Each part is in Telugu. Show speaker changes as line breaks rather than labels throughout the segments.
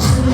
是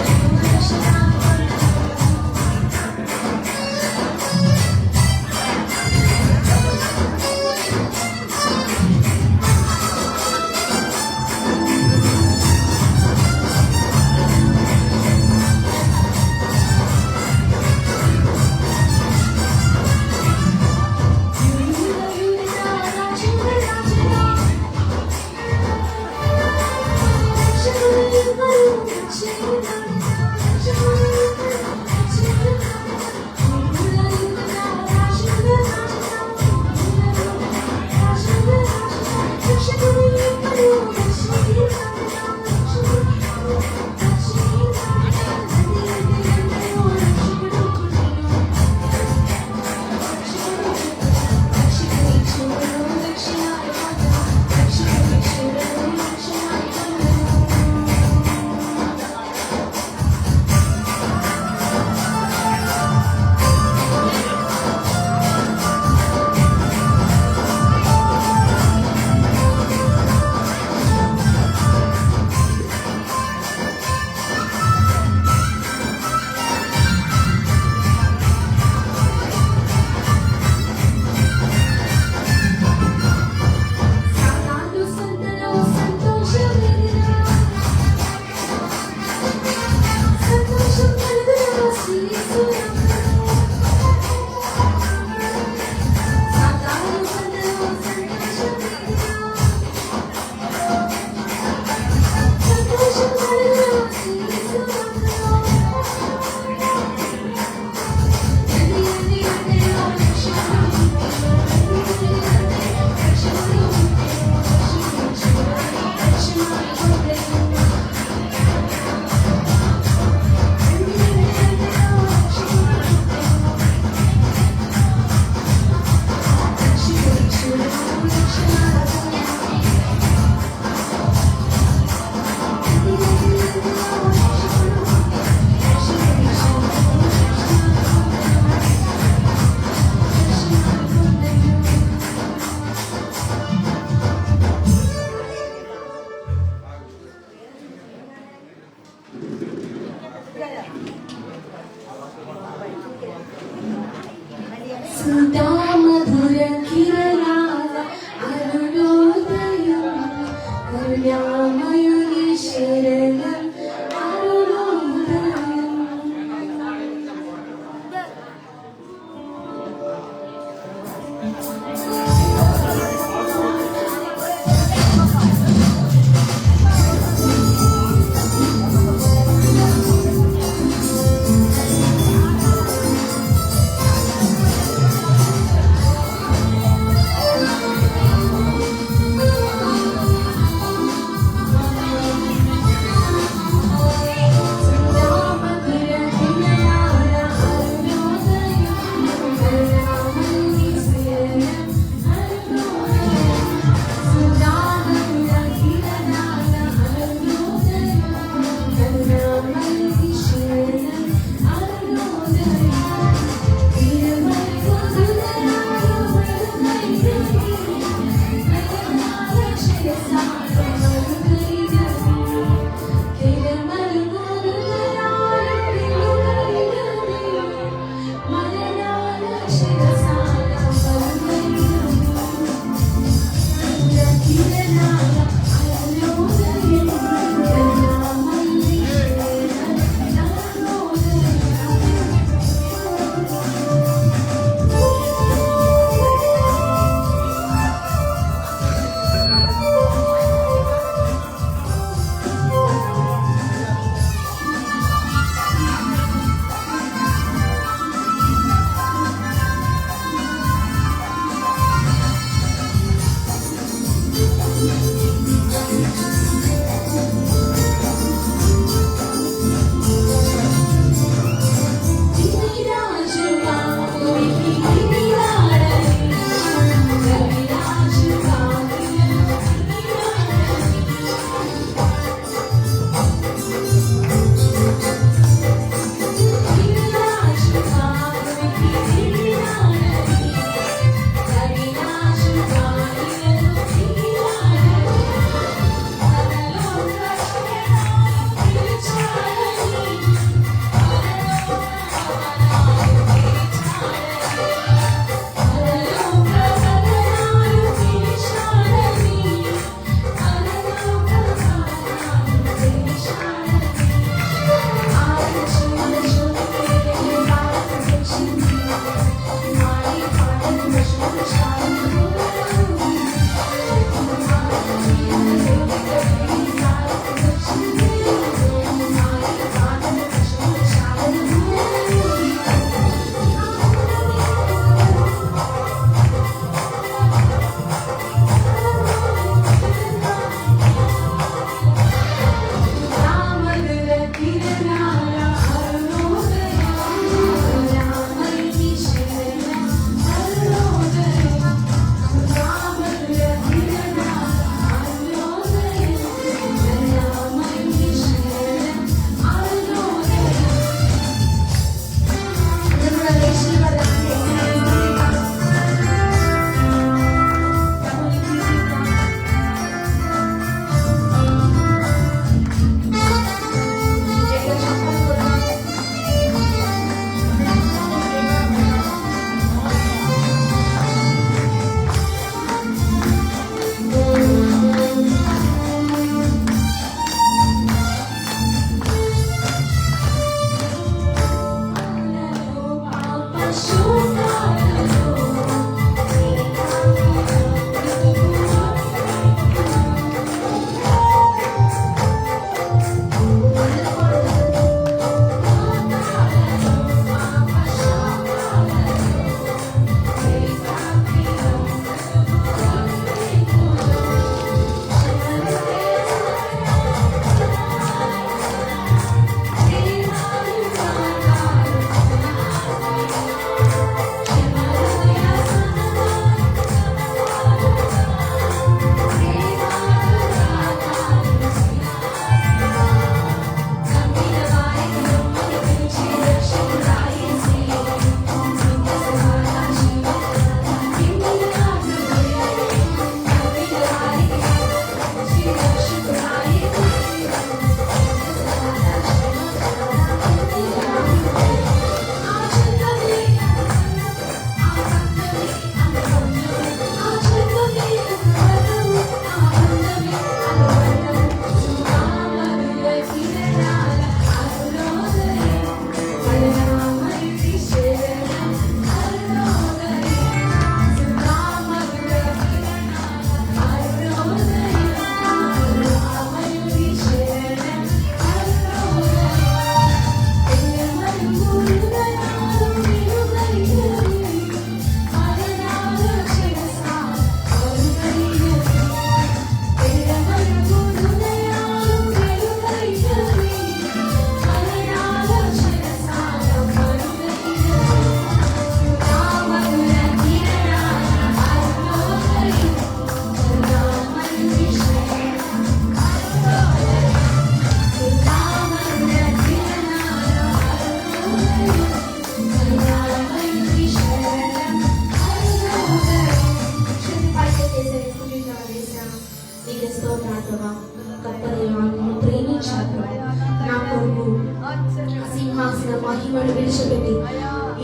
కావలసిన మహిమను విడిచిపెట్టి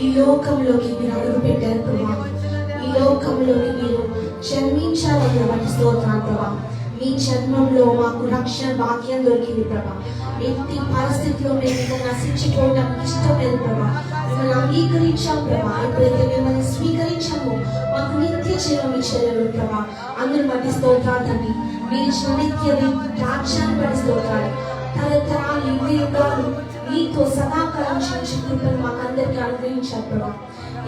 ఈ లోకంలోకి మీరు అడుగు పెట్టారు ప్రభా. ఈ లోకంలోకి మీరు జన్మించాలన్న వాటి స్తోత్రం ప్రభా. మీ జన్మంలో మాకు రక్షణ భాగ్యం దొరికింది ప్రభా. ఎట్టి పరిస్థితిలో మేము ఇంకా నశించిపోవడం ఇష్టం లేదు ప్రభా. మిమ్మల్ని అంగీకరించాం ప్రభా. ఎప్పుడైతే మిమ్మల్ని స్వీకరించామో మాకు నిత్య జీవం ఇచ్చేవారు ప్రభా. అందరూ బట్టి స్తోత్రాలు తండ్రి. మీరు ఇచ్చిన నిత్య రాజ్యాన్ని బట్టి స్తోత్రాలు. తరతరాలు యుగాలు నీతో సదాకాలం చేసి కృపను మాకందరికీ అనుగ్రహించారు ప్రభా.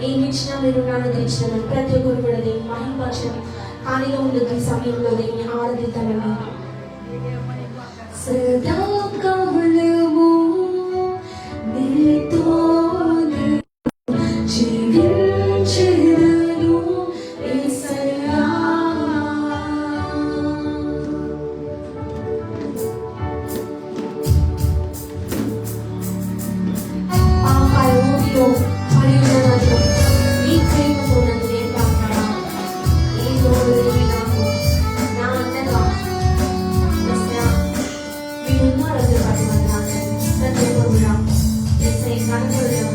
ఏమి ఇచ్చినా మీరు అనుగ్రహించిన ప్రతి ఒక్కరు కూడా దేని మహిమపరచండి. ఖాళీగా ఉండదు ఈ సమయంలో దేన్ని ఆరాధిద్దామని. సదాకాలము నీతో జీవించెదను యేసయ్యా. ఆహారంలో పరిణామాలు నీ ప్రేమతో నన్ను నింపారా. ఈ రోజు నాకు నా అంతగా మీరున్నారు అందరూ పది మంది నాకు ప్రతి ఒక్కరు కూడా ఎస్ఐ కనపడలేము.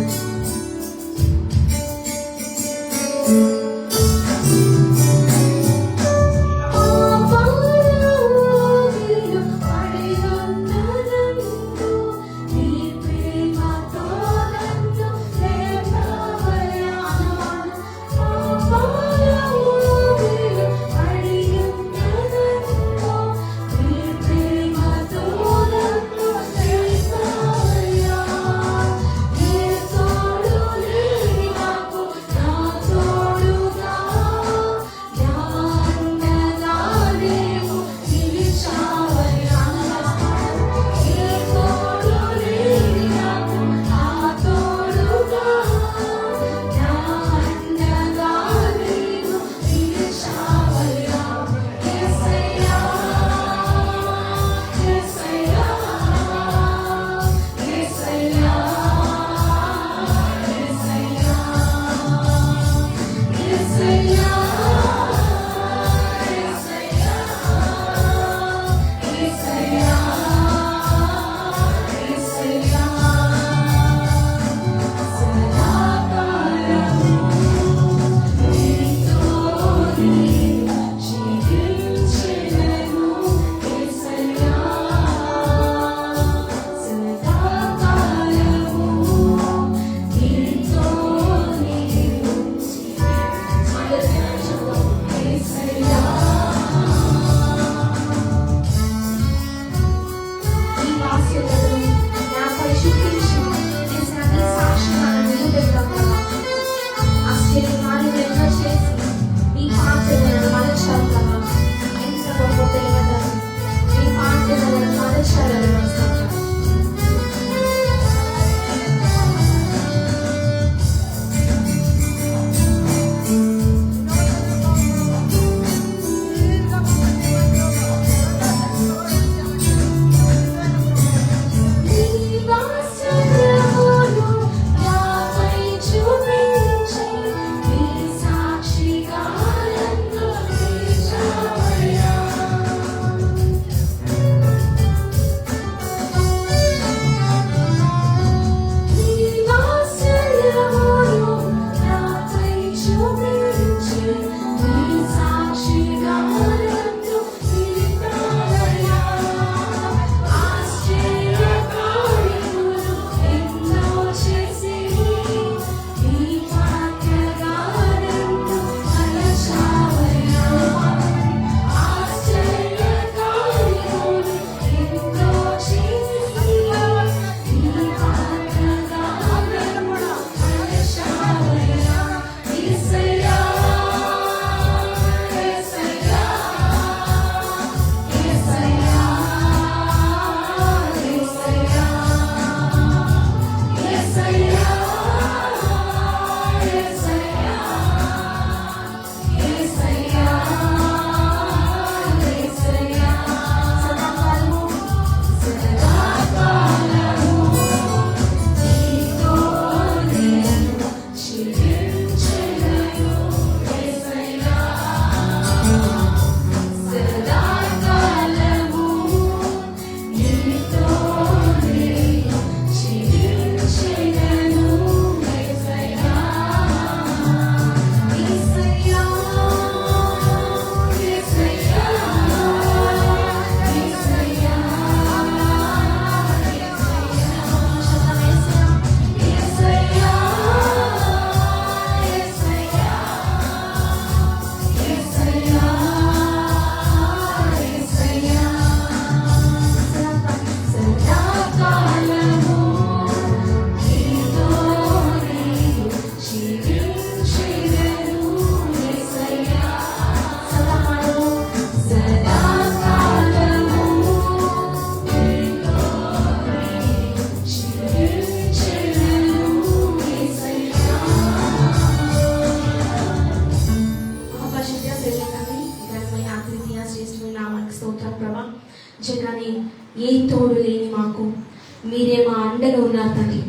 మీరే మా అండగా ఉన్నారు తండ్రి.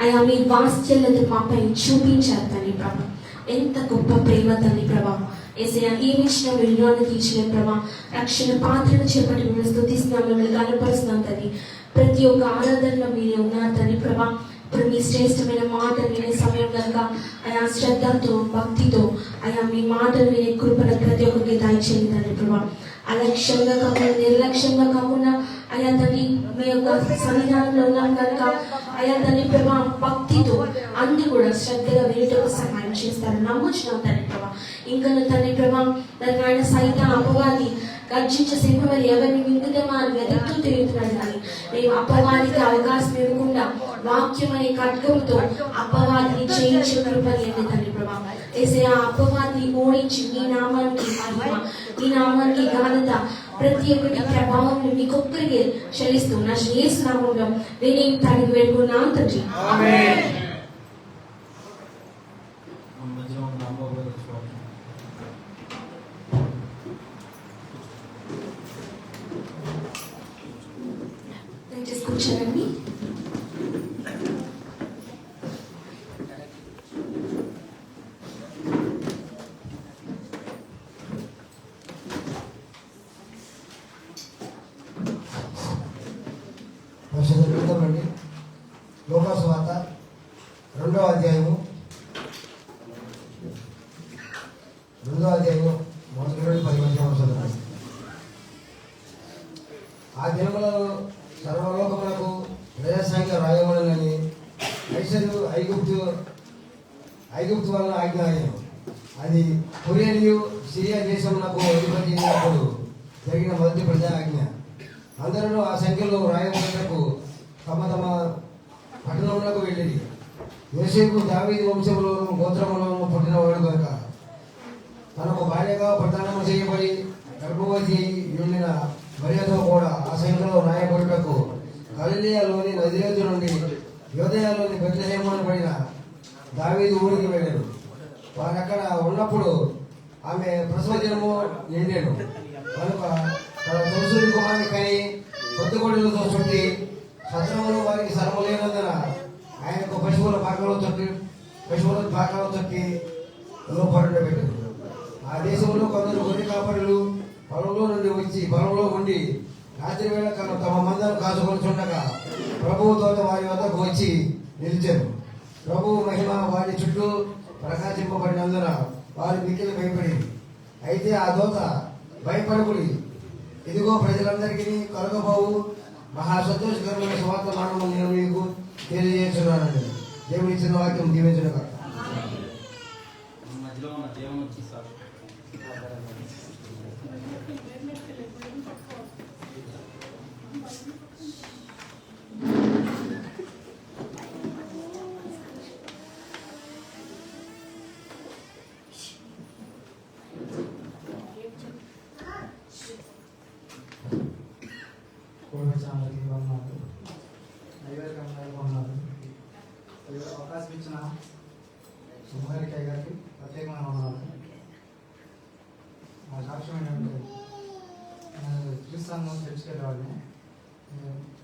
అయా మీ వాత్సల్యత మాపై చూపించారు తండ్రి ప్రభా. ఎంత గొప్ప ప్రేమ తండ్రి ప్రభా. ఏసయ్యా ఈ విషయం విలువను తీర్చలేదు ప్రభా. రక్షణ పాత్రను చేపట్టి మిమ్మల్ని స్తుతిస్తున్నాం, మిమ్మల్ని గణపరుస్తున్నాం తండ్రి. ప్రతి ఒక్క ఆరాధనలో మీరే ఉన్నారు తండ్రి ప్రభా. ఇప్పుడు మీ శ్రేష్టమైన మాటలు వినే సమయం కనుక ఆయా శ్రద్ధతో భక్తితో ఆయా మీ మాటలు వినే కృపను ప్రతి ఒక్కరికి దయచేయండి తండ్రి ప్రభా. అలక్ష్యంగా కాకుండా నిర్లక్ష్యంగా కాకుండా అయా తండ్రి మీ యొక్క సన్నిధానంలో ఉన్నాం కనుక అయా తండ్రి ప్రభా భక్తితో అన్ని కూడా శ్రద్ధగా వినటకు సహాయం చేస్తారు నమ్ముచున్నాం తండ్రి ప్రభా. ఇంకా తండ్రి ప్రభా దాని ఆయన సైతం అపవాది గర్జించే సింహం ఎవరిని మింగుతామా అని వెతుకుతూ తిరుగుతున్నాడు. కానీ మేము అపవాదికి అవకాశం ఇవ్వకుండా వాక్యం అనే ఖడ్గంతో అపవాదిని చేయించే కృపని తండ్రి ప్రభా. ఏసయ్యా అపవాదిని ఓడించి మీ నామానికి మహిమ, మీ నామానికి ఘనత, ప్రతి ఒక్కటి ప్రభావం మీకొక్కరికి చెల్లిస్తూ నా యేసు నామములో నేను తానికి వేడుకున్నాను తండ్రి. కూర్చోండి.
పరిశుద్ధండి లోకాసు వార్త 2వ అధ్యాయము మొదటి నుండి 10 వచనాలు. ఆ దినములలో సర్వలోకములకు ప్రజాసంఖ్య రాయబడాలని ఐగుప్తు వలన ఆజ్ఞ అయ్యాను. అది కొరియనియు సిరియా దేశమునకు అధిపతి అయినప్పుడు జరిగిన మొదటి ప్రజా ఆజ్ఞ. అందరూ ఆ సంఖ్యలో రాయబడినకు తమ తమ పట్టణములకు వెళ్ళింది. యోసేపు దావీదు వంశములోను గోత్రములోను పుట్టినవాడు కనుక తనకు భార్యగా ప్రదానము చేయబడి గర్భవతి ఉండిన మరియతో కూడా ఆ సంఖ్యలో రాయబడుటకు గలిలయలోని నజరేతు నుండి యోదయలోని బెత్లెహేము అనబడిన దావీదు ఊరికి వెళ్ళారు. వారు అక్కడ ఉన్నప్పుడు ఆమె ప్రసవ దినము నిండాను కనుక తన తొలసూరి కుమారుని కని కొత్తగొడులతో చుట్టి సత్రములు వారికి సరము లేనందున ఆయనకు పశువుల పాకలో తొక్కి లోపరుండ పెట్టారు. ఆ దేశంలో కొందరు గొర్రె కాపరులు పొలంలో ఉండి రాత్రి వేళ తమ మందను కాచుకొని చుండగా ప్రభువు దూత వారి వద్దకు వచ్చి నిలిచారు. ప్రభువు మహిమ వారి చుట్టూ ప్రకాశింపబడినందున వారి మిక్కిలి భయపడింది. అయితే ఆ దూత భయపడకుడి, ఇదిగో ప్రజలందరికీ కలగబోవు మహా సంతోషకరమైన సువార్తమానము నేను మీకు తెలియజేస్తున్నానండి. దేవుని ఇచ్చిన వాక్యం దీవించడం.
అవకాశం ఇచ్చిన సుమారికాయ గారికి ప్రత్యేకమైన వందనాలు. నా సాక్ష్యం ఏంటంటే నేను క్రీస్తాను చర్చికెళ్ళేవాడిని.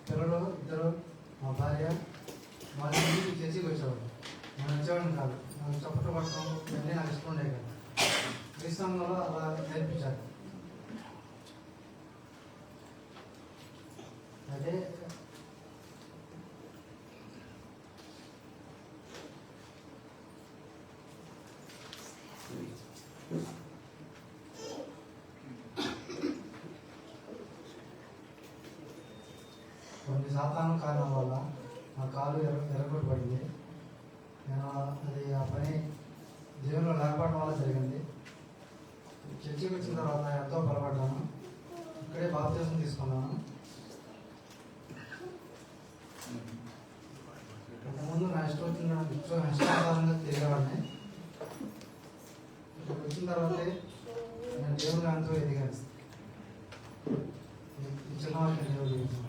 పిల్లలు ఇద్దరు మా భార్య వాళ్ళ ఇంటికి చర్చికి వచ్చేవాడు. నేను వచ్చేవాడిని కాదు. నాకు చప్పట్లు పట్టడం ఇవన్నీ నాకు ఇష్టం ఉండే కదా. క్రీస్తాంలో అలా నేర్పించారు. అదే కొన్ని సాతాను కారణం వల్ల నా కాలు ఎరగొట్టబడింది. నేను అది ఆ పని జీవనంలో లేకపోవడం వల్ల జరిగింది. చర్చికి వచ్చిన తర్వాత ఎంతో బలపడ్డాను. ఇక్కడే బాప్తిసం తీసుకున్నాను. అంతకుముందు నా ఇష్టానుసారంగా తిరిగేవాడిని. ఇక్కడికి వచ్చిన తర్వాతే నేను దేవుని ఎంతో ఎదిగాను. ఈ చిన్న వాక్యం దేవుడు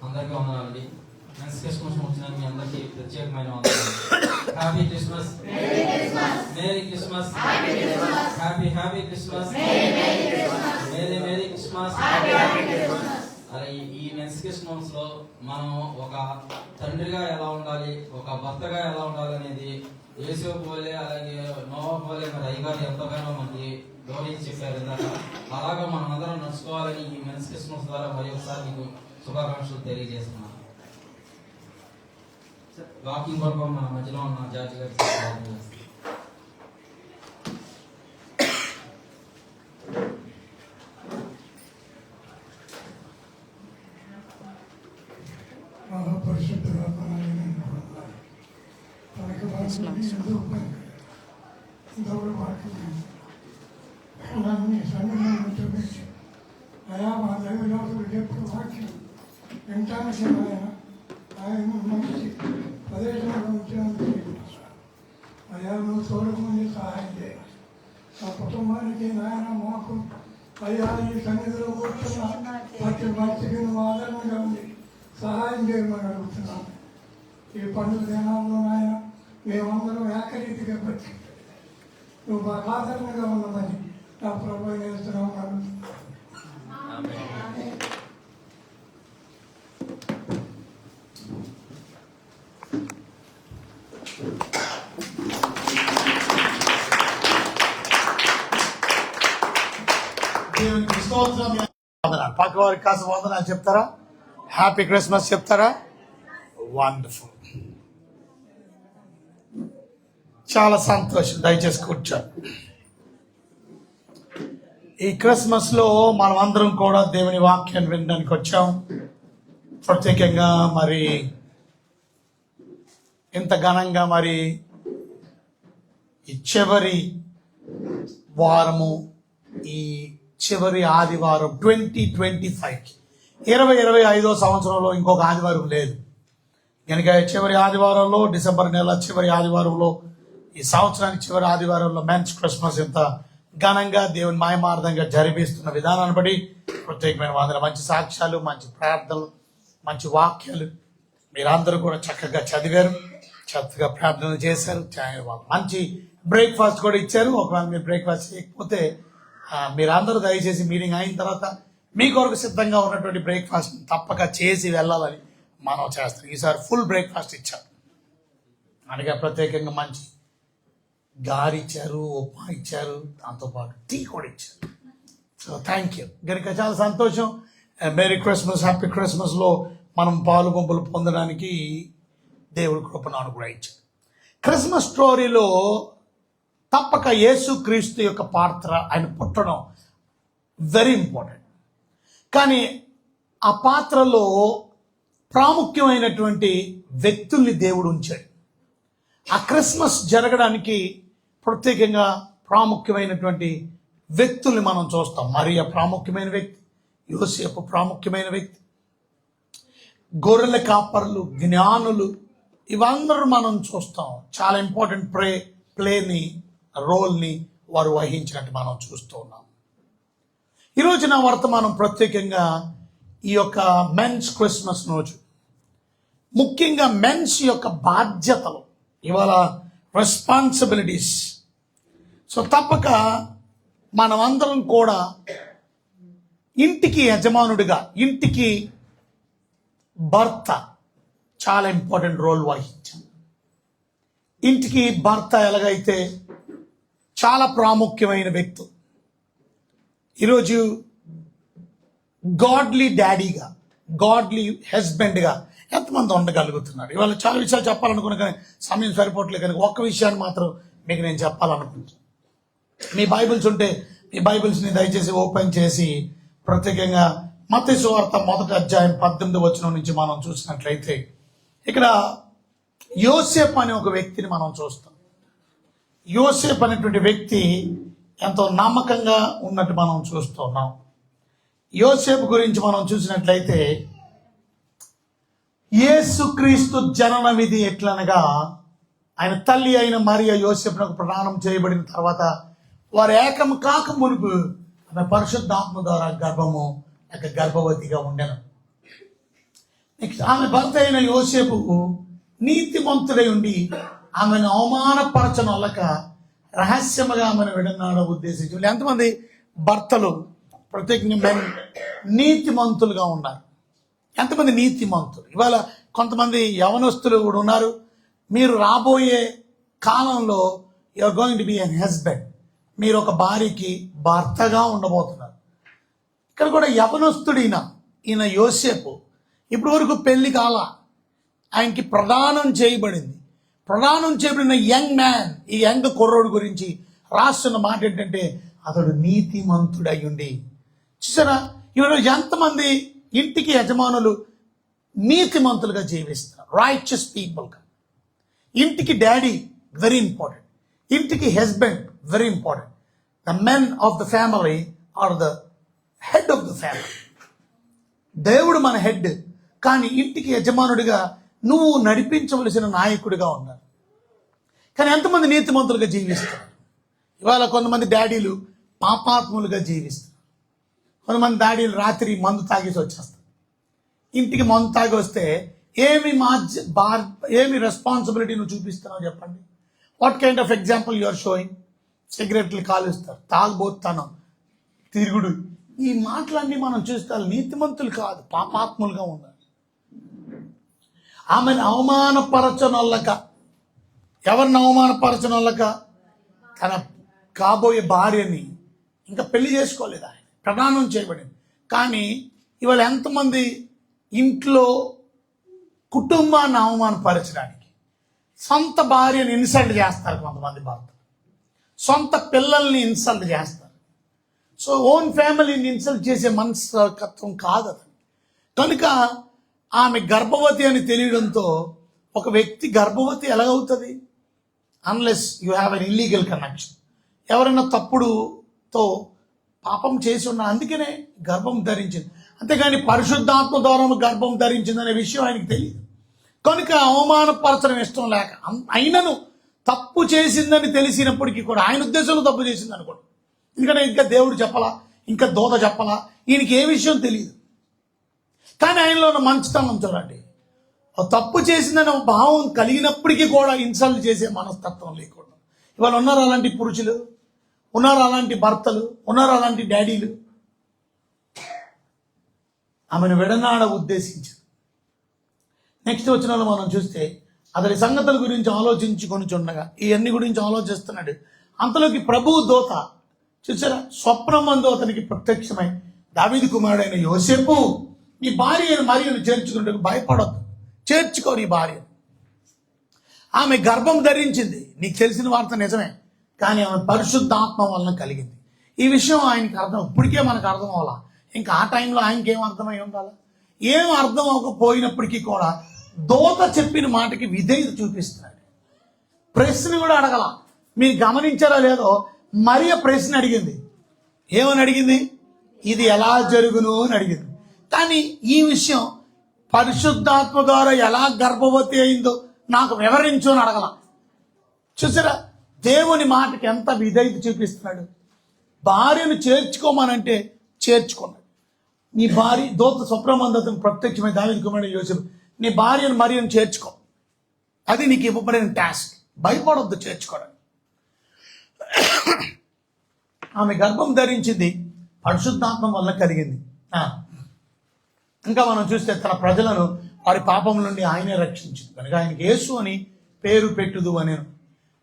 అందరికీ వందనాలండి. నెక్స్ట్ క్రిస్మస్ వచ్చిన మీ అందరికీ ప్రత్యేకమైన వందనాలు. Happy Christmas, merry Christmas. Happy Christmas, merry Christmas. అలాగే ఈ నెక్స్ట్ క్రిస్మస్ లో మనం ఒక తండ్రిగా ఎలా ఉండాలి, ఒక భర్తగా ఎలా ఉండాలి అనేది యేసు పోలే అలాగే నోవా పోలే మరి అయ్యగారు ఎంతగానో మనకి వివరించి చెప్పారు ఇందాక. అలాగా మనం అందరం నడుచుకోవాలని ఈ నెక్స్ట్ క్రిస్మస్ ద్వారా మరి ఒకసారి మీకు శుభాకాంక్షలు తెలియజేస్తున్నాను. వాకింగ్ వరకు మన మధ్యలో ఉన్న జార్జి గారి
అయా మా దైవజనుడు చెప్పిన వాక్యం వింటానికి ఆయన మంచి ప్రదేశంలో ఉంచినందుకు అయా నువ్వు తోడుకుని సహాయం చేయాలి. మా కుటుంబానికి నాయన మాకు అయ్యా ఈ సన్నిధిలో కూర్చున్న ప్రతి భక్తికి నువ్వు ఆదరణగా ఉంది సహాయం చేయమని అడుగుతున్నాను. ఈ పండుగ దినాల్లో నాయన మేమందరం ఏకరీతిగా బతి నువ్వు మాకు ఆదరణగా ఉన్నదని నా ప్రభు చేస్తున్నావు అడుగుతున్నాను.
దేవునికి స్తోత్రం. పక్క వారికి కాస్త వందనాలు చెప్తారా? హ్యాపీ క్రిస్మస్ చెప్తారా? వండర్ఫుల్, చాలా సంతోషం. దయచేసి కూర్చోండి. ఈ క్రిస్మస్ లో మనం అందరం కూడా దేవుని వాక్యాన్ని వినడానికి వచ్చాం. ప్రత్యేకంగా మరి ఇంత ఘనంగా మరి ఈ చివరి వారము, ఈ చివరి ఆదివారం 2025 2025 సంవత్సరంలో ఇంకొక ఆదివారం లేదు కనుక చివరి ఆదివారంలో, డిసెంబర్ నెల చివరి ఆదివారంలో, ఈ సంవత్సరానికి చివరి ఆదివారంలో మెన్స్ క్రిస్మస్ ఇంత ఘనంగా దేవుని మాయమార్థంగా జరిపిస్తున్న విధానాన్ని బట్టి ప్రత్యేకమైన వందన మంచి సాక్ష్యాలు, మంచి ప్రార్థనలు, మంచి వాక్యాలు మీరందరూ కూడా చక్కగా చదివారు, చక్కగా ప్రార్థనలు చేశారు. మంచి బ్రేక్ఫాస్ట్ కూడా ఇచ్చారు. ఒకవేళ మీరు బ్రేక్ఫాస్ట్ చేయకపోతే మీరందరూ దయచేసి మీటింగ్ అయిన తర్వాత మీ కొరకు సిద్ధంగా ఉన్నటువంటి బ్రేక్ఫాస్ట్ తప్పక చేసి వెళ్ళాలని మనం చేస్తాం. ఈసారి ఫుల్ బ్రేక్ఫాస్ట్ ఇచ్చారు. అందుకే ప్రత్యేకంగా మంచి గారి ఇచ్చారు, ఉప్మా ఇచ్చారు, దాంతోపాటు టీ కూడా ఇచ్చారు. So thank you. కనుక చాలా సంతోషం. మేరీ క్రిస్మస్, హ్యాపీ క్రిస్మస్లో మనం పాలు గుంపులు పొందడానికి దేవుడి కృపను అనుగ్రహించారు. క్రిస్మస్ స్టోరీలో తప్పక యేసు క్రీస్తు యొక్క పాత్ర, ఆయన పుట్టడం వెరీ ఇంపార్టెంట్. కానీ ఆ పాత్రలో ప్రాముఖ్యమైనటువంటి వ్యక్తుల్ని దేవుడు ఉంచాడు. ఆ క్రిస్మస్ జరగడానికి ప్రత్యేకంగా ప్రాముఖ్యమైనటువంటి వ్యక్తుల్ని మనం చూస్తాం. మరియ ప్రాముఖ్యమైన వ్యక్తి, యోసేపు ప్రాముఖ్యమైన వ్యక్తి, గొర్రెల కాపర్లు, జ్ఞానులు, ఇవందరూ మనం చూస్తాం. చాలా ఇంపార్టెంట్ ప్లేని రోల్ని వారు వహించినట్టు మనం చూస్తూ ఉన్నాం. ఈరోజు నా వర్తమానం ప్రత్యేకంగా ఈ యొక్క మెన్స్ క్రిస్మస్ రోజు ముఖ్యంగా మెన్స్ యొక్క బాధ్యతలు, ఇవాళ రెస్పాన్సిబిలిటీస్. సో తప్పక మనమందరం కూడా ఇంటికి యజమానుడిగా, ఇంటికి భర్త చాలా ఇంపార్టెంట్ రోల్ వహించాం. ఇంటికి భర్త ఎలాగైతే చాలా ప్రాముఖ్యమైన వ్యక్తి, ఈరోజు గాడ్లీ డాడీగా, గాడ్లీ హస్బెండ్గా ఎంతమంది ఉండగలుగుతున్నారు? ఇవాళ చాలా విషయాలు చెప్పాలనుకున్నా కానీ సమయం సరిపోవట్లేదు. కానీ ఒక్క విషయాన్ని మాత్రం మీకు నేను చెప్పాలనుకుంటున్నాను. మీ బైబిల్స్ ఉంటే మీ బైబిల్స్ని దయచేసి ఓపెన్ చేసి ప్రత్యేకంగా మత్తయి సువార్త 1వ అధ్యాయం 18వ వచనం నుంచి మనం చూసినట్లయితే ఇక్కడ యోసేపు అనే ఒక వ్యక్తిని మనం చూస్తాం. యోసేపు అనేటువంటి వ్యక్తి ఎంతో నమ్మకంగా ఉన్నట్టు మనం చూస్తున్నాం. యోసేపు గురించి మనం చూసినట్లయితే యేసుక్రీస్తు జనన విధి ఎట్లనగా ఆయన తల్లి అయిన మరియ యోసేపునకు ప్రదానం చేయబడిన తర్వాత వారు ఏకం కాక మునుపు ఆమె పరిశుద్ధాత్మ ద్వారా గర్భవతిగా ఉండెను. నెక్స్ట్ ఆమె భర్త అయిన యోసేపు నీతిమంతుడై ఉండి ఆమెను అవమానపరచనొల్లక రహస్యముగా ఆమెను విడనాడ ఉద్దేశించి. ఎంతమంది భర్తలు ప్రత్యేకంగా మెన్ నీతిమంతులుగా ఉన్నారు? ఎంతమంది నీతిమంతులు? ఇవాళ కొంతమంది యవనస్తులు కూడా ఉన్నారు. మీరు రాబోయే కాలంలో you're going to be an husband. మీరు ఒక భార్యకి భర్తగా ఉండబోతున్నారు. ఇక్కడ కూడా యవనస్తుడిన ఈయన యోసేపు ఇప్పటి వరకు పెళ్లి కాల, ఆయనకి ప్రదానం చేయబడింది. ప్రదానం చేయబడిన యంగ్ మ్యాన్, ఈ యంగ్ కుర్రోడు గురించి రాస్తున్న మాట ఏంటంటే అతడు నీతిమంతుడై ఉండి. చూసారా, ఇవాళ ఎంతమంది ఇంటికి యజమానులు నీతిమంతులుగా జీవిస్తారు, రైచియస్ పీపుల్గా. ఇంటికి డాడీ వెరీ ఇంపార్టెంట్, ఇంటికి husband very important. The men of the family are the head of the family. దేవుడు మన హెడ్, కానీ ఇంటికి యజమానుడిగా నువ్వు నడిపించవలసిన నాయకుడిగా ఉన్నారు. కానీ ఎంతమంది నీతిమంతులుగా జీవిస్తారు? ఇవాళ కొంతమంది డాడీలు పాపాత్ములుగా జీవిస్తారు. కొంతమంది డాడీలు రాత్రి మందు తాగేసి వచ్చేస్తారు. ఇంటికి మందు తాగి వస్తే ఏమి రెస్పాన్సిబిలిటీ నువ్వు చూపిస్తున్నావు చెప్పండి? What kind of example you are showing? సిగరెట్లు కాలుస్తారు, తాగుబోతాను, తిరుగుడు. ఈ మాటలన్నీ మనం చూస్తే నీతిమంతులు కాదు, పాపాత్ములుగా ఉన్నారు. ఆమెను అవమానపరచనొల్లక, ఎవరిని అవమానపరచనొల్లక? తన కాబోయే భార్యని ఇంకా పెళ్లి చేసుకోలేదు, ఆయన ప్రదానం చేయబడింది. కానీ ఇవాళ ఎంతమంది ఇంట్లో కుటుంబాన్ని అవమానపరచడానికి సొంత భార్యని ఇన్సల్ట్ చేస్తారు. కొంతమంది భర్తలు సొంత పిల్లల్ని ఇన్సల్ట్ చేస్తారు. సో ఓన్ ఫ్యామిలీని ఇన్సల్ట్ చేసే మనస్తత్వం కాదు అతను. కనుక ఆమె గర్భవతి అని తెలియడంతో, ఒక వ్యక్తి గర్భవతి ఎలాగవుతుంది? Unless you have an illegal connection. ఎవరైనా తప్పుడుతో పాపం చేసి ఉన్న, అందుకనే గర్భం ధరించింది. అంతేగాని పరిశుద్ధాత్మ ద్వారా గర్భం ధరించిందనే విషయం ఆయనకి తెలియదు. కనుక అవమానపరచడం ఇష్టం లేక, అయినను తప్పు చేసిందని తెలిసినప్పటికీ కూడా ఆయన ఉద్దేశంలో తప్పు చేసింది అనుకోండి. ఎందుకంటే ఇంకా దేవుడు చెప్పలా, ఇంకా దూత చెప్పలా, ఈయనకి ఏ విషయం తెలియదు. కానీ ఆయనలో ఉన్న మంచితనం చూడండి. తప్పు చేసిందని భావం కలిగినప్పటికీ కూడా ఇన్సల్ట్ చేసే మనస్తత్వం లేకుండా. ఇవాళ ఉన్నారు అలాంటి పురుషులు, ఉన్నారు అలాంటి భర్తలు, ఉన్నారు అలాంటి డాడీలు. ఆమెను విడనాడ ఉద్దేశించారు. నెక్స్ట్ వచ్చిన వాళ్ళు మనం చూస్తే అతడి సంగతుల గురించి ఆలోచించుకొని చుండగా, ఇవన్నీ గురించి ఆలోచిస్తున్నాడు. అంతలోకి ప్రభువు దూత, చూసారా, స్వప్నమందు అతనికి ప్రత్యక్షమై, దావీదు కుమారుడైన యోసేపు, నీ భార్యను మరియను చేర్చుకుంటే భయపడొద్దు, చేర్చుకో నీ భార్యను. ఆమె గర్భం ధరించింది, నీకు తెలిసిన వార్త నిజమే, కానీ ఆమె పరిశుద్ధాత్మ వలన కలిగింది. ఈ విషయం ఆయనకి అర్థం, ఇప్పటికే మనకు అర్థం అవ్వాలా, ఇంకా ఆ టైంలో ఆయనకి ఏం అర్థమై ఉండాలి? ఏం అర్థం అవ్వకపోయినప్పటికీ కూడా దూత చెప్పిన మాటకి విధేయత చూపిస్తున్నాడు. ప్రశ్న కూడా అడగల. మీరు గమనించారా లేదో, మరియ ప్రశ్న అడిగింది. ఏమని అడిగింది? ఇది ఎలా జరుగును అని అడిగింది. కానీ ఈ విషయం పరిశుద్ధాత్మ ద్వారా ఎలా గర్భవతి అయిందో నాకు వివరించు అని అడగల. చూసారా, దేవుని మాటకి ఎంత విధేయత చూపిస్తున్నాడు. భార్యను చేర్చుకోమనంటే చేర్చుకున్నాడు. నీ భార్య దూత స్వప్నమందు ప్రత్యక్షమై దావీదు కుమారుడైన యోసేపు, నీ భార్యను మరియను చేర్చుకో, అది నీకు ఇవ్వబడిన టాస్క్. భయపడొద్దు చేర్చుకోవడానికి. ఆమె గర్భం ధరించింది, పరిశుద్ధాత్మ వల్ల కలిగింది. ఇంకా మనం చూస్తే తన ప్రజలను వారి పాపం నుండి ఆయనే రక్షించింది కనుక ఆయనకి యేసు అని పేరు పెట్టుదు అని,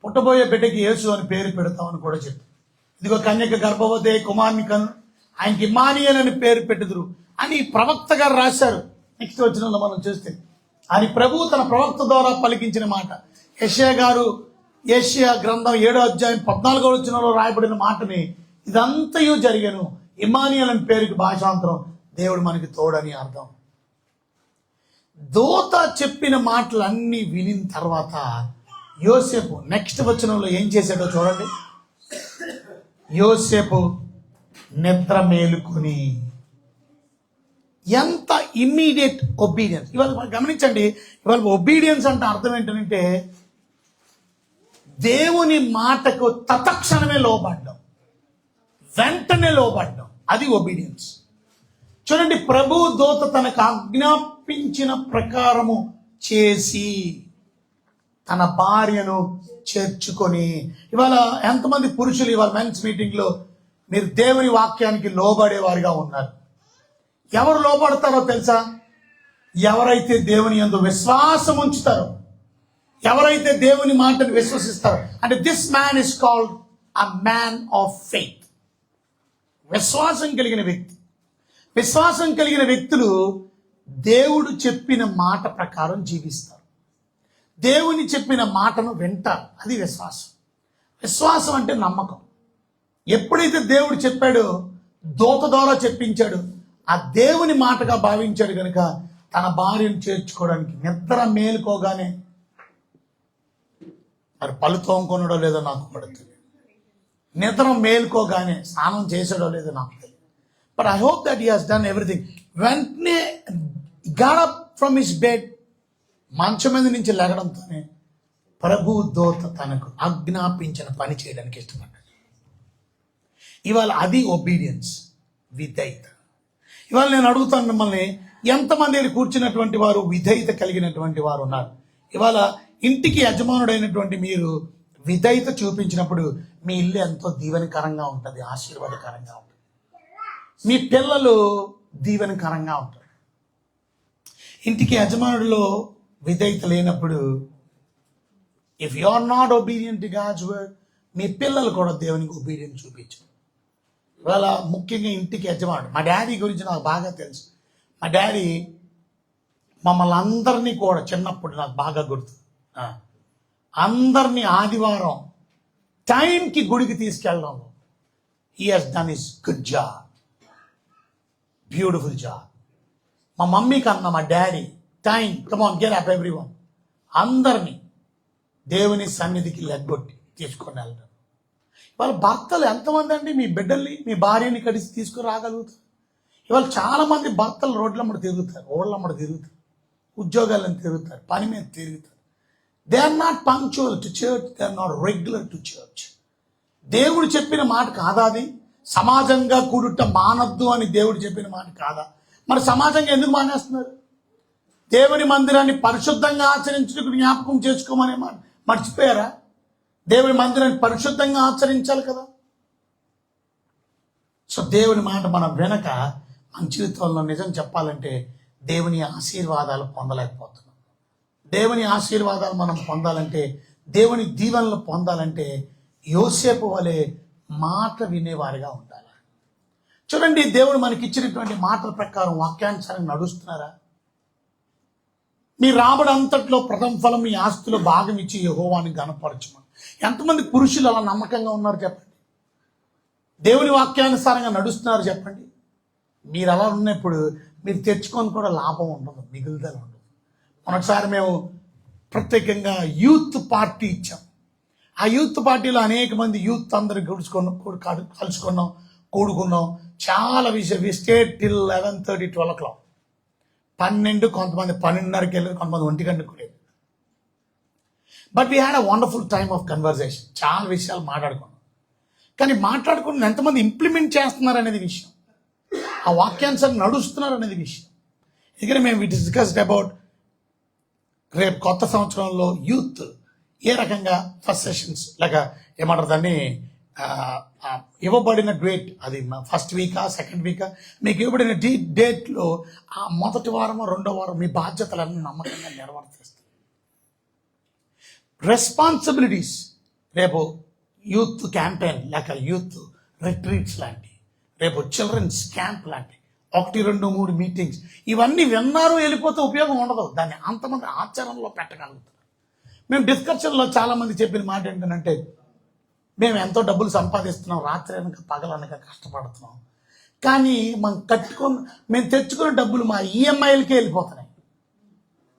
పుట్టబోయే బిడ్డకి యేసు అని పేరు పెడతామని కూడా చెప్పి, ఇదిగో కన్యక గర్భవతి కుమారుని కను, ఆయనకి ఇమ్మానుయేల్ అని పేరు పెట్టుదురు అని ప్రవక్త గారు రాశారు. నెక్స్ట్ వచ్చిన మనం చూస్తే అని ప్రభువు తన ప్రవక్త ద్వారా పలికించిన మాట. యెషయా గ్రంథం 7వ అధ్యాయం 14వ వచనంలో రాయబడిన మాటని, ఇదంతయు జరిగను, ఇమ్మానుయేల్ అని పేరుకి భాషాంతరం దేవుడు మనకి తోడని అర్థం. దూత చెప్పిన మాటలన్నీ వినిన తర్వాత యోసేపు నెక్స్ట్ వచనంలో ఏం చేశాడో చూడండి. యోసేపు నిద్ర మేలుకొని, ఎంత ఇమ్మీడియట్ ఒబీడియన్స్. ఇవాళ గమనించండి, ఇవాళ ఒబీడియన్స్ అంటే అర్థం ఏంటంటే దేవుని మాటకు తత్క్షణమే లోబడ్డం, వెంటనే లోబడ్డం, అది ఒబీడియన్స్. చూడండి, ప్రభు దూత తనకు ఆజ్ఞాపించిన ప్రకారము చేసి, తన భార్యను చేర్చుకొని. ఇవాళ ఎంతమంది పురుషులు ఇవాళ మెన్స్ మీటింగ్లో మీరు దేవుని వాక్యానికి లోబడేవారిగా ఉన్నారు? ఎవరు లోబడతారో తెలుసా? ఎవరైతే దేవుని యందు విశ్వాసం ఉంచుతారో, ఎవరైతే దేవుని మాటను విశ్వసిస్తారో. అంటే this man is called a man of faith. విశ్వాసం కలిగిన వ్యక్తి. విశ్వాసం కలిగిన వ్యక్తులు దేవుడు చెప్పిన మాట ప్రకారం జీవిస్తారు. దేవుని చెప్పిన మాటను వింటారు. అది విశ్వాసం. విశ్వాసం అంటే నమ్మకం. ఎప్పుడైతే దేవుడు చెప్పాడో, దూత ద్వారా చెప్పించాడు, ఆ దేవుని మాటగా భావించాడు కనుక తన భార్యను చేర్చుకోవడానికి నిద్ర మేలుకోగానే, మరి పళ్ళు తోముకొనడో లేదో నాకు కూడా తెలియదు, నిద్ర మేలుకోగానే స్నానం చేసాడో లేదో నాకు తెలియదు. But I hope that he has done everything. వెంటనే got up from his bed, మంచం మీద నుంచి లెగడంతోనే ప్రభు దూత తనకు ఆజ్ఞాపించిన పని చేయడానికి ఇష్టపడ్డాడు. ఇవాళ అది ఒబీడియన్స్, విధేయత. ఇవాళ నేను అడుగుతాను మిమ్మల్ని, ఎంతమంది కూర్చున్నటువంటి వారు విధేయత కలిగినటువంటి వారు ఉన్నారు? ఇవాళ ఇంటికి యజమానుడైనటువంటి మీరు విధేయత చూపించినప్పుడు మీ ఇల్లు ఎంతో దీవెనకరంగా ఉంటుంది, ఆశీర్వాదకరంగా ఉంటుంది. మీ పిల్లలు దీవెనకరంగా ఉంటారు. ఇంటికి యజమానుడిలో విధేయత లేనప్పుడు, if you are not obedient to God's word, మీ పిల్లలు కూడా దేవునికి ఒబీడియంట్ చూపించు. ఇవాళ ముఖ్యంగా ఇంటికి యజమానుడు. మా డాడీ గురించి నాకు బాగా తెలుసు. మా డాడీ మమ్మల్ని అందరినీ కూడా చిన్నప్పుడు నాకు బాగా గుర్తు, అందరినీ ఆదివారం టైంకి గుడికి తీసుకెళ్ళడంలో he has done his good job, beautiful job. మా మమ్మీ కన్నా మా daddy time, come on get up everyone, అందరినీ దేవుని సన్నిధికి లెగ్గొట్టి తీసుకొని వెళ్ళడం. ఇవాళ భర్తలు ఎంతమంది అండి మీ బిడ్డల్ని, మీ భార్యని కడిసి తీసుకుని రాగలుగుతారు? ఇవాళ చాలా మంది భర్తలు రోడ్లమ్మడి తిరుగుతారు, ఓళ్ళమ్మడి తిరుగుతారు, ఉద్యోగాలను తిరుగుతారు, పని మీద తిరుగుతారు. They are not punctual to church, they are not regular to church. దేవుడు చెప్పిన మాట కాదా అది? సమాజంగా కూడుట మానద్దు అని దేవుడు చెప్పిన మాట కాదా? మరి సమాజంగా ఎందుకు మానేస్తున్నారు? దేవుని మందిరాన్ని పరిశుద్ధంగా ఆచరించుటకు జ్ఞాపకం చేసుకోమనే మాట మర్చిపోయారా? దేవుని మందిరాన్ని పరిశుద్ధంగా ఆచరించాలి కదా. సో దేవుని మాట మనం వెనక మన జీవితంలో నిజం చెప్పాలంటే దేవుని ఆశీర్వాదాలు పొందలేకపోతున్నాం. దేవుని ఆశీర్వాదాలు మనం పొందాలంటే, దేవుని దీవెనలు పొందాలంటే యోసేపు వలె మాట వినేవారిగా ఉండాలి. చూడండి, దేవుడు మనకి ఇచ్చినటువంటి మాటల ప్రకారం వాక్యానుసారం నడుస్తున్నారా? మీ రాబడి అంతట్లో ప్రథమ ఫలం మీ ఆస్తిలో భాగం ఇచ్చి యెహోవాని గణపరచమని. ఎంతమంది పురుషులు అలా నమ్మకంగా ఉన్నారు చెప్పండి? దేవుని వాక్యానుసారంగా నడుస్తున్నారు చెప్పండి? మీరు అలా ఉన్నప్పుడు మీరు తెచ్చుకొని కూడా లాభం ఉండదు, మిగులుదల ఉండదు. మొన్నటిసారి మేము ప్రత్యేకంగా యూత్ పార్టీ ఇచ్చాం. ఆ యూత్ పార్టీలో అనేక మంది యూత్ అందరు కలుసుకున్నాం, కూడుకున్నాం. చాలా విషయం. వి స్టేట్ టిల్ 11:30, 12 o'clock. 12, కొంతమంది 12:30కి వెళ్ళారు, కొంతమంది 1 గంటకు కూడా. But we had a wonderful time of conversation. చాలా విషయాలు మాట్లాడుకున్నాం. కానీ మాట్లాడుకున్న ఎంతమంది ఇంప్లిమెంట్ చేస్తున్నారు అనేది విషయం, ఆ వాక్యానుసారం నడుస్తున్నారు అనేది విషయం. ఎందుకంటే మేము డిస్కస్డ్ అబౌట్ రేపు కొత్త సంవత్సరంలో యూత్ ఏ రకంగా ఫస్ట్ సెషన్స్ లేక ఏమంటారు దాన్ని, ఇవ్వబడిన డేట్, అది ఫస్ట్ వీకా సెకండ్ వీకా, మీకు ఇవ్వబడిన డేట్లో ఆ మొదటి వారమో రెండో వారం మీ బాధ్యతలన్నీ నమ్మకంగా నెరవేర్చేస్తారు. రెస్పాన్సిబిలిటీస్, రేపు యూత్ క్యాంపెయిన్ లేక యూత్ రిట్రీట్స్ లాంటి, రేపు చిల్డ్రన్స్ క్యాంప్ లాంటి 1, 2, 3 మీటింగ్స్, ఇవన్నీ విన్నారు వెళ్ళిపోతే ఉపయోగం ఉండదు. దాన్ని అంతమంది ఆచరణలో పెట్టగలుగుతారు. మేము డిస్కషన్లో చాలామంది చెప్పిన మాట ఏంటంటే, మేము ఎంతో డబ్బులు సంపాదిస్తున్నాం, రాత్రి అనక పగలనక కష్టపడుతున్నాం, కానీ మేము తెచ్చుకున్న డబ్బులు మా ఈఎంఐలకే వెళ్ళిపోతున్నాయి,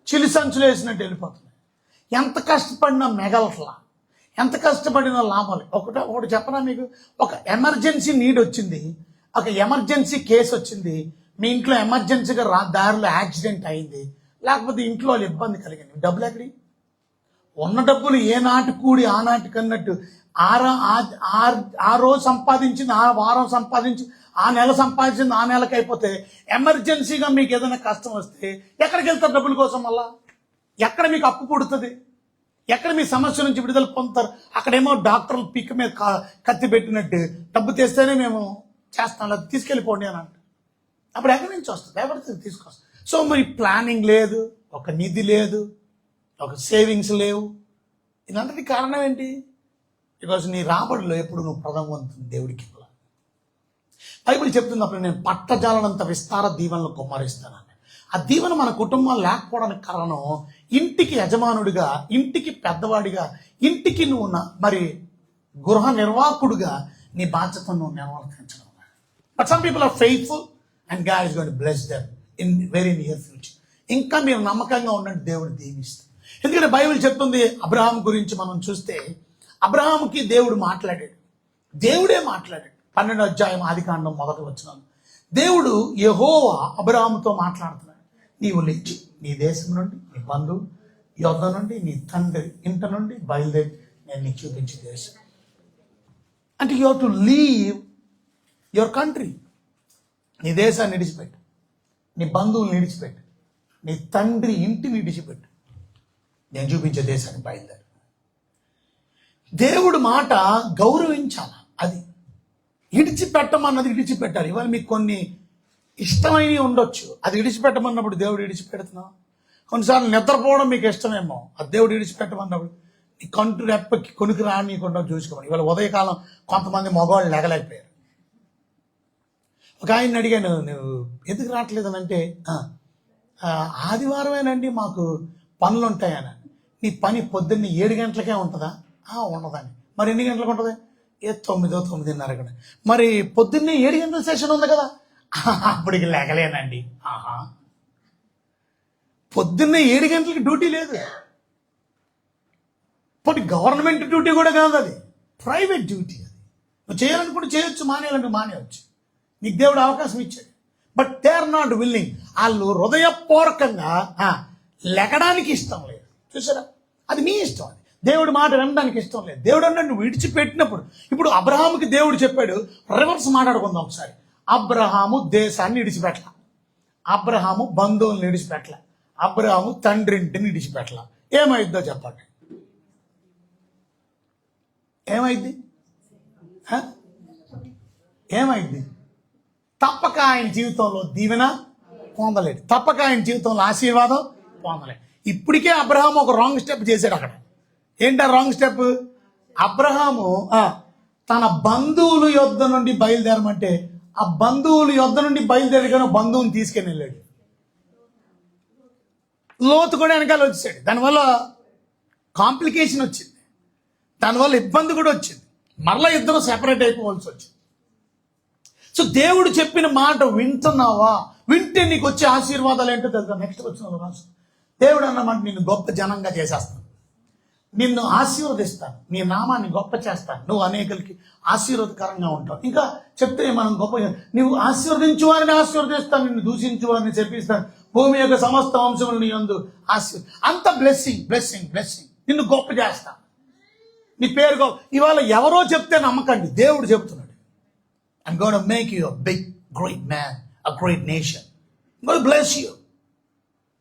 చిలి సంచులు వేసినట్టు వెళ్ళిపోతున్నాయి. ఎంత కష్టపడినా మెగలట్లా, ఎంత కష్టపడినా లాభాలు. ఒకటి చెప్పనా మీకు, ఒక ఎమర్జెన్సీ నీడ్ వచ్చింది, ఒక ఎమర్జెన్సీ కేసు వచ్చింది, మీ ఇంట్లో ఎమర్జెన్సీగా దారిలో యాక్సిడెంట్ అయింది, లేకపోతే ఇంట్లో వాళ్ళు ఇబ్బంది కలిగింది, డబ్బులు ఎక్కడి? ఉన్న డబ్బులు ఏ నాటి కూడి ఆ నాటికి అన్నట్టు ఆ రోజు సంపాదించింది ఆ వారం సంపాదించి ఆ నెల సంపాదించింది ఆ నెలకి అయిపోతే, ఎమర్జెన్సీగా మీకు ఏదైనా కష్టం వస్తే ఎక్కడికి వెళ్తారు డబ్బుల కోసం? మళ్ళా ఎక్కడ మీకు అప్పు పుడుతుంది? ఎక్కడ మీ సమస్య నుంచి విడుదల పొందుతారు? అక్కడేమో డాక్టర్లు పీక మీద కత్తి పెట్టినట్టు డబ్బు తెస్తేనే మేము చేస్తాం, లేదా తీసుకెళ్ళిపోండి అని అంట. అప్పుడు ఎక్కడి నుంచి వస్తుంది? ఎవరితో తీసుకొస్తుంది? సో మరి ప్లానింగ్ లేదు, ఒక నిధి లేదు, ఒక సేవింగ్స్ లేవు. ఇదంతటి కారణం ఏంటి? బికాజ్ నీ రాబడిలో ఎప్పుడు నువ్వు ప్రథమవంతుని దేవుడికి ఇవ్వాలి. బైబిల్ చెప్తుంది అప్పుడు నేను పట్టజాలనంత విస్తార దీవెనలు కుమ్మరిస్తానని. ఆ దీవెన మన కుటుంబాలు లేకపోవడానికి కారణం ఇంటికి యజమానుడిగా, ఇంటికి పెద్దవాడిగా, ఇంటికి నువ్వు మరి గృహ నిర్వాహకుడిగా నీ బాధ్యతను నువ్వు నిర్వర్తించడం. But some people are faithful and God is going to bless them in very near future. ఇంకా మీరు నమ్మకంగా ఉండండి, దేవుడు దీవిస్తాడు. ఎందుకంటే బైబిల్ చెప్తుంది అబ్రహాం గురించి మనం చూస్తే, అబ్రహాముకి దేవుడు మాట్లాడాడు, దేవుడే మాట్లాడాడు. 12వ అధ్యాయం ఆదికాండం 1వ వచనం దేవుడు యెహోవా అబ్రహాముతో మాట్లాడుతున్నాడు. నీవు లేచి నీ దేశం నుండి, నీ బంధువు యొద్ద నుండి, నీ తండ్రి ఇంట నుండి బయలుదేరి నేను నీకు చూపించే దేశం. అంటే you have to leave your country. నీ దేశాన్ని విడిచిపెట్టు, నీ బంధువులను విడిచిపెట్టు, నీ తండ్రి ఇంటిని విడిచిపెట్టు, నేను చూపించే దేశాన్ని బయలుదేరు. దేవుడు మాట గౌరవించాల. అది విడిచిపెట్టమన్నది విడిచిపెట్టాలి. ఇవాళ మీకు కొన్ని ఇష్టమైనవి ఉండొచ్చు, అది విడిచిపెట్టమన్నప్పుడు దేవుడు విడిచిపెడుతున్నావు. కొన్నిసార్లు నిద్రపోవడం మీకు ఇష్టమేమో, అది దేవుడు విడిచిపెట్టమన్నప్పుడు నీ కంటు రెప్పకి కొనుక్కు రానియకుండా చూసుకోమని. ఇవాళ ఉదయకాలం కొంతమంది మగవాళ్ళు లేగలేకపోయారు. ఒక ఆయన అడిగాను, నువ్వు ఎందుకు రావట్లేదు అని అంటే, ఆదివారమేనండి మాకు పనులు ఉంటాయని. నీ పని పొద్దున్న 7 గంటలకే ఉంటుందా? ఉండదని. మరి ఎన్ని గంటలకు ఉంటుంది? 9, 9:30. మరి పొద్దున్నే 7 గంటల సెషన్ ఉంది కదా, అప్పటికి లేకలేనండి. పొద్దున్నే 7 గంటలకి డ్యూటీ లేదు. ఇప్పుడు గవర్నమెంట్ డ్యూటీ కూడా కాదు, అది ప్రైవేట్ డ్యూటీ. అది నువ్వు చేయాలనుకుంటే చేయొచ్చు, మానేయాలంటే మానేయచ్చు. నీకు దేవుడు అవకాశం ఇచ్చాడు. But they are not willing. వాళ్ళు హృదయపూర్వకంగా లెగడానికి ఇష్టం లేదు. చూసారా, అది నీ ఇష్టం. అది దేవుడి మాట వినడానికి ఇష్టం లేదు. దేవుడు అన్నాడు నువ్వు విడిచిపెట్టినప్పుడు. ఇప్పుడు అబ్రహాముకి దేవుడు చెప్పాడు, రివర్స్ మాట్లాడుకుందాం ఒకసారి. అబ్రహాము దేశాన్ని విడిచిపెట్టల, అబ్రహాము బంధువులను విడిచిపెట్టల, అబ్రహాము తండ్రింటిని విడిచిపెట్టల. ఏమైద్దో చెప్పండి, ఏమైంది? ఏమైంది? తప్పక ఆయన జీవితంలో దీవెన పొందలేడు, తప్పక ఆయన జీవితంలో ఆశీర్వాదం పొందలేడు. ఇప్పటికే అబ్రహాము ఒక రాంగ్ స్టెప్ చేశాడు అక్కడ. ఏంటా రాంగ్ స్టెప్? అబ్రహాము తన బంధువుల యొద్ద నుండి బయలుదేరమంటే, ఆ బంధువుల యొద్ద నుండి బయలుదేరగానే బంధువుని తీసుకెళ్ళి వెళ్ళాడు. లోతు కూడా వెనకాల వచ్చాడు. దానివల్ల కాంప్లికేషన్ వచ్చింది, దానివల్ల ఇబ్బంది కూడా వచ్చింది. మరలా ఇద్దరు సెపరేట్ అయిపోవాల్సి వచ్చింది. సో దేవుడు చెప్పిన మాట వింటున్నావా? వింటే నీకు వచ్చే ఆశీర్వాదాలు ఏంటో తెలుసా? నెక్స్ట్ వచ్చిన రాసు దేవుడు అన్నమాట, నిన్ను గొప్ప జనంగా చేసేస్తాను, నిన్ను ఆశీర్వదిస్తాను, నీ నామాన్ని గొప్ప చేస్తాను, నువ్వు అనేకులకి ఆశీర్వాదకరంగా ఉంటావు. ఇంకా చెప్తే మనం గొప్ప, నువ్వు ఆశీర్వదించు వారిని ఆశీర్వదిస్తాను, నిన్ను దూషించు వారిని చెప్పిస్తాను, భూమి యొక్క సమస్త వంశములు నీ యందు అంత బ్లెస్సింగ్ బ్లెస్సింగ్ బ్లెస్సింగ్, నిన్ను గొప్ప చేస్తాను, నీ పేరు గొప్ప. ఇవాళ ఎవరో చెప్తే నమ్మకండి, దేవుడు చెప్తున్నాడు. I'm going to make you a big, great man, a great nation. I'm going to bless you.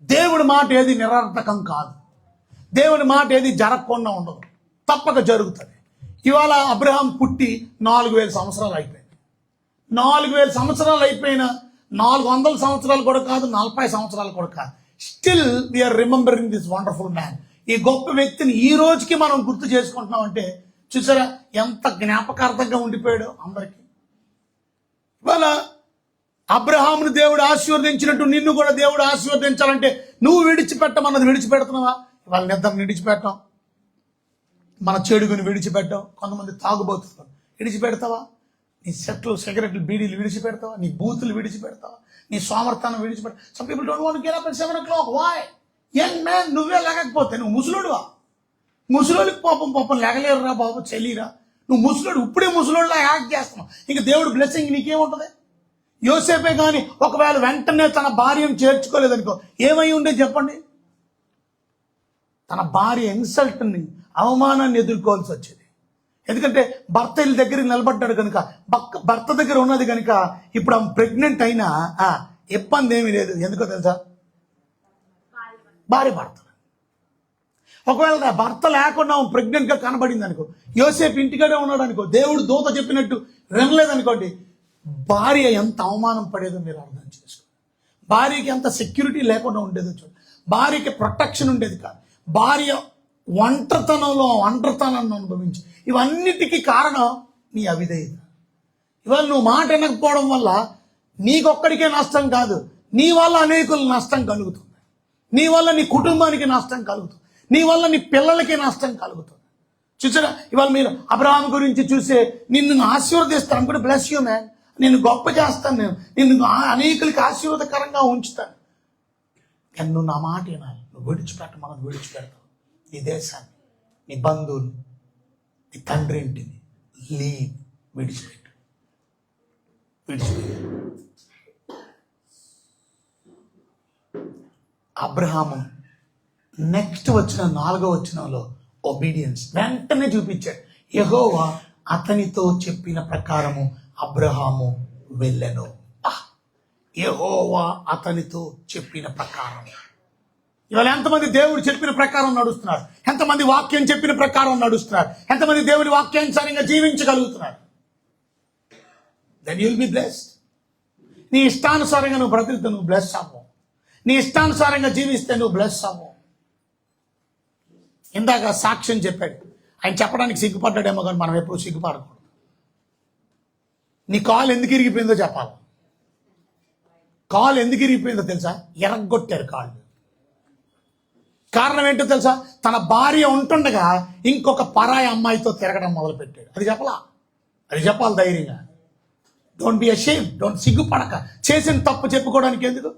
దేవుడి మాట ఏది నిరర్థకం కాదు. దేవుని మాట ఏది జరగకుండా ఉండదు, తప్పక జరుగుతుంది. ఇవాళ అబ్రహాం పుట్టి 4000 సంవత్సరాలు అయిపోయింది. 4000 సంవత్సరాలు అయిపోయినా 400 సంవత్సరాలు కూడా కాదు, 40 సంవత్సరాలు కూడా కాదు. Still we're remembering this wonderful man. ఈ గొప్ప వ్యక్తిని ఈ రోజుకి మనం గుర్తు చేసుకుంటున్నాం అంటే చూసారా ఎంత జ్ఞాపకార్థంగా ఉండిపోయాడు అందరికీ. ఇవాళ అబ్రహామును దేవుడు ఆశీర్వదించినట్టు నిన్ను కూడా దేవుడు ఆశీర్వదించాలంటే నువ్వు విడిచిపెట్టమన్నది విడిచిపెడుతున్నావా? వాళ్ళ నిద్రను విడిచిపెట్టాం, మన చెడుగుని విడిచిపెట్టాం, కొంతమంది తాగుబోతున్నారు విడిచిపెడతావా? నీ సెట్లు సిగరెట్లు బీడీలు విడిచిపెడతావా? నీ బూతులు విడిచిపెడతావా? నీ సోమర్థాన్ని విడిచిపెడతావా? Some people don't want to get up at 7 o'clock. Why? Young man, నువ్వే లేకపోతే నువ్వు ముసలోడువా? ముసలోడికి పాపం లేగలేరురా బాబు, చెల్లిరా. నువ్వు ముసలోడు, ఇప్పుడే ముసలోడులా యాక్ట్ చేస్తున్నావు. ఇంక దేవుడు బ్లెస్సింగ్ నీకేముంటుంది? యోసేపే కానీ ఒకవేళ వెంటనే తన భార్యను చేర్చుకోలేదనుకో ఏమై ఉండేది చెప్పండి? తన భార్య ఇన్సల్ట్ని, అవమానాన్ని ఎదుర్కోవాల్సి వచ్చేది. ఎందుకంటే భర్త ఇల్లు దగ్గరికి నిలబడ్డాడు కనుక, భర్త దగ్గర ఉన్నది కనుక ఇప్పుడు ఆమె ప్రెగ్నెంట్ అయినా ఇబ్బంది ఏమీ లేదు. ఎందుకో తెలుసా? భార్య భర్త. ఒకవేళ భర్త లేకుండా ప్రెగ్నెంట్ గా కనబడింది అనుకో, యోసేపు ఇంటికాడే ఉన్నాడు అనుకో, దేవుడు దూత చెప్పినట్టు వినలేదనుకోండి, భార్య ఎంత అవమానం పడేదో మీరు అర్థం చేసుకోండి. భార్యకి ఎంత సెక్యూరిటీ లేకుండా ఉండేదో చూడండి. భార్యకి ప్రొటెక్షన్ ఉండేది కాదు. భార్య ఒంటరితనాన్ని అనుభవించి, ఇవన్నిటికీ కారణం నీ అవిధేయత. ఇవాళ నువ్వు మాట వినకపోవడం వల్ల నీకొక్కడికే నష్టం కాదు, నీ వల్ల అనేకులు నష్టం కలుగుతుంది. నీ వల్ల నీ కుటుంబానికి నష్టం కలుగుతుంది. నీ వల్ల నీ పిల్లలకి నష్టం కలుగుతుంది. చూసారా, ఇవాళ మీరు అబ్రహాము గురించి చూసే, నిన్ను ఆశీర్వదిస్తాను కూడా, బ్లెస్ యూ మ్యాన్, నిన్ను గొప్ప చేస్తాను, నిన్ను అనేకులకి ఆశీర్వాదకరంగా ఉంచుతాను. కానీ నువ్వు నా మాట వినాలి. నువ్వు మనం విడిచిపెడతావు నీ దేశాన్ని, నీ బంధువులు, నీ తండ్రి ఇంటిని, విడిచిపెట్టు. అబ్రహాము నెక్స్ట్ వచ్చిన 4వ వచనంలో ఒబీడియన్స్ వెంటనే చూపించాడు. యెహోవా అతనితో చెప్పిన ప్రకారము అబ్రహాము వెళ్ళెను. యెహోవా అతనితో చెప్పిన ప్రకారం. ఇవాళ ఎంతమంది దేవుడు చెప్పిన ప్రకారం నడుస్తున్నారు? ఎంతమంది వాక్యం చెప్పిన ప్రకారం నడుస్తున్నారు? ఎంతమంది దేవుడి వాక్యానుసారంగా జీవించగలుగుతున్నారు? Then you'll be blessed. నీ ఇష్టానుసారంగా నువ్వు బ్రతికితే నువ్వు బ్లెస్ అవ్వవు. నీ ఇష్టానుసారంగా జీవిస్తే నువ్వు బ్లెస్ అవ్వవు. ఇందాక సాక్ష్యం చెప్పాడు, ఆయన చెప్పడానికి సిగ్గుపడ్డాడేమో, కానీ మనం ఎప్పుడు సిగ్గుపడకూడదు. నీ కాలు ఎందుకు ఇరిగిపోయిందో చెప్పాలి. కాలు ఎందుకు ఇరిగిపోయిందో తెలుసా? ఎరగొట్టారు కాళ్ళు. కారణం ఏంటో తెలుసా? తన భార్య ఉంటుండగా ఇంకొక పరాయి అమ్మాయితో తిరగడం మొదలుపెట్టాడు. అది చెప్పాలి ధైర్యంగా. డోంట్ బి అషేమ్డ్, డోంట్ సిగ్గుపడక. చేసిన తప్పు చెప్పుకోవడానికి ఎందుకు?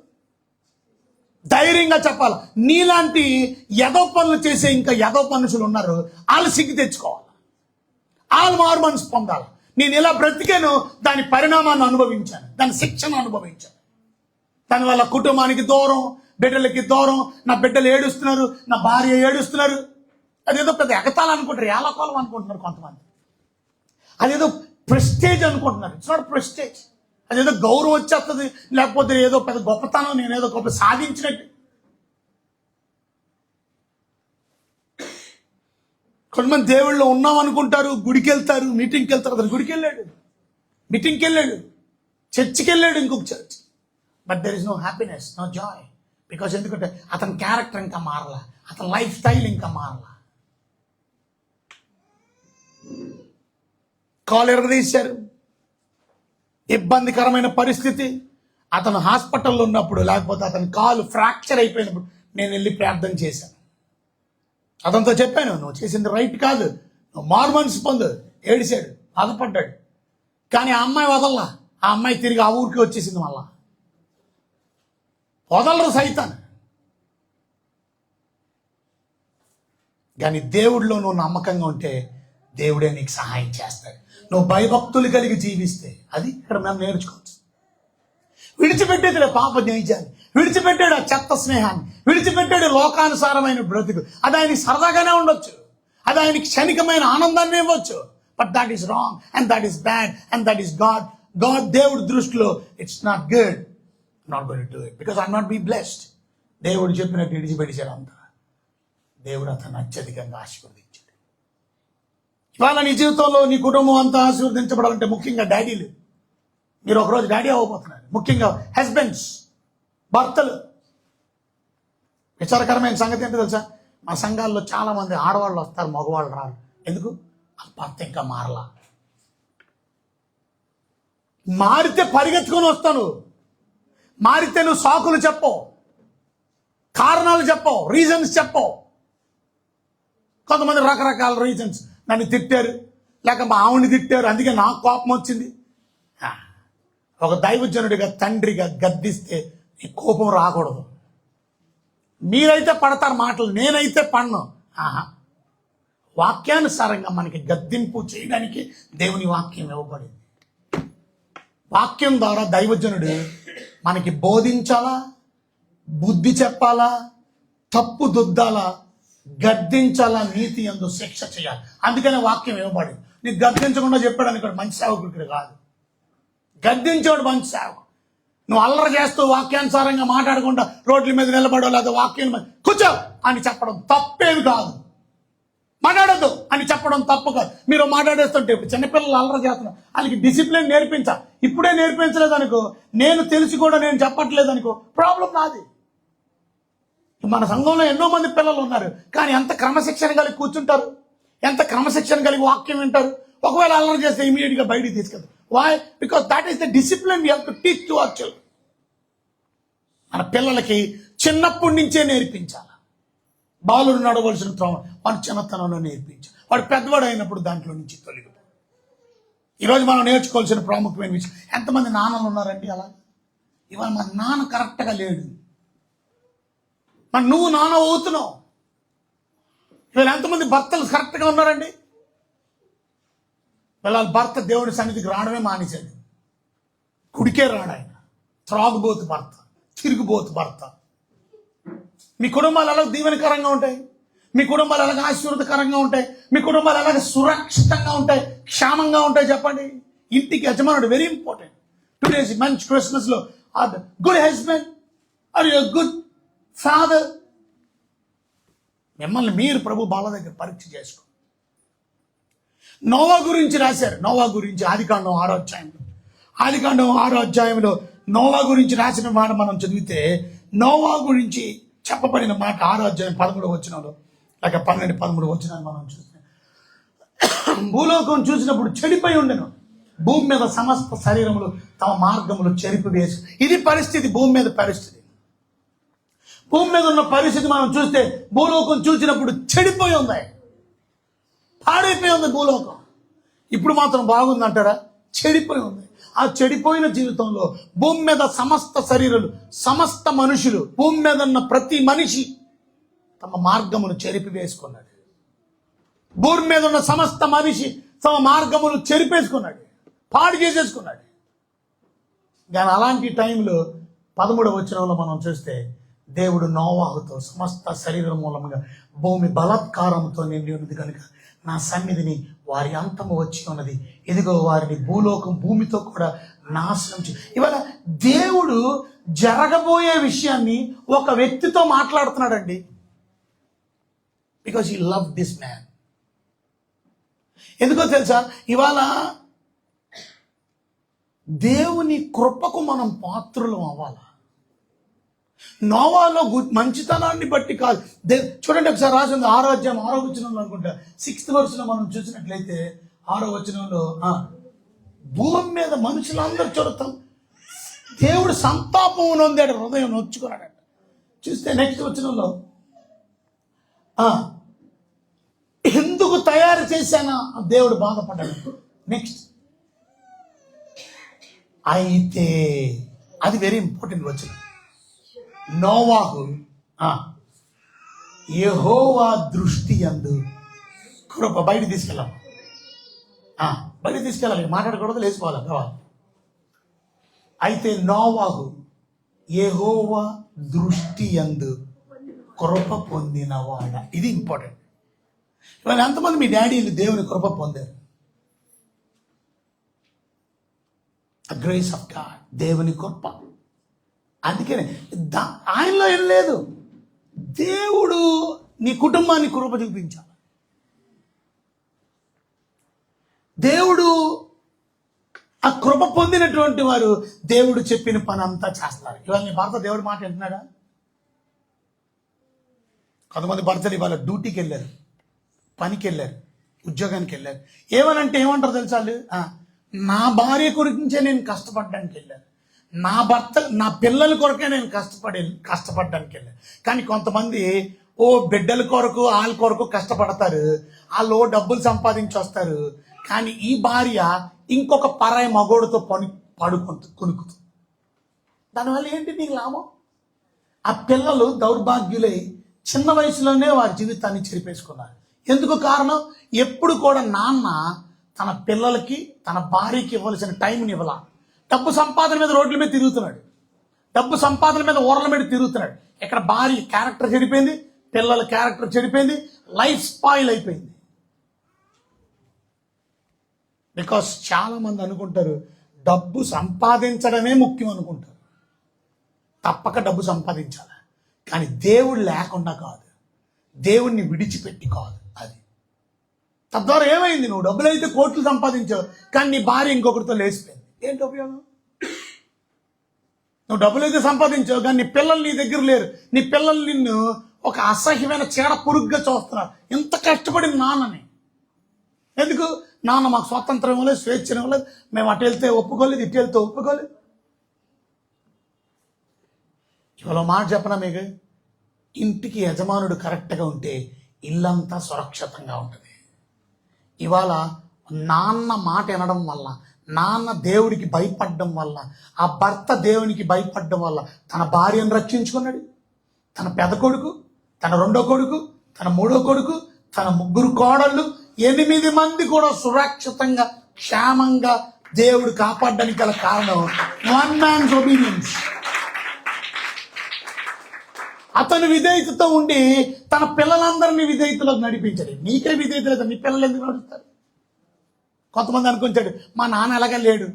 ధైర్యంగా చెప్పాలి. నీలాంటి ఎదో పనులు చేసే ఇంకా ఎదో మనుషులు ఉన్నారు, వాళ్ళు సిగ్గు తెచ్చుకోవాలి, వాళ్ళు మారు మనసు పొందాలి. నేను ఇలా బ్రతికాను, దాని పరిణామాన్ని అనుభవించాను, దాని శిక్షను అనుభవించాను. దానివల్ల కుటుంబానికి దూరం, బిడ్డలకి దూరం, నా బిడ్డలు ఏడుస్తున్నారు, నా భార్య ఏడుస్తున్నారు. అదేదో పెద్ద ఎగతాలు అనుకుంటారు, ఏలకోలం అనుకుంటున్నారు కొంతమంది. అదేదో ప్రెస్టేజ్ అనుకుంటున్నారు. It's not prestige. అదేదో గౌరవం వచ్చేస్తుంది, లేకపోతే ఏదో పెద్ద గొప్పతనం, నేనేదో గొప్ప సాధించినట్టు. కొంతమంది దేవుళ్ళు ఉన్నాం అనుకుంటారు, గుడికి వెళ్తారు, మీటింగ్కి వెళ్తారు. అతను గుడికి వెళ్ళాడు, మీటింగ్కి వెళ్ళాడు, చర్చికి వెళ్ళాడు, ఇంకొక church. But there is no happiness, no joy. Because ఎందుకంటే అతని క్యారెక్టర్ ఇంకా మారలా, అతని లైఫ్ స్టైల్ ఇంకా మారలా. కాలు ఎరగదీశారు, ఇబ్బందికరమైన పరిస్థితి. అతను హాస్పిటల్లో ఉన్నప్పుడు, లేకపోతే అతని కాలు ఫ్రాక్చర్ అయిపోయినప్పుడు నేను వెళ్ళి ప్రార్థన చేశాను. అతనితో చెప్పాను, నువ్వు చేసింది రైట్ కాదు, నువ్వు మారు మనసు పొందు. ఏడిశాడు, బాధపడ్డాడు. కానీ ఆ అమ్మాయి వదల్లా. ఆ అమ్మాయి తిరిగి ఆ ఊరికి వచ్చేసింది. మళ్ళా వదలరు సైతాన్. కానీ దేవుడిలో నువ్వు నమ్మకంగా ఉంటే దేవుడే నీకు సహాయం చేస్తాడు. నువ్వు భయభక్తులు కలిగి జీవిస్తే, అది ఇక్కడ మనం నేర్చుకోవచ్చు. విడిచిపెట్టేది పాప నైజాన్ని, విడిచిపెట్టాడు ఆ చెత్త స్నేహాన్ని, విడిచిపెట్టాడు లోకానుసారమైన బ్రతుకు. అది ఆయనకి సరదాగానే ఉండొచ్చు, అది ఆయనకి క్షణికమైన ఆనందాన్ని ఇవ్వచ్చు. But that is wrong and that is bad and that is God దేవుడి దృష్టిలో it's not good. Not going to do it because I not be blessed. దేవుడు చెప్పినట్టు విడిచిపెట్టేశాడు అంతా. దేవుడు అతను అత్యధికంగా ఆశీర్వదించాడు. ఇవాళ నీ జీవితంలో నీ కుటుంబం అంతా ఆశీర్వదించబడాలంటే ముఖ్యంగా డాడీలు, మీరు ఒకరోజు డాడీ అవ్వబోతున్నారు. ముఖ్యంగా హస్బెండ్స్, భర్తలు. విచారకరమైన సంగతి ఏంటో తెలుసా? మా సంఘాల్లో చాలా మంది ఆడవాళ్ళు వస్తారు, మగవాళ్ళు రారు. ఎందుకు? ఆ భర్త ఇంకా మారలా. మారితే పరిగెత్తుకొని వస్తాను, మారితే నువ్వు సాకులు చెప్పవు, కారణాలు చెప్పవు, రీజన్స్ చెప్పవు. కొంతమంది రకరకాల రీజన్స్. నన్ను తిట్టారు, లేక మా ఆవిని తిట్టారు, అందుకే నాకు కోపం వచ్చింది. ఒక దైవజనుడిగా, తండ్రిగా గద్దిస్తే నీ కోపం రాకూడదు. మీరైతే పడతారు మాటలు, నేనైతే పడను. వాక్యానుసారంగా మనకి గద్దింపు చేయడానికి దేవుని వాక్యం ఇవ్వబడింది. వాక్యం ద్వారా దైవజనుడు మనకి బోధించాలా, బుద్ధి చెప్పాలా, తప్పు దుద్దాలా, గద్దించాలా, నీతి యందు శిక్ష చేయాలి. అందుకనే వాక్యం ఇవ్వబడింది. నీకు గద్దించకుండా చెప్పాడు అనుకోండి, మంచి సేవకుడు కాదు. గద్దించాడు మంచి సేవకుడు. నువ్వు అల్లరి చేస్తూ వాక్యానుసారంగా మాట్లాడకుండా రోడ్ల మీద నిలబడో లేదా వాక్యం మీద కూర్చో అని చెప్పడం తప్పేమి కాదు. మాట్లాడద్దు అని చెప్పడం తప్పు కాదు. మీరు మాట్లాడేస్తుంటే ఇప్పుడు చిన్నపిల్లలు అల్లరి చేస్తున్నారు, వాళ్ళకి డిసిప్లిన్ నేర్పించా. ఇప్పుడే నేర్పించలేదు అనుకో, నేను తెలిసి కూడా నేను చెప్పట్లేదు అనుకో, ప్రాబ్లం నాది. మన సంఘంలో ఎన్నో మంది పిల్లలు ఉన్నారు, కానీ ఎంత క్రమశిక్షణ కలిగి కూర్చుంటారు, ఎంత క్రమశిక్షణ కలిగి వాక్యం వింటారు. ఒకవేళ అల్లరి చేస్తే ఇమీడియట్గా బయటికి తీసుకెళ్తారు. Why? Because that is the discipline we have to teach to our children. మన పిల్లలకి చిన్నప్పటి నుంచే నేర్పించాలి. బాలుడు నడవలసిన త్రోవ వాడు చిన్నతనంలో నేర్పించాలి. వాడు పెద్దవాడు అయినప్పుడు దాంట్లో నుంచి తొలగిపోయి. ఈరోజు మనం నేర్చుకోవాల్సిన ప్రాముఖ్యమైన విషయం, ఎంతమంది నాన్నలు ఉన్నారండి అలా? ఇవాళ మన నాన్న కరెక్ట్గా లేడు, మరి నువ్వు నాన్న అవుతున్నావు. ఇవాళ ఎంతమంది భర్తలు కరెక్ట్గా ఉన్నారండి? వాళ్ళ భర్త దేవుడి సన్నిధికి రావడమే మానేశాడు, కుడికే రాడు ఆయన. త్రాగుబోతు భర్త, తిరుగుబోతు భర్త. మీ కుటుంబాలు ఎలాగ దీవెనకరంగా ఉంటాయి, మీ కుటుంబాలు ఎలాగ ఆశీర్వదకరంగా ఉంటాయి, మీ కుటుంబాలు ఎలాగ సురక్షితంగా ఉంటాయి, క్షేమంగా ఉంటాయి చెప్పండి. ఇంటికి యజమానుడు వెరీ ఇంపార్టెంట్. టుడేస్ మంచి క్రిస్మస్లో or good husband or your good father. మిమ్మల్ని మీరు ప్రభు బాల దగ్గర పరీక్ష చేసుకో. నోవా గురించి రాశారు. నోవా గురించి ఆదికాండం 6వ అధ్యాయంలో నోవా గురించి రాసిన మాట మనం చదివితే, నోవా గురించి చెప్పబడిన మాట 6వ అధ్యాయం 13వ వచనంలో లేక 12-13 వచనాలు మనం చూస్తే, భూలోకం చూసినప్పుడు చెడిపోయి ఉండెను, భూమి మీద సమస్త శరీరములు తమ మార్గములు చెరిపి వేసి. ఇది పరిస్థితి, భూమి మీద పరిస్థితి. భూమి మీద ఉన్న పరిస్థితి మనం చూస్తే, భూలోకం చూసినప్పుడు చెడిపోయి ఉంది, పాడైపోయి ఉంది భూలోకం. ఇప్పుడు మాత్రం బాగుందంటారా? చెడిపోయి ఉంది. ఆ చెడిపోయిన జీవితంలో భూమి మీద సమస్త శరీరాలు, సమస్త మనుషులు, భూమి మీద ఉన్న ప్రతి మనిషి తమ మార్గమును చెరిపి వేసుకున్నాడు. భూమి మీద ఉన్న సమస్త మనిషి తమ మార్గములు చెరిపేసుకున్నాడు, పాడు చేసేసుకున్నాడు. కానీ అలాంటి టైంలో 13వ వచనంలో మనం చూస్తే, దేవుడు నోవాహుతో సమస్త శరీరం మూలముగా భూమి బలాత్కారంతో నిండి ఉన్నది కనుక నా సన్నిధిని వారి అంతము వచ్చి ఉన్నది, ఇదిగో వారిని భూమితో కూడా నాశనం చే. ఇవాళ దేవుడు జరగబోయే విషయాన్ని ఒక వ్యక్తితో మాట్లాడుతున్నాడండి. Because he love this man. ఎందుకో తెలుసా? ఇవాళ దేవుని కృపకు మనం పాత్రులం అవ్వాలా. నోవాలో మంచితనాన్ని బట్టి కాదు. చూడండి ఒకసారి రాసింది 6వ అధ్యాయం 6వ వచనంలో అనుకుంటా, 6th verse మనం చూసినట్లయితే 6వ వచనంలో, భూమి మీద మనుషులందరూ చూడతాం, దేవుడు సంతాపం నొందాడు, హృదయం నొచ్చుకున్నాడట. చూస్తే నెక్స్ట్ వచనంలో, ఎందుకు తయారు చేశానా దేవుడు బాధపడ్డాడు. నెక్స్ట్, అయితే అది వెరీ ఇంపార్టెంట్ వచనం. నోవాహు యెహోవా దృష్టి యందు కృప. బయటికి తీసుకెళ్ళాలి, బయటికి తీసుకెళ్ళాలి, మాట్లాడకూడదు, లేచిపోవాలి కావాలి. అయితే నోవాహు యెహోవా దృష్టి యందు కృప పొందినవాడ. ఇది ఇంపార్టెంట్. ఇవాళ ఎంతమంది మీ డాడీలు దేవుని కృప పొందారు? ద గ్రేస్ ఆఫ్ గాడ్, దేవుని కృప. అందుకనే ఆయనలో ఏం లేదు, దేవుడు నీ కుటుంబాన్ని కృప చూపించాలి. దేవుడు ఆ కృప పొందినటువంటి వారు దేవుడు చెప్పిన పని అంతా చేస్తారు. ఇవాళ నీ భర్త దేవుడి మాట వింటున్నాడా? కొంతమంది భర్తలు ఇవాళ డ్యూటీకి వెళ్ళారు, పనికి వెళ్ళారు, ఉద్యోగానికి వెళ్ళారు. ఏమనంటే ఏమంటారు తెలుసా? నా భార్య గురించే నేను కష్టపడడానికి వెళ్ళాను, నా భర్త నా పిల్లల కొరకే నేను కష్టపడడానికి వెళ్ళాను. కానీ కొంతమంది బిడ్డల కొరకు వాళ్ళ కొరకు కష్టపడతారు, వాళ్ళు డబ్బులు సంపాదించి వస్తారు. కానీ ఈ భార్య ఇంకొక పరాయి మగోడుతో కొనుక్కుతుంది. దానివల్ల ఏంటి నీకు లాభం? ఆ పిల్లలు దౌర్భాగ్యులై చిన్న వయసులోనే వారి జీవితాన్ని చెరిపేసుకున్నారు. ఎందుకు కారణం? ఎప్పుడు కూడా నాన్న తన పిల్లలకి తన భార్యకి ఇవ్వాల్సిన టైంని ఇవ్వాల. డబ్బు సంపాదన మీద రోడ్ల మీద తిరుగుతున్నాడు, డబ్బు సంపాదన మీద ఊరల మీద తిరుగుతున్నాడు. ఇక్కడ భార్య క్యారెక్టర్ చెడిపోయింది, పిల్లల క్యారెక్టర్ చెడిపోయింది, లైఫ్ స్పాయిల్ అయిపోయింది. బికాస్ చాలా మంది అనుకుంటారు డబ్బు సంపాదించడమే ముఖ్యం అనుకుంటారు. తప్పక డబ్బు సంపాదించాలి, కానీ దేవుడు లేకుండా కాదు, దేవుణ్ణి విడిచిపెట్టి కాదు. అది తద్వారా ఏమైంది? నువ్వు డబ్బులు అయితే కోట్లు సంపాదించావు, కానీ నీ భార్య ఇంకొకరితో లేచిపోయింది. ఏంటి ఉపయోగం? నువ్వు డబ్బులు అయితే సంపాదించావు, కానీ నీ పిల్లలు నీ దగ్గర లేరు. నీ పిల్లలు నిన్ను ఒక అసహ్యమైన చీడ పురుగుగా చూస్తున్నారు. ఇంత కష్టపడిన నాన్నని ఎందుకు? నాన్న మాకు స్వాతంత్రం ఇవ్వలేదు, స్వేచ్ఛ ఇవ్వలేదు, మేము అటు వెళ్తే ఒప్పుకోలేదు, ఇటు వెళ్తే ఒప్పుకోలేదు. ఇవాళ మాట చెప్పనా మీకు, ఇంటికి యజమానుడు కరెక్ట్గా ఉంటే ఇల్లంతా సురక్షితంగా ఉంటుంది. ఇవాళ నాన్న మాట వినడం వల్ల, నాన్న దేవుడికి భయపడడం వల్ల, ఆ భర్త దేవునికి భయపడడం వల్ల తన భార్యను రక్షించుకున్నాడు. తన పెద్ద కొడుకు, తన రెండో కొడుకు, తన మూడో కొడుకు, తన ముగ్గురు కోడళ్ళు, 8 మంది కూడా సురక్షితంగా క్షేమంగా దేవుడు కాపాడడానికి గల కారణం వన్ మ్యాన్స్ ఒబీడియన్స్. అతను విధేయతతో ఉండి తన పిల్లలందరినీ విధేయతలోకి నడిపించాడు. నీకే విధేయత లేదు, నీ పిల్లలు ఎందుకు నడుస్తారు? కొంతమంది అనుకుంటాడు మా నాన్న ఎలాగే లేడు.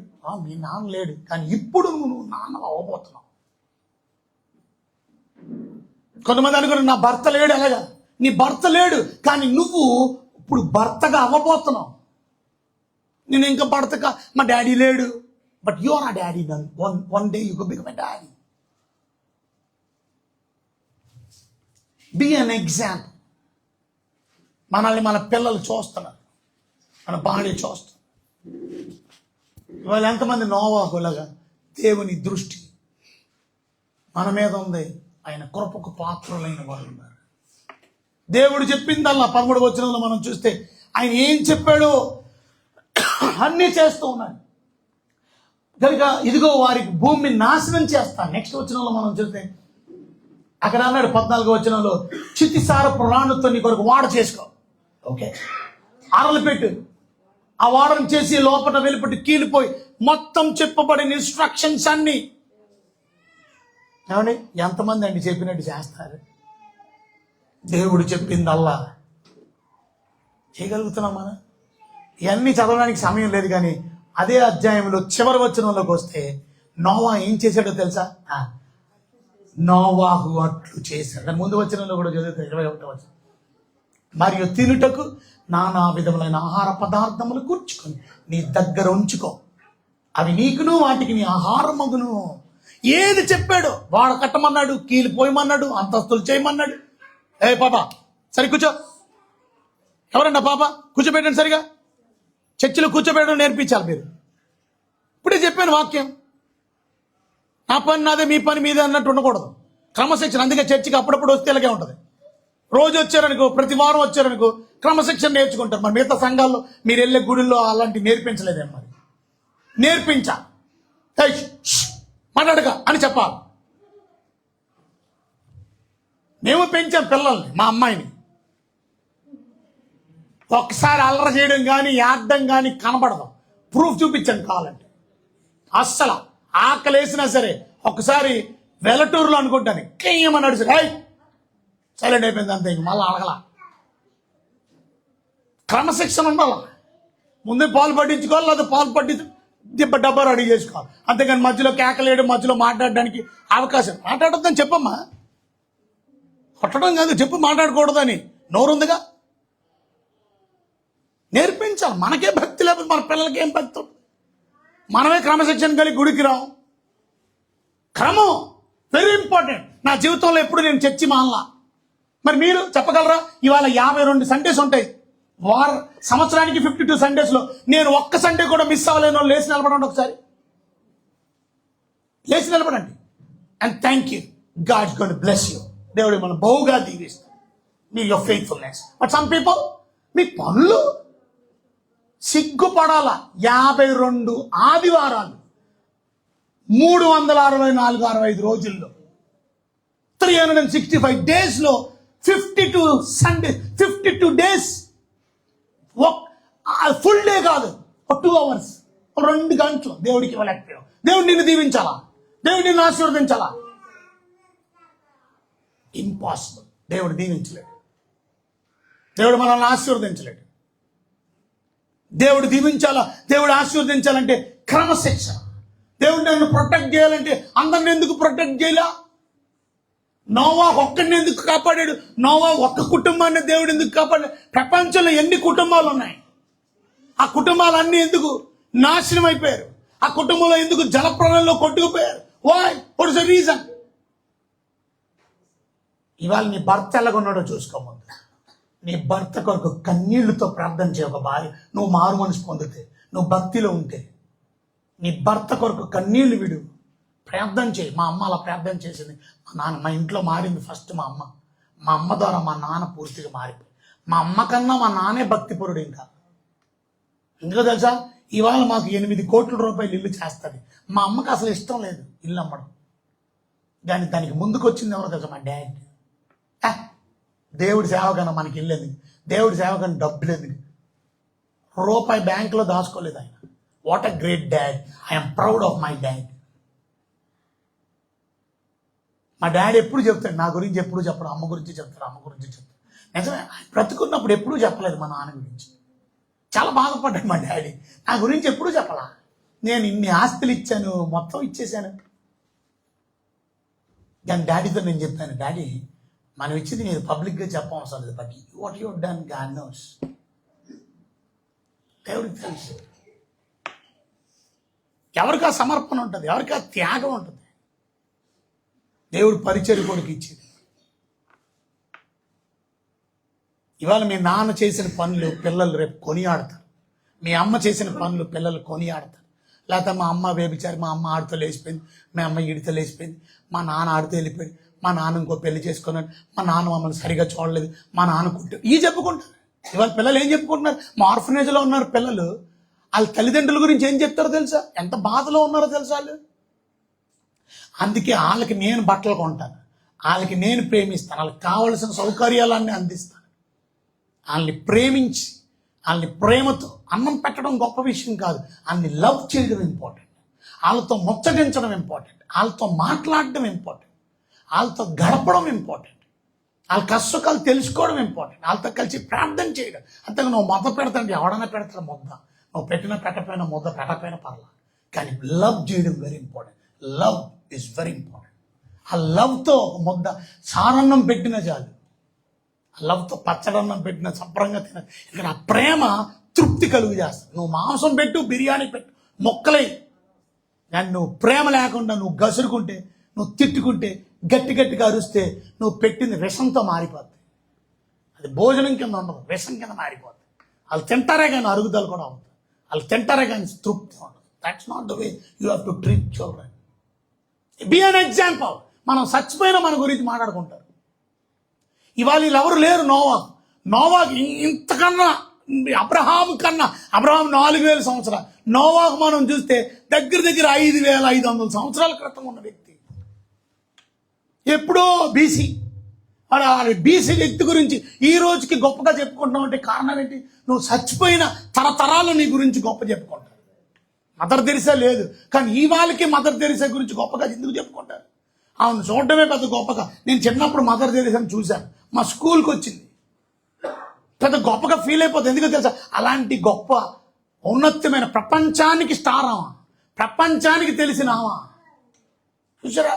మీ నాన్న లేడు, కానీ ఇప్పుడు నువ్వు నాన్న అవ్వబోతున్నావు. కొంతమంది అనుకున్నాడు నా భర్త లేడు. ఎలాగా? నీ భర్త లేడు, కానీ నువ్వు ఇప్పుడు భర్తగా అవ్వబోతున్నావు. నేను ఇంకా భర్తగా మా డాడీ లేడు, but you are a daddy. One day you can become a daddy. Be an example. మనల్ని మన పిల్లలు చూస్తున్నారు, మన భార్య చూస్తున్నారు. ఇవాళ ఎంతమంది నోవాహులాగా దేవుని దృష్టి మన మీద ఉంది. ఆయన కృపకు పాత్రులైన వాళ్ళు ఉన్నారు. దేవుడు చెప్పిందల్లా 13వ వచనంలో మనం చూస్తే ఆయన ఏం చెప్పాడో అన్నీ చేస్తూ ఉన్నాడు. కనుక ఇదిగో వారికి భూమిని నాశనం చేస్తాను. నెక్స్ట్ వచనంలో మనం చూస్తే అక్కడ అన్నాడు 14వ వచనంలో, చితిసారపు రాణుతో నీ కొరకు వాడ చేసుకో. ఓకే, అరలు పెట్టు. ఆ వాడను చేసి లోపల వెలుపటి కీలిపోయి మొత్తం చెప్పబడిన ఇన్స్ట్రక్షన్స్ అన్ని. ఏమండి, ఎంతమంది అండి చెప్పినట్టు చేస్తారు? దేవుడు చెప్పిందల్లా చేయగలుగుతున్నాం మనం? ఇవన్నీ చదవడానికి సమయం లేదు, కానీ అదే అధ్యాయంలో చివరి వచనంలోకి వస్తే నోవా ఏం చేశాడో తెలుసా? నోవాహు అట్లు చేశాడు. దాని ముందు వచనంలో కూడా చదివితే 21వ వచనం, మరియు తినుటకు నానా విధములైన ఆహార పదార్థములు కూర్చుకొని నీ దగ్గర ఉంచుకో, అవి నీకును వాటికి నీ ఆహారమగును. ఏది చెప్పాడో వాడ కట్టమన్నాడు, కీలిపోయమన్నాడు, అంతస్తులు చేయమన్నాడు. ఏ పాప సరి కూర్చో, ఎవరన్నా పాప కూర్చోబెట్టండి, సరిగా చర్చిలో కూర్చోబెట్టడం నేర్పించాలి మీరు. ఇప్పుడే చెప్పాను వాక్యం, నా పని నాదే మీ పని మీదే అన్నట్టు ఉండకూడదు. క్రమశిక్షణ. అందుకే చర్చికి అప్పుడప్పుడు వస్తే ఇలాగే ఉంటుంది. రోజు వచ్చారనుకో, ప్రతి వారం వచ్చారనుకో క్రమశిక్షణ నేర్చుకుంటారు. మరి మిగతా సంఘాల్లో మీరు వెళ్ళే గుడిలో అలాంటివి నేర్పించలేదేమో. మరి నేర్పించా, మాట్లాడక అని చెప్పాలి. మేము పెంచాం పిల్లల్ని, మా అమ్మాయిని. ఒక్కసారి అల్లరి చేయడం కానీ ఆడడం కానీ కనబడదు. ప్రూఫ్ చూపించాను కావాలంటే. అస్సలు ఆకలేసినా సరే ఒకసారి వెలటూరులో అనుకుంటాను కేయమన్నాడు సరే సైలెంట్ అయిపోయింది అంతే. ఇంక మళ్ళీ అడగల. క్రమశిక్షణ ఉండాలి. ముందే పాలు పట్టించుకోవాలి, లేదా పాలు పట్టించు డబ్బా రెడీ చేసుకోవాలి. అంతేగాని మధ్యలో కేకలేయడం, మధ్యలో మాట్లాడడానికి అవకాశం. మాట్లాడొద్దని చెప్పమ్మా, కొట్టడం కాదు, చెప్పు మాట్లాడకూడదని. నోరుందిగా, నేర్పించాలి. మనకే భక్తి లేకపోతే మన పిల్లలకి ఏం భక్తి? మనమే క్రమశిక్షణ కలిగి గుడికి రావు. క్రమం వెరీ ఇంపార్టెంట్. నా జీవితంలో ఎప్పుడు నేను చర్చి మానలా. మరి మీరు చెప్పగలరా? ఇవాళ 52 సండేస్ ఉంటాయి. సంవత్సరానికి 52 సండేస్లో నేను ఒక్క సండే కూడా మిస్ అవ్వలేను. లేచి నిలబడండి, ఒకసారి లేచి నిలబడండి. And thank you. God's going to bless you. దేవుడు మనం బహుగా దీవిస్తాడు మీ your faithfulness. But some people మీ పనులు సిగ్గుపడాల. 52 ఆదివారాలు 364-65 రోజుల్లో 365 డేస్లో 52 సండే 52 డేస్ ఫుల్ డే కాదు, 2 hours 2 గంటలు దేవుడికి ఇవ్వలేకపోయావు. దేవుడు నిన్ను దీవించాలా? దేవుడు నిన్ను ఆశీర్వదించాలా? ఇంపాసిబుల్. దేవుడు దీవించలేడు. దేవుడు మనల్ని ఆశీర్వదించలేడు. దేవుడు దీవించాలా, దేవుడు ఆశీర్వదించాలంటే క్రమశిక్షణ. దేవుడు నన్ను ప్రొటెక్ట్ చేయాలంటే అందరిని ఎందుకు ప్రొటెక్ట్ చేయలా? నోవా ఒక్కడిని ఎందుకు కాపాడాడు? నోవా ఒక్క కుటుంబాన్ని దేవుడు ఎందుకు కాపాడాడు? ప్రపంచంలో ఎన్ని కుటుంబాలు ఉన్నాయి? ఆ కుటుంబాలన్నీ ఎందుకు నాశనం అయిపోయారు? ఆ కుటుంబంలో ఎందుకు జలప్రలయంలో కొట్టుకుపోయారు? Why? What is the reason? ఇవాళ నీ భర్త ఎలాగున్నాడో చూసుకోమంది. నీ భర్త కొరకు కన్నీళ్లతో ప్రార్థన చేయ ఒక భార్య. నువ్వు మారు మనసు పొందితే, నువ్వు భక్తిలో ఉంటే, నీ భర్త కొరకు కన్నీళ్లు విడు, ప్రార్థన చేయి. మా అమ్మ అలా ప్రార్థన చేసింది. మా నాన్న, మా ఇంట్లో మారింది ఫస్ట్ మా అమ్మ. మా అమ్మ ద్వారా మా నాన్న పూర్తిగా మారిపోయి, మా అమ్మ కన్నా మా నాన్నే భక్తిపరుడు. ఇంకా తెలుసా, ఇవాళ మాకు 8 కోట్ల రూపాయలు ఇల్లు చేస్తుంది. మా అమ్మకి అసలు ఇష్టం లేదు ఇల్లు అమ్మడం. కానీ దానికి ముందుకు వచ్చింది ఎవరో తెలుసా? మా డాడీ. దేవుడి సేవ కన్నా మనకి ఇల్లు ఎందుకు? దేవుడి సేవ కన్నా డబ్బులు ఎందుకు? రూపాయి బ్యాంకులో దాచుకోలేదు ఆయన. What a great dad. I'm proud of my dad. మా డాడీ ఎప్పుడు చెప్తాడు నా గురించి, ఎప్పుడు చెప్పడు. అమ్మ గురించి చెప్తాడు, అమ్మ గురించి చెప్తాడు. నిజమే, ఆయన బ్రతుకున్నప్పుడు ఎప్పుడూ చెప్పలేదు మా నాన్న గురించి. చాలా బాధపడ్డాడు మా డాడీ. నా గురించి ఎప్పుడూ చెప్పలా. నేను ఇన్ని ఆస్తులు ఇచ్చాను, మొత్తం ఇచ్చేసాను. కానీ డాడీతో నేను చెప్పాను, డాడీ మనం ఇచ్చింది మీరు పబ్లిక్గా చెప్పవసరం లేదు, but what you done God knows. దేవుడికి తెలుసు. ఎవరికి ఆ సమర్పణ ఉంటుంది, ఎవరికి ఆ త్యాగం ఉంటుంది. దేవుడు పరిచర్య కొడుకు ఇచ్చేది. ఇవాళ మీ నాన్న చేసిన పనులు పిల్లలు రేపు కొనియాడతారు. మీ అమ్మ చేసిన పనులు పిల్లలు కొనియాడతారు. లేకపోతే మా అమ్మ వేపించారు, మా అమ్మ ఆడితో లేచిపోయింది, మా అమ్మ ఈడితో లేచిపోయింది, మా నాన్న ఆడితో వెళ్ళిపోయింది, మా నాన్న ఇంకో పెళ్లి చేసుకున్నాడు, మా నాన్న మమ్మల్ని సరిగా చూడలేదు, మా నాన్న కుట్టు, ఇవి చెప్పుకుంటారు. ఇవాళ పిల్లలు ఏం చెప్పుకుంటున్నారు? మా ఆర్ఫనేజ్లో ఉన్నారు పిల్లలు. వాళ్ళ తల్లిదండ్రుల గురించి ఏం చెప్తారో తెలుసా? ఎంత బాధలో ఉన్నారో తెలుసా వాళ్ళు. అందుకే వాళ్ళకి నేను బట్టలు కొంటాను, వాళ్ళకి నేను ప్రేమిస్తాను, వాళ్ళకి కావలసిన సౌకర్యాలన్నీ అందిస్తాను. వాళ్ళని ప్రేమించి, వాళ్ళని ప్రేమతో అన్నం పెట్టడం గొప్ప విషయం కాదు, వాళ్ళని లవ్ చేయడం ఇంపార్టెంట్. వాళ్ళతో ముచ్చటించడం ఇంపార్టెంట్, వాళ్ళతో మాట్లాడడం ఇంపార్టెంట్, వాళ్ళతో గడపడం ఇంపార్టెంట్, వాళ్ళ కష్టకాలు తెలుసుకోవడం ఇంపార్టెంట్, వాళ్ళతో కలిసి ప్రార్థన చేయడం. అంతే నువ్వు ముద్ద పెడతాంటే ఎవడన్నా పెడతాడు ముద్ద, నువ్వు పెట్టినా పెట్టకపోయినా ముద్ద పెట్టకపోయినా పర్లా, కానీ లవ్ చేయడం very important. Love is very important. ఆ లవ్తో ఒక ముద్ద సారన్నం పెట్టినా చాలు, ఆ లవ్తో పచ్చడన్నం పెట్టిన శుభ్రంగా తిన. ఇక్కడ ఆ ప్రేమ తృప్తి కలుగు చేస్తుంది. నువ్వు మాంసం పెట్టు, బిర్యానీ పెట్టు, మొక్కలై, కానీ నువ్వు ప్రేమ లేకుండా నువ్వు గసురుకుంటే, నువ్వు తిట్టుకుంటే, గట్టి గట్టిగా అరుస్తే, నువ్వు పెట్టింది విషంతో మారిపోద్ది. అది భోజనం కింద ఉండదు, విషం కింద మారిపోద్ది. వాళ్ళు తింటారే కానీ అరుగుదల కూడా అవుతుంది, వాళ్ళు తింటారే కానీ తృప్తి ఉండదు. That's not the way you have to treat children. Be an example. మనం చచ్చిపోయినా మన గురించి మాట్లాడుకుంటారు. ఇవాళ వీళ్ళెవరు లేరు. నోవాకి ఇంతకన్నా, అబ్రహాం 4,000 సంవత్సరాలు, నోవాకు మనం చూస్తే దగ్గర 5,500 సంవత్సరాల క్రితం ఉన్న వ్యక్తి. ఎప్పుడో బీసీ. బీసీ వ్యక్తి గురించి ఈ రోజుకి గొప్పగా చెప్పుకుంటున్నావు అంటే కారణం ఏంటి? నువ్వు చచ్చిపోయిన తరతరాలు నీ గురించి గొప్ప చెప్పుకుంటారు. మదర్ తెరిసా లేదు, కానీ ఈ వాళ్ళకి మదర్ తెరిసా గురించి గొప్పగా ఎందుకు చెప్పుకుంటారు? ఆమెను చూడటమే పెద్ద గొప్పగా. నేను చిన్నప్పుడు మదర్ తెరిసాను చూశాను, మా స్కూల్కి వచ్చింది, పెద్ద గొప్పగా ఫీల్ అయిపోతుంది. ఎందుకో తెలుసా? అలాంటి గొప్ప ఉన్నతమైన ప్రపంచానికి స్టార్ ఆమె, ప్రపంచానికి తెలిసినామా. చూసారా?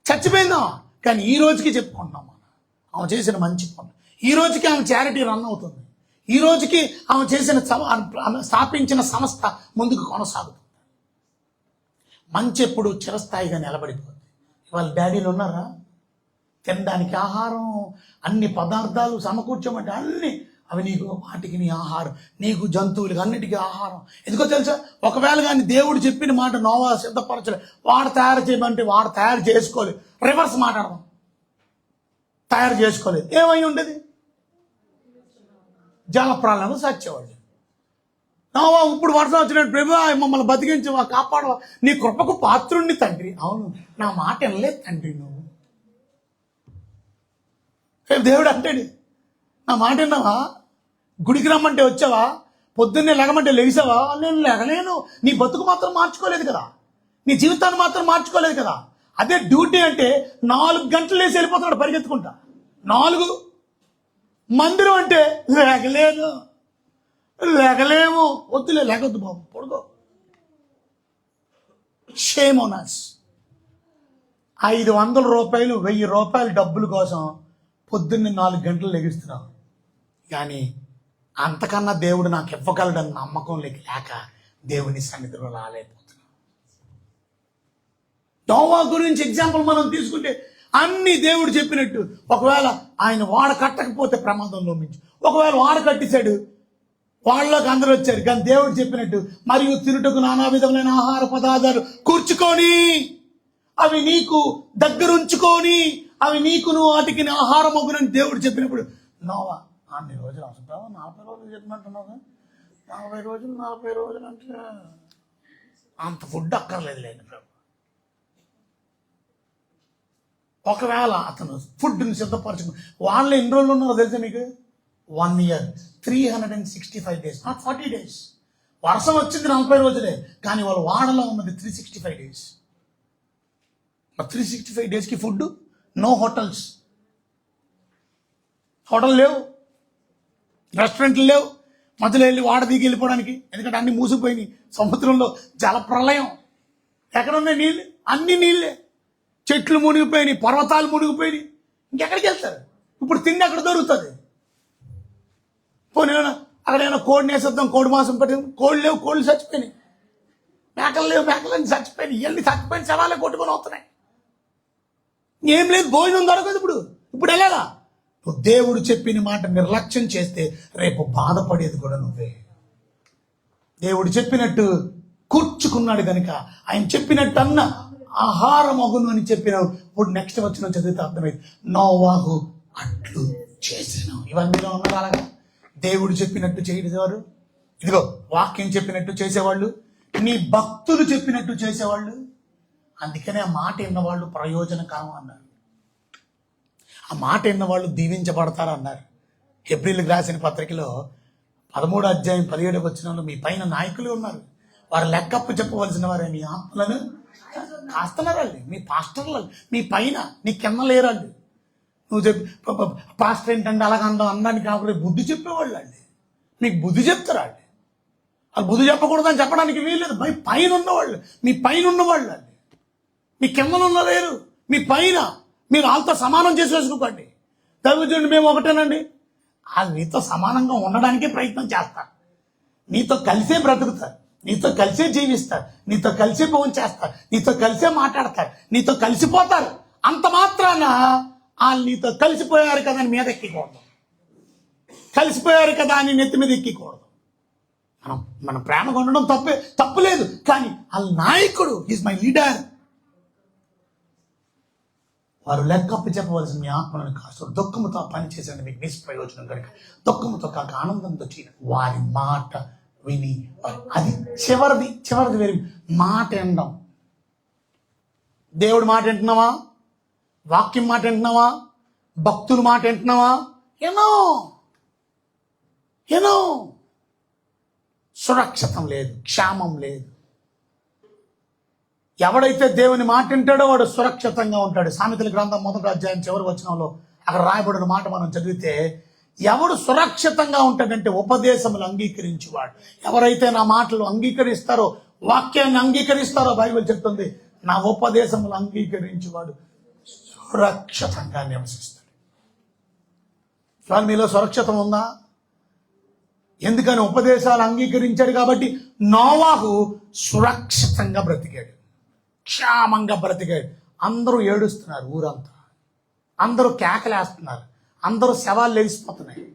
చచ్చిపోయిందామా, కానీ ఈ రోజుకి చెప్పుకుంటున్నాం మనం ఆమె చేసిన మంచి పనులు. ఈ రోజుకి ఆమె చారిటీ రన్ అవుతుంది. ఈ రోజుకి ఆమె చేసిన స్థాపించిన సంస్థ ముందుకు కొనసాగుతుంది. మంచి ఎప్పుడు చిరస్థాయిగా నిలబడిపోతుంది. వాళ్ళ డాడీలు ఉన్నారా? తినడానికి ఆహారం, అన్ని పదార్థాలు సమకూర్చమంటే అన్ని అవి నీకు, వాటికి నీ ఆహారం, నీకు జంతువులకి అన్నిటికీ ఆహారం. ఎందుకో తెలుసా? ఒకవేళ కానీ దేవుడు చెప్పిన మాట నోవా సిద్ధపరచలేదు, వాడు తయారు చేయమంటే వాడు తయారు చేసుకోలేదు. రివర్స్ మాట్లాడదాం, తయారు చేసుకోలేదు, ఏమై ఉండేది? జలప్రాణాలను సచ్చేవాడు. నోవా ఇప్పుడు వర్షం వచ్చినట్టు, ప్రభు మమ్మల్ని బతికించవా, కాపాడవా, నీ కృపకు పాత్రుణ్ణి తండ్రి. అవును, నా మాట వినలేదు తండ్రి నువ్వు. దేవుడు అంటాడు, నా మాట విన్నావా? గుడికి రమ్మంటే వచ్చావా? పొద్దున్నే లెగమంటే లేచావా? నేను లెగలేను. నీ బతుకు మాత్రం మార్చుకోలేదు కదా, నీ జీవితాన్ని మాత్రం మార్చుకోలేదు కదా. అదే డ్యూటీ అంటే 4 గంటలు లేచి వెళ్ళిపోతున్నాడు పరిగెత్తుకుంటా. 4 మందిరం అంటే లేగలేము, వద్దులే, లేకొద్దు బాబు, పడుకో. Shame on us. 500 రూపాయలు 1000 రూపాయల డబ్బుల కోసం పొద్దున్నే 4 గంటలు లెగిస్తున్నాం. కానీ అంతకన్నా దేవుడు నాకు ఇవ్వగలడని నమ్మకం లేక దేవుని సన్నిధిలో రాలేకపోతున్నాం. నోవా గురించి ఎగ్జాంపుల్ మనం తీసుకుంటే అన్ని దేవుడు చెప్పినట్టు, ఒకవేళ ఆయన వాడ కట్టకపోతే ప్రమాదంలో మించి, ఒకవేళ వాడ కట్టేశాడు వాళ్ళలోకి అందరూ వచ్చారు, కానీ దేవుడు చెప్పినట్టు మరియు తినుటకు నానా విధములైన ఆహార పదార్థాలు కూర్చుకొని అవి నీకు దగ్గరుంచుకొని అవి నీకును వాటికి ఆహారం అగునని దేవుడు చెప్పినప్పుడు నోవా అన్ని రోజులు అవసరం 40 రోజులు చెప్పినట్టున్నావు, 40 రోజులు అంటే అంత ఫుడ్ అక్కర్లేదు లేదు ప్రభు. ఒకవేళ అతను ఫుడ్ని సిద్ధపరచుకుని వాళ్ళు ఎన్ని రోజులు ఉన్నారో తెలుసా మీకు? 1 year 365 days, నాట్ 40 days. వర్షం వచ్చింది 40 రోజులే, కానీ వాళ్ళు వాడలో ఉన్నది 365 days. 365 daysకి ఫుడ్, నో హోటల్స్, హోటల్ లేవు, రెస్టారెంట్లు లేవు, మధ్యలో వెళ్ళి వాడ దిగి వెళ్ళిపోవడానికి, ఎందుకంటే అన్ని మూసిపోయినాయి. సముద్రంలో జల ప్రళయం, ఎక్కడున్నాయి నీళ్ళు? అన్ని నీళ్ళే, చెట్లు మునిగిపోయినాయి, పర్వతాలు మునిగిపోయినాయి, ఇంకెక్కడికి వెళ్తారు? ఇప్పుడు తిండి ఎక్కడ దొరుకుతుంది? పోనీ అక్కడేమైనా కోడిని వేసేద్దాం, కోడి మాంసం పెట్టి, కోళ్ళు లేవు, కోళ్ళు చచ్చిపోయినాయి, మేకలు లేవు, మేకలన్నీ చచ్చిపోయినాయి, ఇవన్నీ చచ్చిపోయిన శవాలే కొట్టుకొని వస్తున్నాయి, ఏం లేదు, భోజనం దొరకదు. ఇప్పుడు ఎలాగా? నువ్వు దేవుడు చెప్పిన మాట నిర్లక్ష్యం చేస్తే రేపు బాధపడేది కూడా నువ్వే. దేవుడు చెప్పినట్టు కూర్చుకున్నాడు కనుక ఆయన చెప్పినట్టు అన్న ఆహారం అగును అని చెప్పినావు. ఇప్పుడు నెక్స్ట్ వచ్చిన చదివితే అర్థమైంది, నోవాహు అట్లు చేసాను. ఇవన్నీ ఉన్నారు అలాగా దేవుడు చెప్పినట్టు చేసేవారు, ఇదిగో వాక్యం చెప్పినట్టు చేసేవాళ్ళు, నీ భక్తులు చెప్పినట్టు చేసేవాళ్ళు. అందుకనే ఆ మాట విన్నవాళ్ళు ప్రయోజనకరం అన్నారు, ఆ మాట విన్నవాళ్ళు దీవించబడతారు అన్నారు. హెబ్రీలకు రాసిన పత్రికలో 13వ అధ్యాయం 17వ వచనంలో మీ పైన నాయకులు ఉన్నారు, వారు లెక్కప్పు చెప్పవలసిన వారే, మీ ఆత్మలను కాస్తున్నారు వాళ్ళు, మీ పాస్టర్లు, మీ పైన నీ కింద లేరు వాళ్ళు. నువ్వు చెప్పి పాస్టర్ ఏంటంటే అలాగ అనడానికి కాకుండా బుద్ధి చెప్పేవాళ్ళు అండి, మీకు బుద్ధి చెప్తారు వాళ్ళు. వాళ్ళు బుద్ధి చెప్పకూడదని చెప్పడానికి వీల్లేదు. మీ పైన ఉన్నవాళ్ళు, మీ పైన ఉన్నవాళ్ళు అండి, మీ కింద ఉన్నలేరు, మీ పైన. మీరు వాళ్ళతో సమానం చేసి వేసుకోకండి. దైవజనుడు మేము ఒకటేనండి, వాళ్ళు నీతో సమానంగా ఉండడానికే ప్రయత్నం చేస్తారు, నీతో కలిసే బ్రతుకుతారు, నీతో కలిసే జీవిస్తారు, నీతో కలిసే భోజనం చేస్తారు, నీతో కలిసే మాట్లాడతారు, నీతో కలిసిపోతారు. అంత మాత్రాన వాళ్ళు నీతో కలిసిపోయారు కదా అని మీద ఎక్కకూడదు, కలిసిపోయారు కదా అని నెత్తి మీద ఎక్కకూడదు. మనం ప్రేమగా ఉండడం తప్పులేదు, కానీ వాళ్ళ నాయకుడు ఈజ్ మై లీడర్. వారు లెక్కప్పు చెప్పవలసిన మీ ఆత్మలను కాస్త దుఃఖముతో పనిచేసిన మీకు నిష్ప్రయోజనం కనుక దుఃఖముతో కాక ఆనందంతో చేయడం. వారి మాట విని అది చివరిది వేరే మాట వినడం. దేవుడి మాట వింటున్నావా? వాక్యం మాట వింటున్నావా? భక్తుల మాట వింటున్నావా? ఏనో సురక్షితం లేదు, క్షేమం లేదు. ఎవడైతే దేవుని మాట వింటాడో వాడు సురక్షితంగా ఉంటాడు. సామెతల గ్రంథం 1వ అధ్యాయం చివరి వచనంలో అక్కడ రాయబడిన మాట మనం చదివితే, ఎవడు సురక్షితంగా ఉంటాడంటే ఉపదేశములు అంగీకరించేవాడు. ఎవరైతే నా మాటలు అంగీకరిస్తారో, వాక్యాన్ని అంగీకరిస్తారో, బైబిల్ చెప్తుంది, నా ఉపదేశములు అంగీకరించేవాడు సురక్షితంగా నివసిస్తాడు. ఇవాళ మీలో సురక్షితం ఉందా? ఎందుకని? ఉపదేశాలు అంగీకరించాడు కాబట్టి నోవాహు సురక్షితంగా బ్రతికాడు, క్షేమంగా బ్రతికాడు. అందరూ ఏడుస్తున్నారు, ఊరంతా అందరూ కేకలేస్తున్నారు, అందరూ శవాలు లేచిపోతున్నాయి,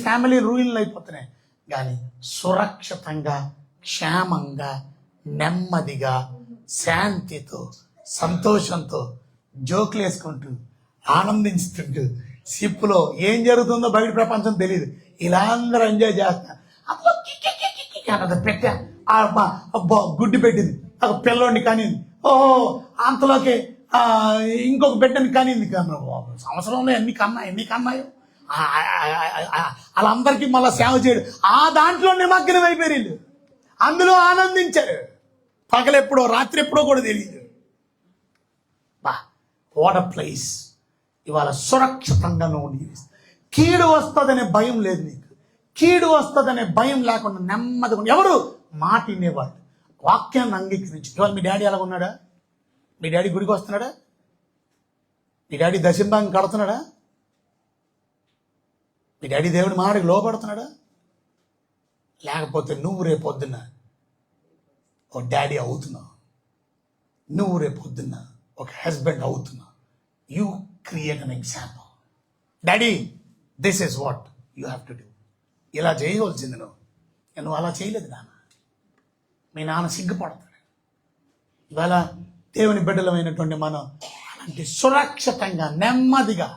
ఫ్యామిలీ రూయిన్లు అయిపోతున్నాయి. కానీ సురక్షితంగా, క్షేమంగా, నెమ్మదిగా, శాంతితో, సంతోషంతో, జోకులు వేసుకుంటూ, ఆనందించుతుంటూ, షిప్లో ఏం జరుగుతుందో బయట ప్రపంచం తెలియదు, ఇలా అందరూ ఎంజాయ్ చేస్తారు. అప్పుడు పెట్టా గుడ్డి పెట్టింది, ఒక పిల్లోడిని కానింది, ఓహో అంతలోకి ఇంకొక బిడ్డని కానింది. సంవత్సరంలో ఎన్ని కన్నాయో వాళ్ళందరికీ మళ్ళీ సేవ చేయడు. ఆ దాంట్లో నిమగ్నం అయిపోయారు, అందులో ఆనందించారు. పగలెప్పుడో రాత్రి ఎప్పుడో కూడా తెలియదు. What a place. ఇవాళ సురక్షితంగా నువ్వు జీవిస్తావు. కీడు వస్తుందనే భయం లేదు నీకు, కీడు వస్తుందనే భయం లేకుండా నెమ్మదిగా. ఎవరు? మాట వినేవాళ్ళు, వాక్యాన్ని అంగీకరించి. ఇవాళ మీ డాడీ ఎలా ఉన్నాడా? మీ డాడీ గుడికి వస్తున్నాడా? మీ డాడీ దశంభాగం కడుతున్నాడా? మీ డాడీ దేవుడి మాటకి లోపడుతున్నాడా? లేకపోతే నువ్వు రేపొద్దున్న ఒక డాడీ అవుతున్నావు, నువ్వు రేపొద్దున్న ఒక హస్బెండ్ అవుతున్నావు. You create an example. Daddy, this is what you have to do. ఇలా చేయవలసింది నువ్వు అలా చేయలేదు నాన్న. మీ నాన్న సిగ్గుపడతాడు. ఇవాళ దేవుని బిడ్డలమైనటువంటి మనం అలాంటి సురక్షితంగా, నెమ్మదిగా,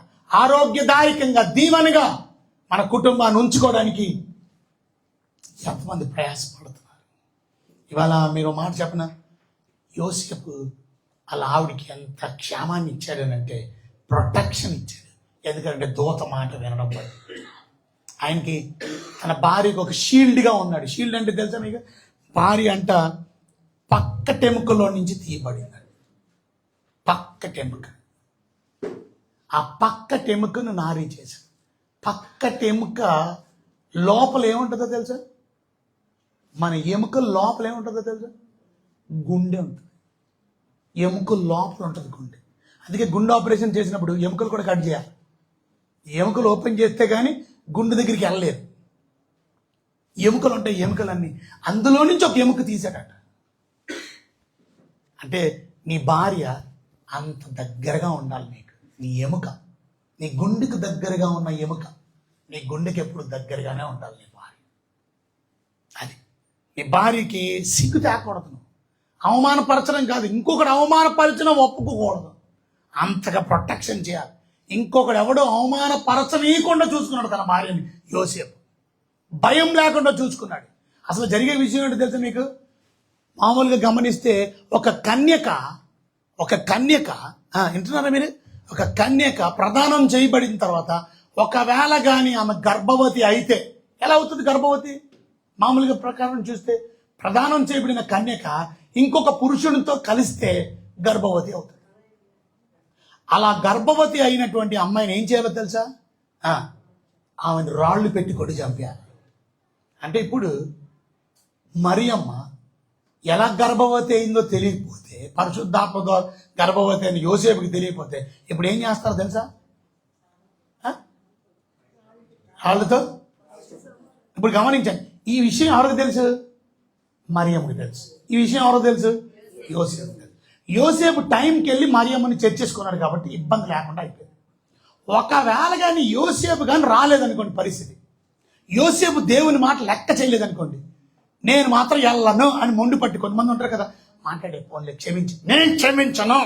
ఆరోగ్యదాయకంగా, దీవెనగా మన కుటుంబాన్ని ఉంచుకోవడానికి ఎంతమంది ప్రయాసపడుతున్నారు. ఇవాళ మీరు మాట చెప్పిన యోసేపు అలా ఆవిడికి ఎంత క్షేమాన్ని ఇచ్చాడనంటే ప్రొటెక్షన్ ఇచ్చాడు. ఎందుకంటే దూత మాట వినడం వల్ల ఆయనకి తన భార్యకు ఒక షీల్డ్గా ఉన్నాడు. షీల్డ్ అంటే తెలుసా మీకు? భార్య అంట పక్క టెముకలో నుంచి తీయబడింది. పక్క టెముక, ఆ పక్క టెముకను నారీ చేశాడు. పక్క టెముక లోపల ఏముంటుందో తెలుసా? మన ఎముకల లోపల ఏముంటుందో తెలుసా? గుండె ఉంటుంది. ఎముకల లోపల ఉంటుంది గుండె. అందుకే గుండె ఆపరేషన్ చేసినప్పుడు ఎముకలు కూడా కట్ చేయాలి. ఎముకలు ఓపెన్ చేస్తే కానీ గుండె దగ్గరికి వెళ్ళలేరు. ఎముకలు ఉంటాయి, ఎముకలన్నీ. అందులో నుంచి ఒక ఎముక తీసాడట. అంటే నీ భార్య అంత దగ్గరగా ఉండాలి నీకు. నీ ఎముక, నీ గుండెకు దగ్గరగా ఉన్న ఎముక నీ గుండెకి ఎప్పుడు దగ్గరగానే ఉండాలి నీ భార్య. అది నీ భార్యకి సిగ్గు తేకూడదు. నువ్వు అవమానపరచడం కాదు, ఇంకొకటి అవమానపరచడం ఒప్పుకోకూడదు. అంతగా ప్రొటెక్షన్ చేయాలి. ఇంకొకడు ఎవడో అవమానపరచనీయకుండా చూసుకున్నాడు తన భార్యని యోసేపు. భయం లేకుండా చూసుకున్నాడు. అసలు జరిగే విషయం ఏంటో తెలుసా మీకు? మామూలుగా గమనిస్తే ఒక కన్యక వింటున్నారా మీరు? ఒక కన్యక ప్రదానం చేయబడిన తర్వాత ఒకవేళ కానీ ఆమె గర్భవతి అయితే ఎలా అవుతుంది? గర్భవతి మామూలుగా ప్రకారం చూస్తే ప్రదానం చేయబడిన కన్యక ఇంకొక పురుషునితో కలిస్తే గర్భవతి అవుతుంది. అలా గర్భవతి అయినటువంటి అమ్మాయిని ఏం చేయాలో తెలుసా? ఆమెను రాళ్ళు పెట్టి కొట్టి చంపారు. అంటే ఇప్పుడు మరియమ్మ ఎలా గర్భవతి అయిందో తెలియకపోతే, పరిశుద్ధాత్మతో గర్భవతి అయిన యోసేపుకి తెలియకపోతే ఇప్పుడు ఏం చేస్తారో తెలుసా? రాళ్ళతో. ఇప్పుడు గమనించండి, ఈ విషయం ఎవరికి తెలుసు? మరియమ్మకి తెలుసు. ఈ విషయం ఎవరికి తెలుసు? యోసేపు తెలుసు. యోసేపు టైంకి వెళ్ళి మరియమ్మని చర్చేసుకున్నాడు కాబట్టి ఇబ్బంది లేకుండా అయిపోయింది. ఒకవేళ కానీ యోసేపు కానీ రాలేదనుకోండి, పరిస్థితి యోసేపు దేవుని మాట లెక్క చేయలేదనుకోండి, నేను మాత్రం వెళ్ళను అని మొండి పట్టి కొంతమంది ఉంటారు కదా, మాట్లాడే పోన్లే క్షమించి, నేను క్షమించను.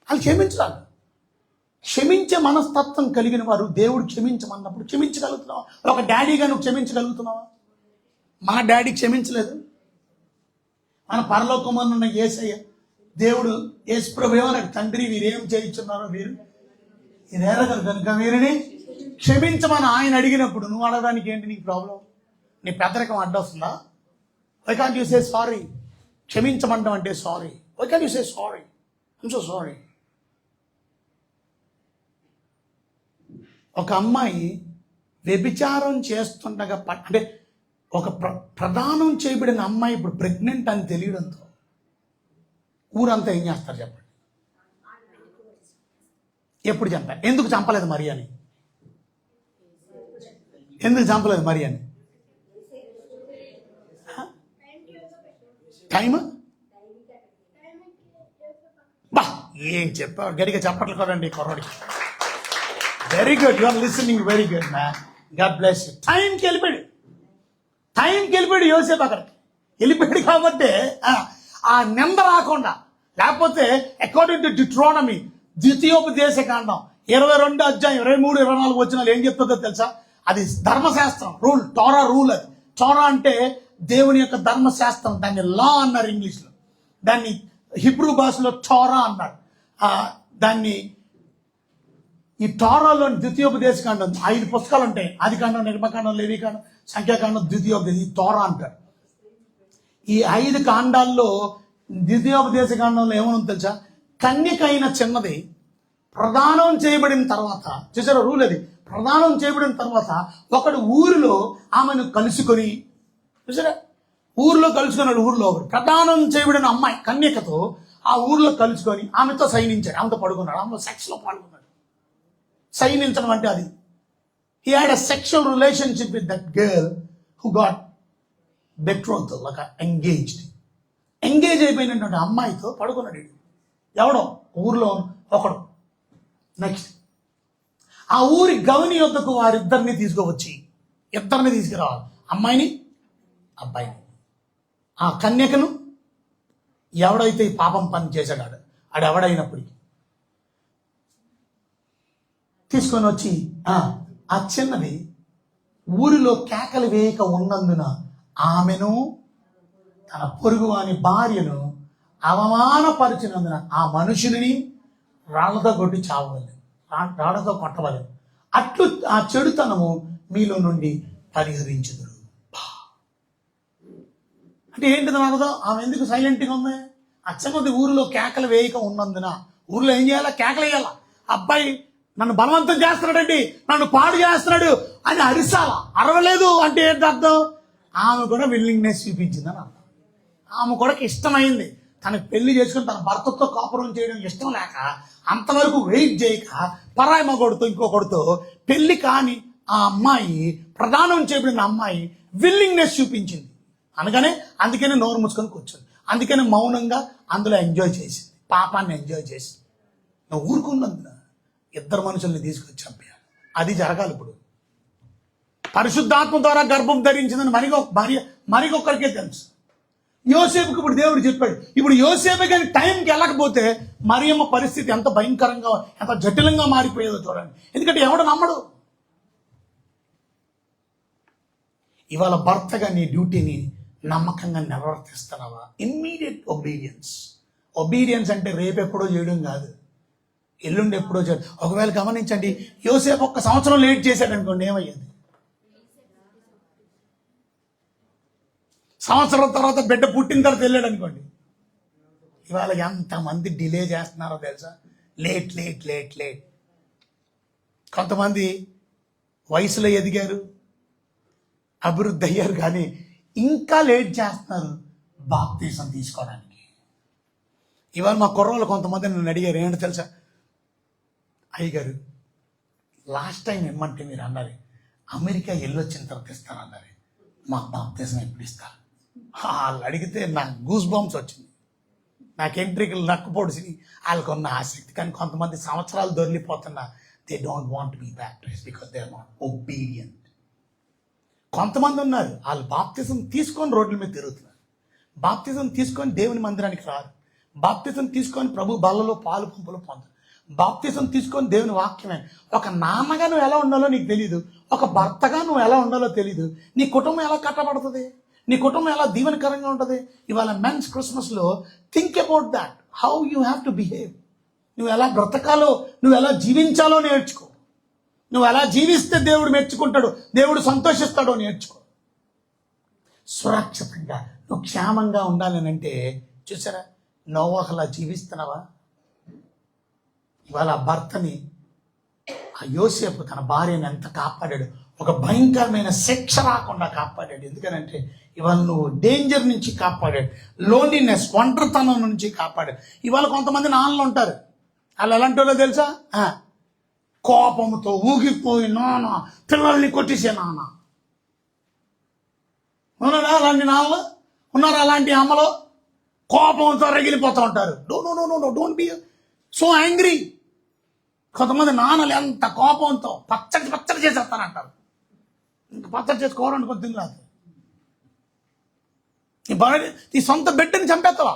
వాళ్ళు క్షమించాలి. క్షమించే మనస్తత్వం కలిగిన వారు దేవుడు క్షమించమన్నప్పుడు క్షమించగలుగుతున్నావా? ఒక డాడీగా నువ్వు క్షమించగలుగుతున్నావా? మన డాడీ క్షమించలేదు. మన పరలోకమన్న యేసయ్య దేవుడు యేసుప్రభు ఏమన్నాడు? తండ్రి వీరేం చేయించున్నారో వీరు ఇదేరగరు కనుక వీరిని క్షమించమని ఆయన అడిగినప్పుడు నువ్వు అడగడానికి ఏంటి నీకు ప్రాబ్లం? నీ పెద్దరికం అడ్డొస్తుందా? Why can't you say sorry? క్షమించమంటాం అంటే sorry. Why can't you say sorry? I'm so sorry. ఒక అమ్మాయి వ్యభిచారం చేస్తుండగా అంటే ఒక ప్రదానం చేయబడిన అమ్మాయి ఇప్పుడు ప్రెగ్నెంట్ అని తెలియడంతో ఊరంతా ఏం చేస్తారు చెప్పండి? ఎప్పుడు చంపారు? ఎందుకు చంపలేదు మరి అని? ఎందుకు చంపలేదు మరి అని? టైమ్ బా ఏం చెప్పారు? గడిగా చెప్పట్లు కదండి కుర్రాడికి. Very good, you are listening very good man. God bless you. టైంకి వెళ్ళిపోయాడు యోసేపు. అక్కడికి వెళ్ళిపోయాడు కాబట్టి ఆ నింద రాకుండా, లేకపోతే అకార్డింగ్ టు డిట్రోనమీ ద్వితీయోపదేశ కాండం 22 అధ్యాయం 23, 24 వచనాలు ఏం చెప్తుందో తెలుసా? అది ధర్మశాస్త్రం, రూల్, టోరా రూల్. అది టోరా అంటే దేవుని యొక్క ధర్మశాస్త్రం. దాన్ని లా అన్నారు ఇంగ్లీష్లో. దాన్ని హిబ్రూ భాషలో టోరా అన్నారు. దాన్ని ఈ టోరాలో ద్వితీయోపదేశ కాండం 5 పుస్తకాలు ఉంటాయి. ఆది కాండం, నిర్మకాండం, లేవికాండం, సంఖ్యాకాండం, ద్వితీయోపదేశం. ఈ టోరా అంటారు. ఈ 5 కాండాల్లో ద్వితీయోపదేశ కాండంలో ఏమన్నా తెలుసా? కన్యకైన చిన్నది ప్రదానం చేయబడిన తర్వాత, చూసారా రూల్ అది, ప్రదానం చేయబడిన తర్వాత ఒకడు ఊరిలో ఆమెను కలుసుకొని, చూసారా ఊర్లో కలుసుకున్నాడు. ఊర్లో ఒకడు ప్రధానం చేయబడిన అమ్మాయి కన్యకతో ఆ ఊర్లో కలుసుకొని ఆమెతో సైనించాడు. ఆమెతో పడుకున్నాడు. ఆమె సెక్స్లో పాల్గొన్నాడు. సైనించడం అంటే అది. He had a sexual relationship with that girl who got betrothed, like engaged. Engage అయిపోయినటువంటి అమ్మాయితో పడుకున్నాడు. ఎవడో ఊర్లో ఒకడు. నెక్స్ట్ ఆ ఊరి గవని యొద్దకు వారిద్దరిని తీసుకురావాలి. అమ్మాయిని, అబ్బాయిని. ఆ కన్యకను ఎవడైతే ఈ పాపం పని చేశాడు ఆడు ఎవడైనప్పటికీ తీసుకొని వచ్చి ఆ చిన్నది ఊరిలో కేకలు వేయక ఉన్నందున ఆమెను తన పొరుగు వాని భార్యను అవమానపరిచినందున ఆ మనుషుని రాళ్లతో కొట్టి చావలేదు, రాళ్లతో కొట్టవలేదు. అట్లు ఆ చెడుతనము మీలో నుండి పరిహరించుదురు. అంటే ఏంటిది అనదో ఆమె ఎందుకు సైలెంట్గా ఉంది? అచ్చకొద్ది ఊరిలో కేకలు వేయక ఉన్నందున ఊరిలో ఏం చేయాలా? కేకలు వేయాలా. అబ్బాయి నన్ను బలవంతం చేస్తున్నాడండి, నన్ను పాడు చేస్తున్నాడు అని అరిసాల. అరవలేదు అంటే ఏంటి అర్థం? ఆమె కూడా విల్లింగ్నెస్ చూపించిందని అర్థం. ఆమె కూడా ఇష్టమైంది. తనకు పెళ్లి చేసుకుని తన భర్తతో కాపురం చేయడం ఇష్టం లేక అంతవరకు వెయిట్ చేయక పరాయి మగొడుతో ఇంకొకడితో పెళ్లి కాని ఆ అమ్మాయి, ప్రదానం చేయబడిన అమ్మాయి విల్లింగ్నెస్ చూపించింది. అందుకనే నోరు మూసుకొని కూర్చొని, అందుకనే మౌనంగా అందులో ఎంజాయ్ చేసింది, పాపాన్ని ఎంజాయ్ చేసింది. నువ్వు ఊరుకున్నందున ఇద్దరు మనుషుల్ని తీసుకొచ్చి చంపేయాలి. అది జరగాలి. ఇప్పుడు పరిశుద్ధాత్మ ద్వారా గర్భం ధరించిందని మరికొకరికే తెలుసు. యోసేపుకి ఇప్పుడు దేవుడు చెప్పాడు. ఇప్పుడు యోసేపు కానీ టైంకి వెళ్ళకపోతే మరియమ్మ పరిస్థితి ఎంత భయంకరంగా, ఎంత జటిలంగా మారిపోయేదో చూడండి. ఎందుకంటే ఎవడు నమ్మడు. ఇవాళ భర్తగా నీ డ్యూటీని నమ్మకంగా నిర్వర్తిస్తున్నావా? ఇమ్మీడియట్ ఒబీడియన్స్ అంటే రేపెప్పుడో చేయడం కాదు, ఎల్లుండి ఎప్పుడో చేయడం. ఒకవేళ గమనించండి, యోసేపు 1 సంవత్సరం లేట్ చేశాడు అనుకోండి, ఏమయ్యేది? సంవత్సరం తర్వాత బిడ్డ పుట్టిన తర్వాత వెళ్ళాడు అనుకోండి. ఇవాళ ఎంతమంది డిలే చేస్తున్నారో తెలుసా? లేట్. కొంతమంది వయసులో ఎదిగారు, అభివృద్ధి అయ్యారు, కానీ ఇంకా లేట్ చేస్తున్నారు బాప్తీసం తీసుకోవడానికి. ఇవాళ మా కుర్రోళ్ళు కొంతమంది నన్ను అడిగారు, ఏంటో తెలుసా? అయ్యగారు, లాస్ట్ టైం ఏమంటే మీరు అన్నారు అమెరికా వెళ్ళొచ్చిన తర్వాత ఇస్తానన్నారు, మాకు బాప్తీసం ఎప్పుడు ఇస్తారు? వాళ్ళు అడిగితే నాకు గూస్ బంప్స్ వచ్చింది, నాకు ఎంట్రీకలు నక్కు పొడిచి వాళ్ళకున్న ఆసక్తి. కానీ కొంతమంది సంవత్సరాలు దొరికిపోతున్నా they don't want be baptized because they are not obedient. కొంతమంది ఉన్నారు వాళ్ళు బాప్తిజం తీసుకొని రోడ్ల మీద తిరుగుతున్నారు, బాప్తిజం తీసుకొని దేవుని మందిరానికి రారు, బాప్తిజం తీసుకొని ప్రభు బల్లలో పాలు పంపులు పొందరు, బాప్తిజం తీసుకొని దేవుని వాక్యమే. ఒక నాన్నగా నువ్వు ఎలా ఉండాలో నీకు తెలియదు, ఒక భర్తగా నువ్వు ఎలా ఉండాలో తెలియదు. నీ కుటుంబం ఎలా కట్టబడుతుంది, నీ కుటుంబం ఎలా దీవెనకరంగా ఉంటుంది? ఇవాళ మెన్స్ క్రిస్మస్లో think about that, how you have to behave. నువ్వు ఎలా బ్రతకాలో, నువ్వు ఎలా జీవించాలో నేర్చుకో. నువ్వు ఎలా జీవిస్తే దేవుడు మెచ్చుకుంటాడు, దేవుడు సంతోషిస్తాడో నేర్చుకో. సురక్షితంగా నువ్వు క్షేమంగా ఉండాలని అంటే చూసారా, నోవాహులా జీవిస్తున్నావా? ఇవాళ భర్తని, ఆ యోసేపు తన భార్యను ఎంత కాపాడాడు, ఒక భయంకరమైన శిక్ష రాకుండా కాపాడాడు. ఎందుకనంటే ఇవాళ నువ్వు డేంజర్ నుంచి కాపాడాడు, లోన్లీనెస్, ఒంటరితనం నుంచి కాపాడాడు. ఇవాళ కొంతమంది నాన్నలు ఉంటారు, వాళ్ళు ఎలాంటి వాళ్ళో తెలుసా? కోపంతో ఊగిపోయి నాన్న పిల్లల్ని కొట్టేసే నాన్న ఉన్నారా? అలాంటి నాన్నలు ఉన్నారు, అలాంటి అమ్మలు కోపంతో రగిలిపోతూ ఉంటారు. Don't be so angry. కొంతమంది నాన్నలు ఎంత కోపంతో పచ్చడి చేసేస్తానంటారు. ఇంక పచ్చడి చేసుకోవాలనుకుని తినలేదు. నీ సొంత బిడ్డని చంపేస్తావా?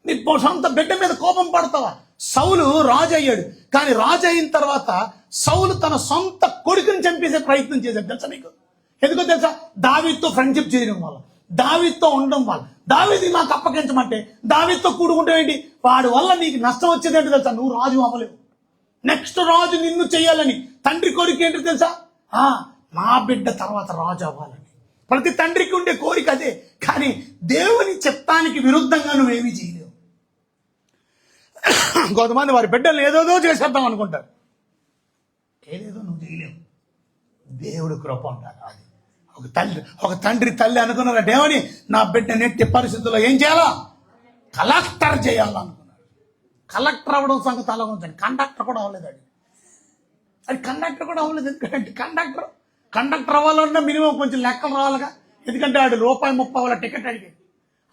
నీ సొంత బిడ్డ మీద కోపం పడతావా? సౌలు రాజు అయ్యాడు, కానీ రాజు అయిన తర్వాత సౌలు తన సొంత కొడుకుని చంపేసే ప్రయత్నం చేశాడు. తెలుసా నీకు? ఎందుకో తెలుసా? దావీదుతో ఫ్రెండ్షిప్ చేయడం వల్ల, దావీదుతో ఉండడం వల్ల. దావీదు నాకు అప్పగించమంటే దావీదుతో కూడుకుంటాం ఏంటి? వాడి వల్ల నీకు నష్టం వచ్చేది ఏంటి తెలుసా? నువ్వు రాజు అవ్వలేవు. నెక్స్ట్ రాజు నిన్ను చేయాలని తండ్రి కోరిక ఏంటి తెలుసా? నా బిడ్డ తర్వాత రాజు అవ్వాలని. ప్రతి తండ్రికి ఉండే కోరిక అదే. కానీ దేవుని చిత్తానికి విరుద్ధంగా నువ్వేమీ చేయలేవు. కొంతమంది వారి బిడ్డలు ఏదోదో చేసేద్దాం అనుకుంటారు. ఏదేదో నువ్వు చేయలేవు. దేవుడు కృప ఉండాలి. అది ఒక తండ్రి తల్లి అనుకున్నారట ఏమని, నా బిడ్డ నెట్టి పరిస్థితుల్లో ఏం చేయాలా, కలెక్టర్ చేయాలనుకున్నారు. కలెక్టర్ అవ్వడం సంగతి అలా ఉంచండి, కండక్టర్ కూడా అవ్వలేదు. అది కండక్టర్ కూడా అవ్వలేదు. ఎందుకంటే కండక్టర్ అవ్వాలన్నా మినిమం కొంచెం లెక్కలు రావాలిగా. ఎందుకంటే ఆడు ₹1.30 టికెట్ అడిగేది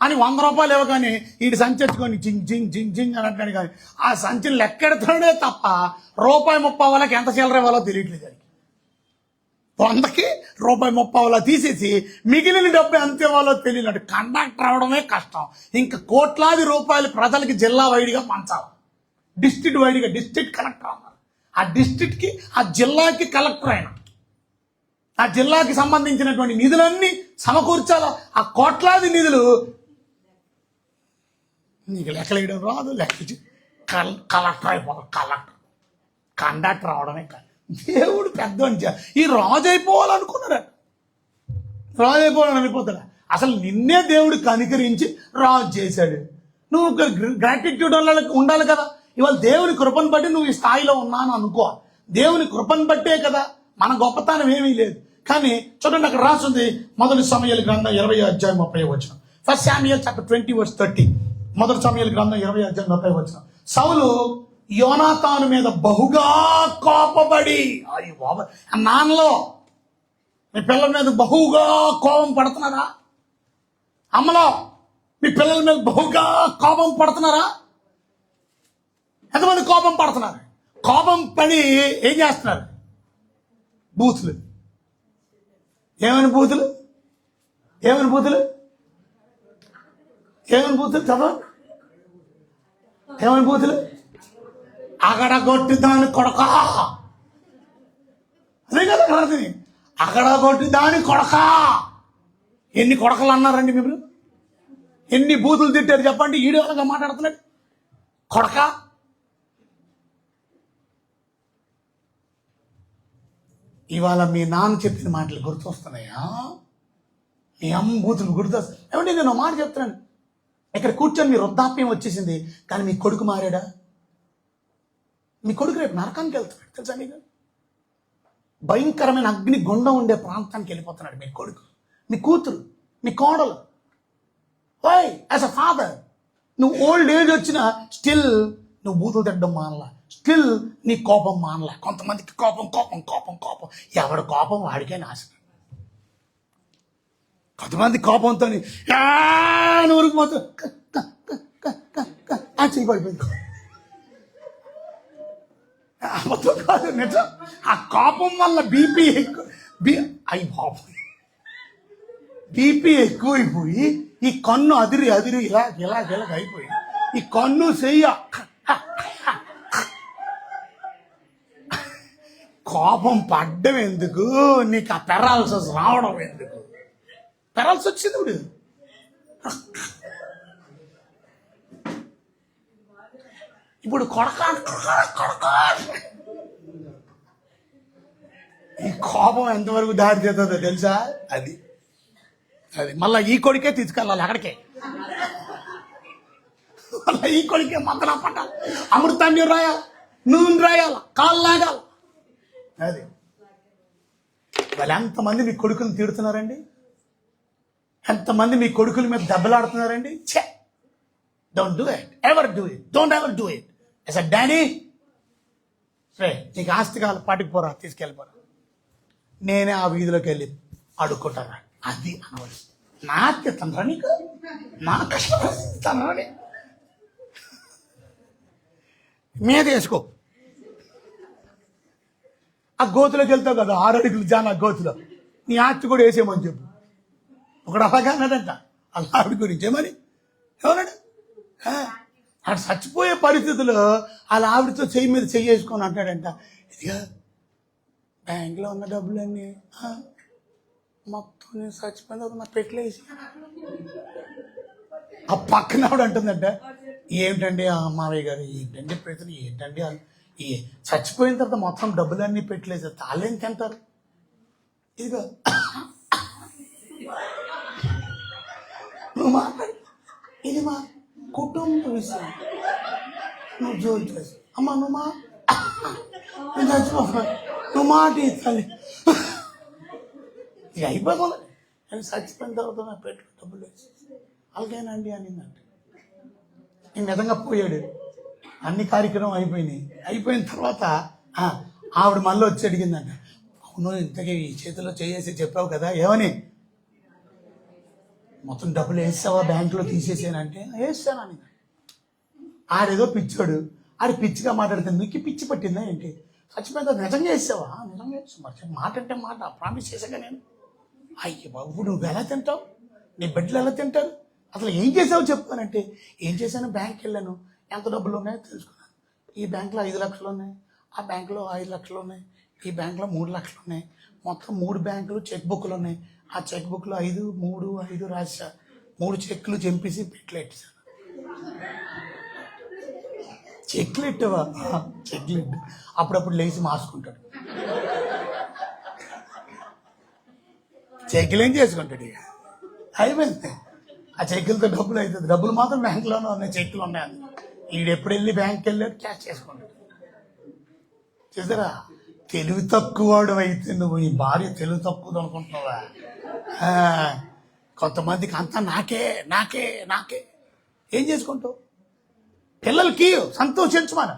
అని 100 రూపాయలు ఇవ్వగానే వీడు సంచరించుకొని జింగ్ జింగ్ జింగ్ జింగ్ అని అంటాడు. కానీ ఆ సంచిని లెక్కెడుతున్నాడే తప్ప ₹1.30 ఎంత చిల్లర ఇవ్వాలో తెలియట్లేదు. అది 100కి ₹1.30 తీసేసి మిగిలిన డబ్బు ఎంత ఇవ్వాలో తెలియనట్టు కండక్టర్ అవడమే కష్టం. ఇంకా కోట్లాది రూపాయలు ప్రజలకి జిల్లా వైడిగా పంచాలి. డిస్ట్రిక్ట్ వైడిగా డిస్ట్రిక్ట్ కలెక్టర్ అన్నారు. ఆ డిస్ట్రిక్ట్కి ఆ జిల్లాకి కలెక్టర్ అయినా ఆ జిల్లాకి సంబంధించినటువంటి నిధులన్నీ సమకూర్చాల. ఆ కోట్లాది నిధులు నీకు లెక్కలేయడం రాదు, కలెక్టర్ అయిపోతాడు. కండక్టర్ అవడమే కాదు. దేవుడు పెద్ద ఈ రాజు అయిపోవాలనుకున్నాడు. రాజు అయిపోవాలని అయిపోతాడు. అసలు నిన్నే దేవుడు కనికరించి రాజు చేశాడు. నువ్వు గ్రాటిట్యూడ్ ఉండాలి కదా. ఇవాళ దేవుని కృపను బట్టి నువ్వు ఈ స్థాయిలో ఉన్నాను అనుకో. దేవుని కృపను బట్టే కదా, మన గొప్పతనం ఏమీ లేదు. కానీ చూడండి, అక్కడ రాస్తుంది 1 సమూయేలు గ్రంథం 20:30. 1 Samuel chapter 20:30. 1 సమూయేలు గ్రంథం 20:30. సౌలు యోనాతాను మీద బహుగా కోపపడి, నాన్నలో మీ పిల్లల మీద బహుగా కోపం పడుతున్నారా? అమ్మలో మీ పిల్లల మీద బహుగా కోపం పడుతున్నారా? ఎంతమంది కోపం పడుతున్నారు? కోపం పడి ఏం చేస్తున్నారు? బూతులు. ఏమని బూతులు? చదవ. ఏమని బూతులు? అగడగొట్టి దాని కొడక. అదే కదా అర్థం. అగడగొట్టి దాని కొడక. ఎన్ని కొడకలు అన్నారండి మీరు? ఎన్ని బూతులు తిట్టారు చెప్పండి. ఈడోగా మాట్లాడుతున్నాడు కొడక. ఇవాళ మీ నాన్న చెప్పిన మాటలు గుర్తొస్తున్నాయా? మీ అమ్మ బూతులు గుర్తొస్తాయి. ఏమంటే నేను మాట చెప్తున్నాను, ఇక్కడ కూర్చొని మీ వృద్ధాప్యం వచ్చేసింది, కానీ మీ కొడుకు మారాడా? మీ కొడుకు రేపు నరకానికి వెళ్తున్నాడు తెలుసా మీకు? భయంకరమైన అగ్ని గుండం ఉండే ప్రాంతానికి వెళ్ళిపోతున్నాడు మీ కొడుకు, మీ కూతురు, మీ కోడలు. వై యాజ్ అ ఫాదర్ నువ్వు ఓల్డ్ ఏజ్ వచ్చినా స్టిల్ నువ్వు బూతులు తిట్టడం మానలా, స్టిల్ నీ కోపం మానలా. కొంతమందికి కోపం కోపం కోపం కోపం, ఎవడు కోపం వాడికే నాశనం. కొంతమంది కోపంతో ఊరికి పోతూ చేయబడిపోయింది. అబద్ధం కాదు, నిజం. ఆ కోపం వల్ల బీపీ ఎక్కువైపోయి ఈ కన్ను అదిరి ఇలా అయిపోయి ఈ కన్ను చెయ్య కోపం పడ్డం ఎందుకు? నీకు ఆ పెరాలసిస్ రావడం ఎందుకు? పెరాలసిస్ వచ్చింది ఇప్పుడు. ఇప్పుడు కొడక ఈ కోపం ఎంతవరకు దారి తీస్తుందో తెలుసా? అది మళ్ళీ ఈ కొడుకే తీసుకెళ్ళాలి అక్కడికే. మళ్ళీ ఈ కొడుకే మంత్రం పట్టాలి, అమృతాన్ని రాయాలి, నూనె రాయాలి, కాళ్ళు లాగాలి. అది వాళ్ళు ఎంతమంది మీ కొడుకుని తిడుతున్నారండి? ఎంతమంది మీ కొడుకుల మీద దెబ్బలాడుతున్నారండి? ఛే, don't do it, ever do it, don't ever do it. As a daddy, నీకు ఆస్తి కావాలి, పాటికిపోరా, తీసుకెళ్ళిపోరా, నేనే ఆ వీధిలోకి వెళ్ళి అడుక్కుంటారా, అది అనవలసి. నాకు తండ్రా నీకు, నా కష్టపడి మీద వేసుకో. ఆ గోతులోకి వెళ్తావు కదా, 6 అడుగులు జానా గోతులో, నీ ఆస్తి కూడా వేసేయమని చెప్పు. ఒకడు అలాగే అన్నాడంట వాళ్ళ ఆవిడ గురించి. ఏమని ఎవరాడు అక్కడ చచ్చిపోయే పరిస్థితుల్లో వాళ్ళ ఆవిడతో చెయ్యి మీద చెయ్యి వేసుకొని అంటాడంట, ఇదిగా బ్యాంకులో ఉన్న డబ్బులన్నీ మొత్తం నేను చచ్చిపోయిన నా పెట్టలేసి. ఆ పక్కన ఆవిడ అంటుందంట, ఏమిటండి మావయ్య గారు, ఏంటండి ప్రజలు, ఏంటండి ఈ చచ్చిపోయిన తర్వాత మొత్తం డబ్బులన్నీ పెట్టలేసి తాళ్ళేం తింటారు? ఇదిగో నువ్వు మాట్లాడు, ఇది మా కుటుంబ విషయం, నువ్వు జోలు చేసి అమ్మా నువ్వు చచ్చిపో, నువ్వు మాట తల్లి ఇక అయిపోతుంది అని చచ్చిపోయిన తర్వాత నాకు పెట్టు డబ్బులు వేసి అలాగేనండి అనిందంటే నేను నిజంగా పోయాడు. అన్ని కార్యక్రమం అయిపోయినాయి. అయిపోయిన తర్వాత ఆవిడ మళ్ళీ వచ్చి అడిగిందంట, అవును ఇంతకీ ఈ చేతిలో చేసి చెప్పావు కదా ఏమని, మొత్తం డబ్బులు వేసావా బ్యాంకులో తీసేసానంటే వేస్తానని. ఆడేదో పిచ్చాడు, ఆడు పిచ్చిగా మాట్లాడుతుంది. నీకు పిచ్చి పట్టిందా ఏంటి, చచ్చిపోయిందా, నిజంగా వేసావా, నిజంగా వేస్తావు మరి మాట అంటే మాట ప్రామిస్ చేశాక నేను. అయ్య బాబు నువ్వు ఎలా తింటావు, నీ బిడ్డలు ఎలా తింటారు, అసలు ఏం చేసావు చెప్తానంటే ఏం చేశాను, బ్యాంక్కి వెళ్ళాను, ఎంత డబ్బులు ఉన్నాయో తెలుసుకున్నాను. ఈ బ్యాంకులో 5 లక్షలు ఉన్నాయి, ఆ బ్యాంకులో 5 లక్షలు ఉన్నాయి, ఈ బ్యాంకులో 3 లక్షలు ఉన్నాయి, మొత్తం 3 బ్యాంకులు చెక్ బుక్లు ఉన్నాయి. ఆ చెక్ బుక్లో 5, 3, 5 రాసా. 3 చెక్లు చెంపేసి పెట్లెట్టాను. చెక్లు ఎట్టవా, చెక్లు ఎట్టు. అప్పుడప్పుడు లేచి మార్చుకుంటాడు. చెక్లు ఏం చేసుకుంటాడు ఇక అయిపోయింది. ఆ చెక్కులతో డబ్బులు అవుతుంది. డబ్బులు మాత్రం బ్యాంకులోనే ఉన్నాయి, చెక్కులు ఉన్నాయి. వీడు ఎప్పుడు వెళ్ళి బ్యాంక్కి వెళ్ళాడు క్యాష్ చేసుకుంటాడు. చూసారా, తెలివి తక్కువవాడు అయితే నువ్వు ఈ భార్య తెలివి తక్కువది అనుకుంటున్నావా? కొంతమందికి అంతా నాకే నాకే నాకే. ఏం చేసుకుంటావు? పిల్లలకి సంతోషించమని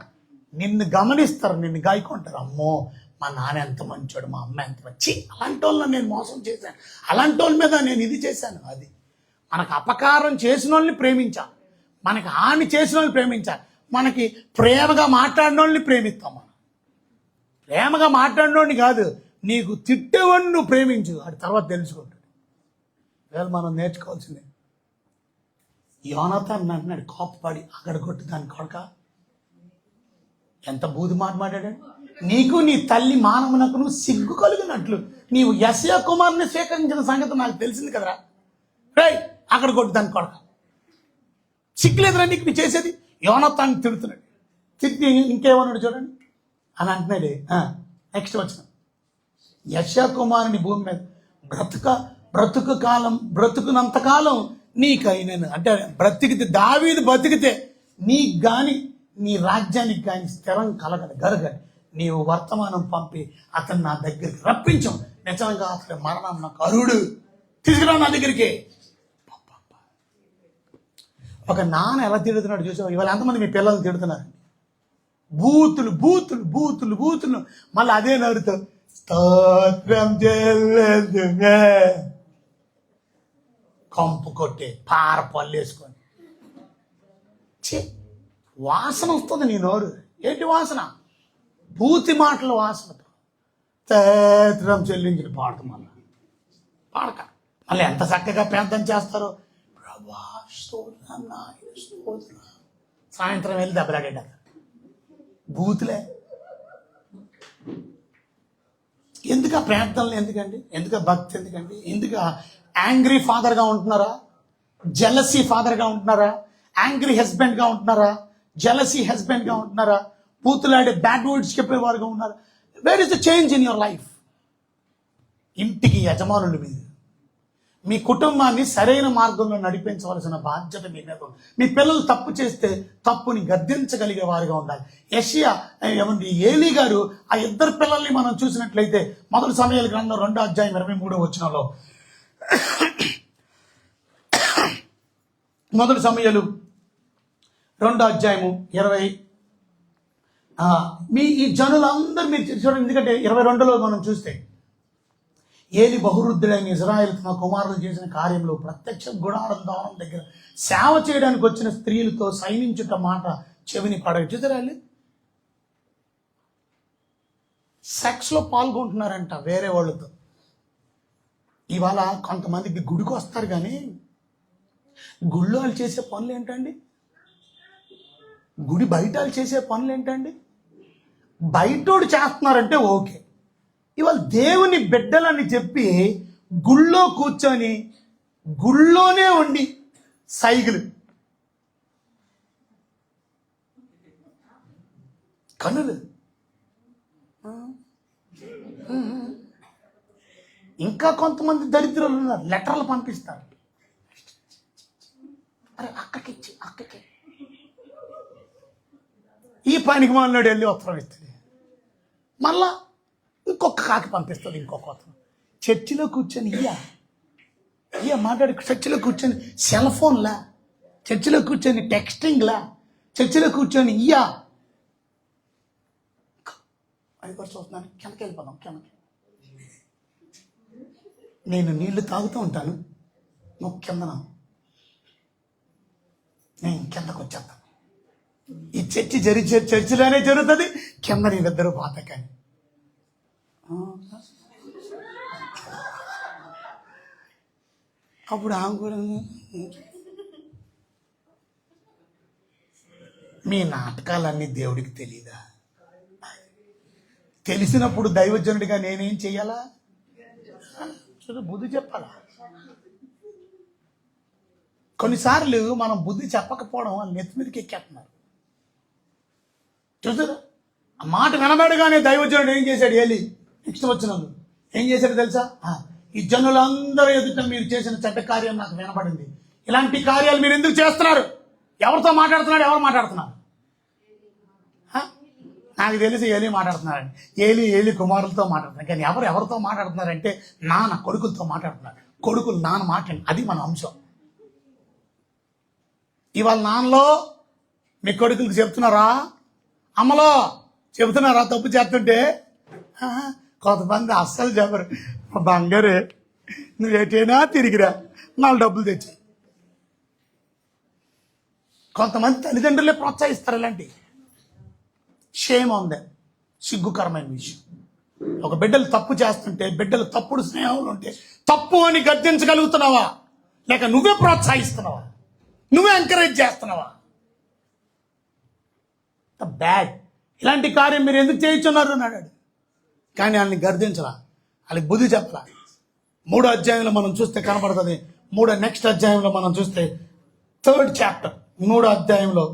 నిన్ను గమనిస్తారు, నిన్ను గాయకుంటారు. అమ్మో మా నాన్న ఎంత మంచోడు, మా అమ్మ ఎంత మంచి, అలాంటి వాళ్ళని నేను మోసం చేశాను, అలాంటి వాళ్ళ మీద నేను ఇది చేశాను. అది మనకు అపకారం చేసిన వాళ్ళని ప్రేమించాలి, మనకి హాని చేసిన వాళ్ళని ప్రేమించాలి, మనకి ప్రేమగా మాట్లాడిన వాళ్ళని ప్రేమిస్తాం. మనం ప్రేమగా మాట్లాడినోడిని కాదు, నీకు తిట్టేవాడిని నువ్వు ప్రేమించు, అది తర్వాత తెలుసుకుంటాడు. వేళ మనం నేర్చుకోవాల్సిందే. యోనాతాన్ అంటున్నాడు కోపపడి, అక్కడ కొట్టు దాని కొడక, ఎంత బూది మాట మాట్లాడాడు. నీకు నీ తల్లి మానవునకు నువ్వు సిగ్గు కలిగినట్లు నీవు యెషయా కుమారుని స్వీకరించిన సంగతి నాకు తెలిసింది కదరా. రేయ్ అక్కడ కొట్టు దాని కొడక, సిగ్గులేదురా నీకు నీ చేసేది. యోనాతాన్ని తిడుతున్నాడు. తిట్టి ఇంకేమన్నాడు చూడండి అని అంటున్నాడు. నెక్స్ట్ వచ్చిన యెషయా కుమారుని భూమి మీద బ్రతుకునంతకాలం నీకైనాను అంటే బ్రతికితే, దావీదు బతికితే నీకు కానీ నీ రాజ్యానికి కానీ స్థిరం కలగదు గరగదు. నీవు వర్తమానం పంపి అతను నా దగ్గరికి రప్పించాం, నిజంగా అతని మరణం నాకు అరుడు, తీసుకురా నా దగ్గరికి. ఒక నాన్న ఎలా తిడుతున్నాడు చూసావు. ఇవాళ ఎంతమంది మీ పిల్లల్ని తిడుతున్నారు, బూతులు బూతులు బూతులు బూతులు, మళ్ళీ అదే నవ్వుతావు స్తోత్రం చెల్లేదుగా, కంపు కొట్టే పార పళ్ళేసుకొని. వాసన వస్తుంది నీ నోరు. ఏంటి వాసన? బూతి మాటల వాసనతో స్తోత్రం చెల్లించిన పాడతాం. మళ్ళీ పాడక మళ్ళీ ఎంత చక్కగా ప్రార్థన చేస్తారో, ప్రభా స్తోత్రం నాయన స్తోత్రం. సాయంత్రం వెళ్ళి దెబ్బలాడేట బూతులే. ఎందుకు ఆ ప్రార్థనలు ఎందుకండి, ఎందుకు భక్తి ఎందుకండి, ఎందుకు యాంగ్రీ ఫాదర్గా ఉంటున్నారా, జెలసీ ఫాదర్గా ఉంటున్నారా, యాంగ్రీ హస్బెండ్గా ఉంటున్నారా, జెలసీ హస్బెండ్గా ఉంటున్నారా, బూతులాడే బ్యాడ్ వర్డ్స్ చెప్పేవారుగా ఉన్నారు. Where is the change in your life? ఇంటికి యజమానులు మీరు మీ కుటుంబాన్ని సరైన మార్గంలో నడిపించవలసిన బాధ్యత మీ మీద ఉంది. మీ పిల్లలు తప్పు చేస్తే తప్పుని గద్దించగలిగే వారిగా ఉండాలి. యెషయా ఏలీ గారు ఆ 2 పిల్లల్ని మనం చూసినట్లయితే 1 సమూయేలు గ్రంథం 2వ అధ్యాయం 23వ వచనంలో, 1 సమూయేలు 2వ అధ్యాయము 20 మీ ఈ జనులందరూ మీరు చూడండి. ఎందుకంటే 22లో మనం చూస్తే ఏలి బహువృద్ధుడైన ఇజ్రాయేల్ తన కుమారులు చేసిన కార్యంలో ప్రత్యక్ష గుడారం ద్వారం దగ్గర సేవ చేయడానికి వచ్చిన స్త్రీలతో సైనించుట మాట చెవిని పడగ. చూసారాళ్ళు సెక్స్లో పాల్గొంటున్నారంట వేరే వాళ్ళతో. ఇవాళ కొంతమందికి గుడికి వస్తారు కానీ గుళ్ళో వాళ్ళు చేసే పనులు ఏంటండి, గుడి బయట వాళ్ళు చేసే పనులు ఏంటండి. బయటోడు చేస్తున్నారంటే ఓకే, ఇవాళ దేవుని బిడ్డలని చెప్పి గుళ్ళో కూర్చొని గుళ్ళోనే ఉండి సైగులు, కనులు. ఇంకా కొంతమంది దరిద్రులు ఉన్నారు, లెటర్లు పంపిస్తారు. అరే అక్కకిచ్చి అక్కకి, ఈ పనికి మాలినాడు వెళ్ళి ఉత్తరం ఇస్తుంది, మళ్ళా ఇంకొక కాకి పంపిస్తుంది, ఇంకొక ఉత్తరం. చర్చిలో కూర్చొని ఇయ్య మాట్లాడి, చర్చిలో కూర్చొని సెల్ ఫోన్లా, చర్చిలో కూర్చొని టెక్స్టింగ్లా, చర్చిలో కూర్చొని చూస్తున్నాను. కిందకి వెళ్ళిపోదాం, కిందకి. నేను నీళ్లు తాగుతూ ఉంటాను, నువ్వు కిందన, నేను కిందకు వచ్చేస్తాను. ఈ చర్చిలోనే జరుగుతుంది, కింద నీళ్ళిద్దరూ పోతా. కానీ అప్పుడు ఆమె కూడా, మీ నాటకాలన్నీ దేవుడికి తెలీదా? తెలిసినప్పుడు దైవజనుడిగా నేనేం చెయ్యాలా? బుద్ధి చెప్పాలా? కొన్నిసార్లు మనం బుద్ధి చెప్పకపోవడం వాళ్ళు నెత్తి మీదకి ఎక్కేస్తున్నారు. చూసారా, ఆ మాట వినబడగానే దైవజనుడు ఏం చేశాడు? ఏలి నెక్స్ట్ వచ్చినందు ఏం చేశాడు తెలుసా? ఈ జనులందరూ ఎదుట మీరు చేసిన చెడ్డ కార్యం నాకు వినబడింది. ఇలాంటి కార్యాలు మీరు ఎందుకు చేస్తున్నారు? ఎవరితో మాట్లాడుతున్నాడు? ఎవరు మాట్లాడుతున్నారు? నాకు తెలిసి ఏలి మాట్లాడుతున్నారండి. ఏలి కుమారులతో మాట్లాడుతున్నారు. కానీ ఎవరితో మాట్లాడుతున్నారంటే నాన్న కొడుకులతో మాట్లాడుతున్నారు. కొడుకులు నాన్న మాట్లాడి, అది మన అంశం. ఇవాళ నాన్నలో మీ కొడుకులకు చెప్తున్నారా? అమ్మలో చెబుతున్నారా? తప్పు చేస్తుంటే కొంతమంది అస్సలు చెప్పరు. బంగారే నువ్వు ఎటైనా తిరిగిరా, నాలుగు డబ్బులు తెచ్చి. కొంతమంది తల్లిదండ్రులే ప్రోత్సహిస్తారు ఇలాంటి. షేమ్ ఉంది, సిగ్గుకరమైన విషయం. ఒక బిడ్డలు తప్పు చేస్తుంటే, బిడ్డలు తప్పుడు స్నేహంలో ఉంటే తప్పు అని గద్దించగలుగుతున్నావా? లేక నువ్వే ప్రోత్సహిస్తున్నావా? నువ్వే ఎంకరేజ్ చేస్తున్నావా? బ్యాడ్. ఇలాంటి కార్యం మీరు ఎందుకు చేయించున్నారు అన్నాడు. కానీ వాళ్ళని గర్దించరా, వాళ్ళకి బుద్ధి చెప్పరా. 3వ అధ్యాయంలో మనం చూస్తే కనబడుతుంది. నెక్స్ట్ అధ్యాయంలో మనం చూస్తే 3rd చాప్టర్ 3వ అధ్యాయంలో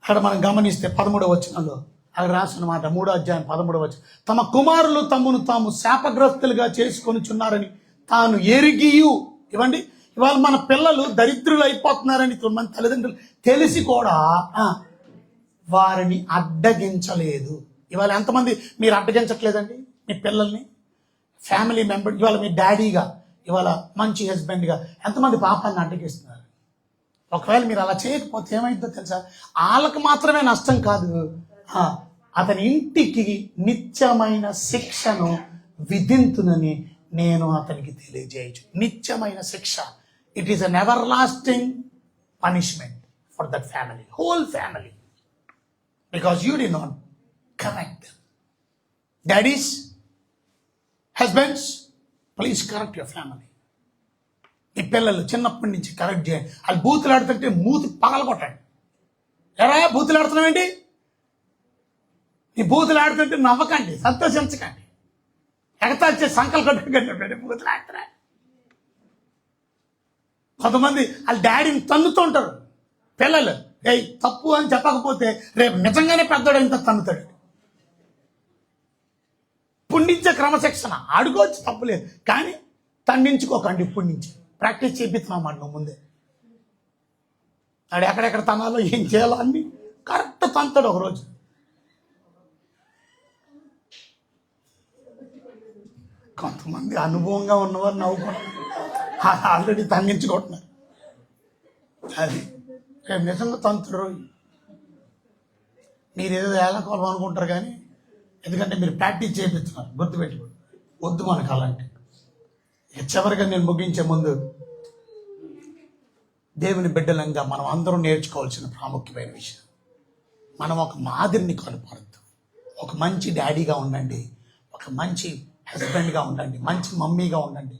అక్కడ మనం గమనిస్తే 13వ వచనంలో అక్కడ రాసిన మాట. 3వ అధ్యాయం 13వ వచనం, తమ కుమారులు తమను తాము శాపగ్రస్తులుగా చేసుకొనిచున్నారని తాను ఎరిగియు. ఇవ్వండి, ఇవాళ మన పిల్లలు దరిద్రులు అయిపోతున్నారని మన తల్లిదండ్రులు తెలిసి కూడా వారిని అడ్డగించలేదు. ఇవాళ ఎంతమంది మీరు అడ్డగించట్లేదండి మీ పిల్లల్ని? ఫ్యామిలీ మెంబర్, ఇవాళ మీ డాడీగా, ఇవాళ మంచి హస్బెండ్గా ఎంతమంది పాపాన్ని అడ్డగిస్తున్నారు? ఒకవేళ మీరు అలా చేయకపోతే ఏమైందో తెలుసా? వాళ్ళకు మాత్రమే నష్టం కాదు, అతని ఇంటికి నిత్యమైన శిక్షను విధింతునని నేను అతనికి తెలియజేయచ్చు. నిత్యమైన శిక్ష. It is an everlasting punishment for that family, whole family, because you did not correct. Daddies, husbands, please correct your family. ఈ పిల్లలు చిన్నప్పటి నుంచి కరెక్ట్ చేయండి. వాళ్ళు బూతులు ఆడుతుంటే మూతి పగలగొట్టండి. ఎరా బూతులు ఆడుతున్నావేంటి? ఈ బూతులు ఆడుతుంటే నవ్వకండి, సంతోషించకండి. ఎగతాల్చే సంకల్ కొట్టుకండి బూతులు ఆడుతున్నా. కొంతమంది వాళ్ళ డాడీని తన్నుతుంటారు పిల్లలు. తప్పు అని చెప్పకపోతే రేపు నిజంగానే పెద్దోడు ఇంత తన్నుతాడు. పుండించే క్రమశిక్షణ ఆడుకోవచ్చు, తప్పులేదు. కానీ తండించుకోకండి. ఇప్పటి నుంచి ప్రాక్టీస్ చేపిస్తున్నామాట నువ్వు ముందే. ఆడు ఎక్కడెక్కడ తనాలో ఏం చేయాలో అన్ని కరెక్ట్ తంతాడు ఒకరోజు. కొంతమంది అనుభవంగా ఉన్నవారు నవ్వుకుంటున్నారు, ఆల్రెడీ తంగించుకుంటున్నారు. అది రేపు నిజంగా తంతుడు. మీరు ఏదో ఏళ్ళకోలం అనుకుంటారు కానీ, ఎందుకంటే మీరు ప్రాక్టీస్ చేపిస్తున్నారు. గుర్తుపెట్టుకోండి, వద్దు మనకు అలాంటి. చివరిగా నేను ముగించే ముందు, దేవుని బిడ్డలంగా మనం అందరం నేర్చుకోవాల్సిన ప్రాముఖ్యమైన విషయం, మనం ఒక మాదిరిని కనపడద్దు. ఒక మంచి డాడీగా ఉండండి, ఒక మంచి హస్బెండ్గా ఉండండి, మంచి మమ్మీగా ఉండండి.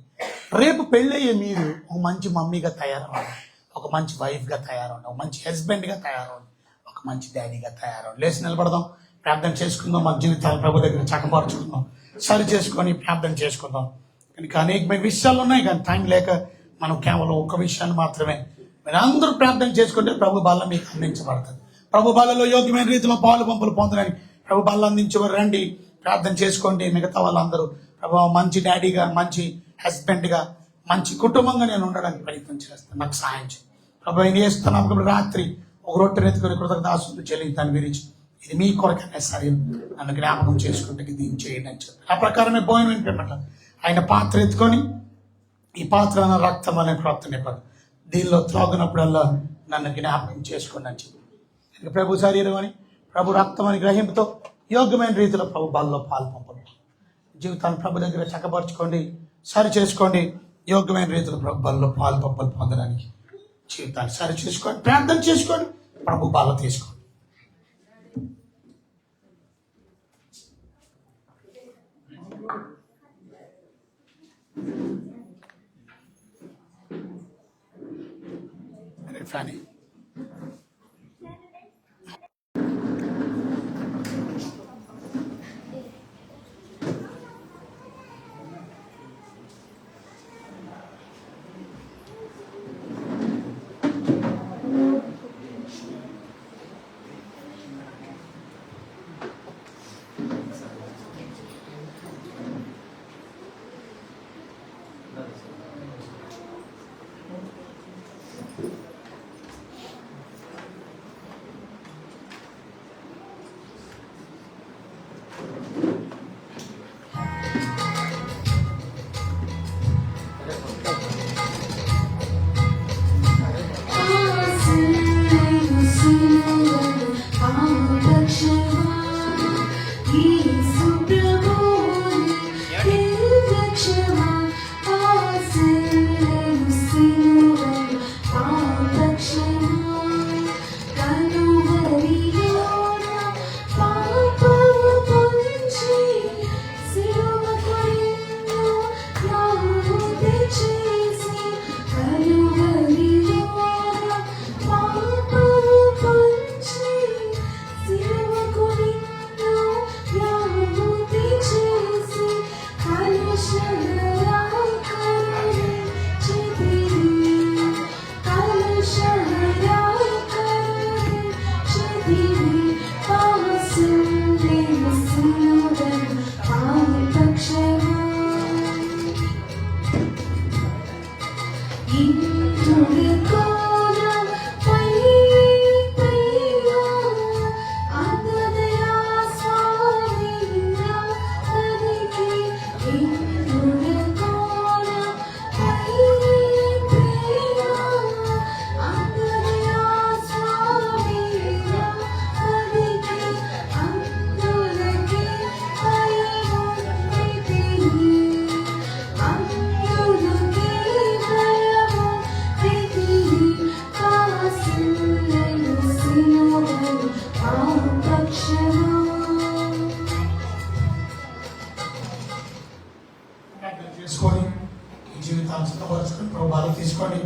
రేపు పెళ్ళయ్యే మీరు ఒక మంచి మమ్మీగా తయారవ్వండి, ఒక మంచి వైఫ్గా తయారవ్వండి, ఒక మంచి హస్బెండ్గా తయారవ్వండి, ఒక మంచి డాడీగా తయారవ్వండి. లేచి నిలబడదాం, ప్రార్థన చేసుకుందాం, మన జీవితాలు ప్రభు దగ్గర చక్కపరుచుకుందాం, సరి చేసుకొని ప్రార్థన చేసుకుందాం. కనుక అనేకమైన విషయాలు ఉన్నాయి, కానీ టైం లేక మనం కేవలం ఒక విషయాన్ని మాత్రమే మీరు అందరూ ప్రార్థన చేసుకుంటే ప్రభు బల్ల మీకు అందించబడుతుంది. ప్రభు బల్లలో యోగ్యమైన రీతిలో పాలు పంపులు పొందడానికి ప్రభు బల్ల అందించేవారు. రండి, ప్రార్థన చేసుకోండి. మిగతా వాళ్ళందరూ ప్రభు మంచి డాడీగా, మంచి హస్బెండ్గా, మంచి కుటుంబంగా నేను ఉండడానికి ప్రయత్నం చేస్తాను. నాకు సాయం చేయండి ప్రభు. ఆయన చేస్తున్నాం రాత్రి ఒక రొట్టె ఎత్తుకొని కృతజ్ఞతాస్తుతులు చెల్లించాను విరిచి ఇది మీ కొరకనే సరే నన్ను జ్ఞాపకం చేసుకుంటే దీన్ని చేయండి అని చెప్పి ఆ ప్రకారమే భోజనం వినిపించట ఆయన పాత్ర ఎత్తుకొని ఈ పాత్ర అన్న రక్తం అనే ప్రార్థన ఇవ్వదు దీనిలో త్రాగునప్పుడల్లా నన్ను జ్ఞాపకం చేసుకోండి అని చెప్పి ప్రభు శరీరం అని ప్రభు రక్తం అని గ్రహింపుతో యోగ్యమైన రీతిలో ప్రభు బల్లో పాలు పంపండి జీవితాన్ని ప్రభు దగ్గర చక్కపరచుకోండి సరి చేసుకోండి యోగ్యమైన రీతిలో ప్రభు బల్లో పాలు పంపలు పొందడానికి జీవితాన్ని సరి చేసుకోండి ప్రార్థన చేసుకోండి ప్రభు బల్ల తీసుకోండి Fanny. చేసుకొని ఈ జీవితాన్ని సిద్ధపరచుకొని ప్రభావాలు తీసుకోండి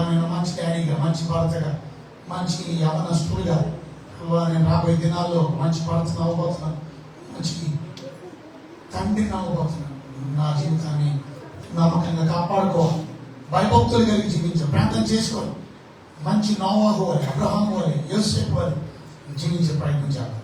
నేను మంచి డాడీగా మంచి భర్తగా మంచి యవనస్తుడిగా నేను రాబోయే దినాల్లో మంచి భర్తను అవ్వబోతున్నాను మంచి తండ్రిని అవ్వబోతున్నాను నా జీవితాన్ని నమ్మకంగా కాపాడుకోవాలి భయభక్తులు కలిగి జీవించాలి ప్రార్థన చేసుకోవాలి మంచి నోవాహు అని అబ్రహాము అని యోసేపు అని జీవించే ప్రయత్నించాలి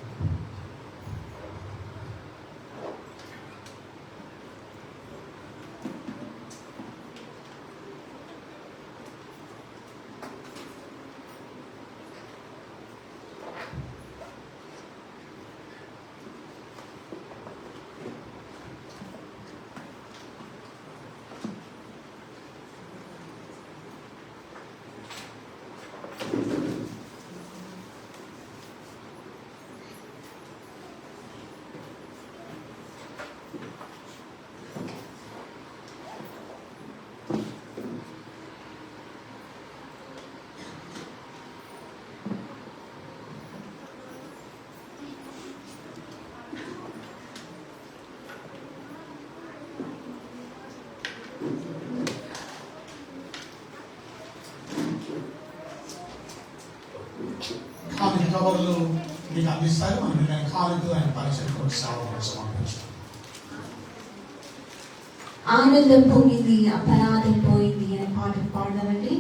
కానుక కవర్లు మీకు అందిస్తారు మనం నేను కానుకలు ఆయన పరిచయం సేవ సమర్పించాను
ఆనందం పొంగింది అపరాధం పోయింది అనే పాట పాడదామండి.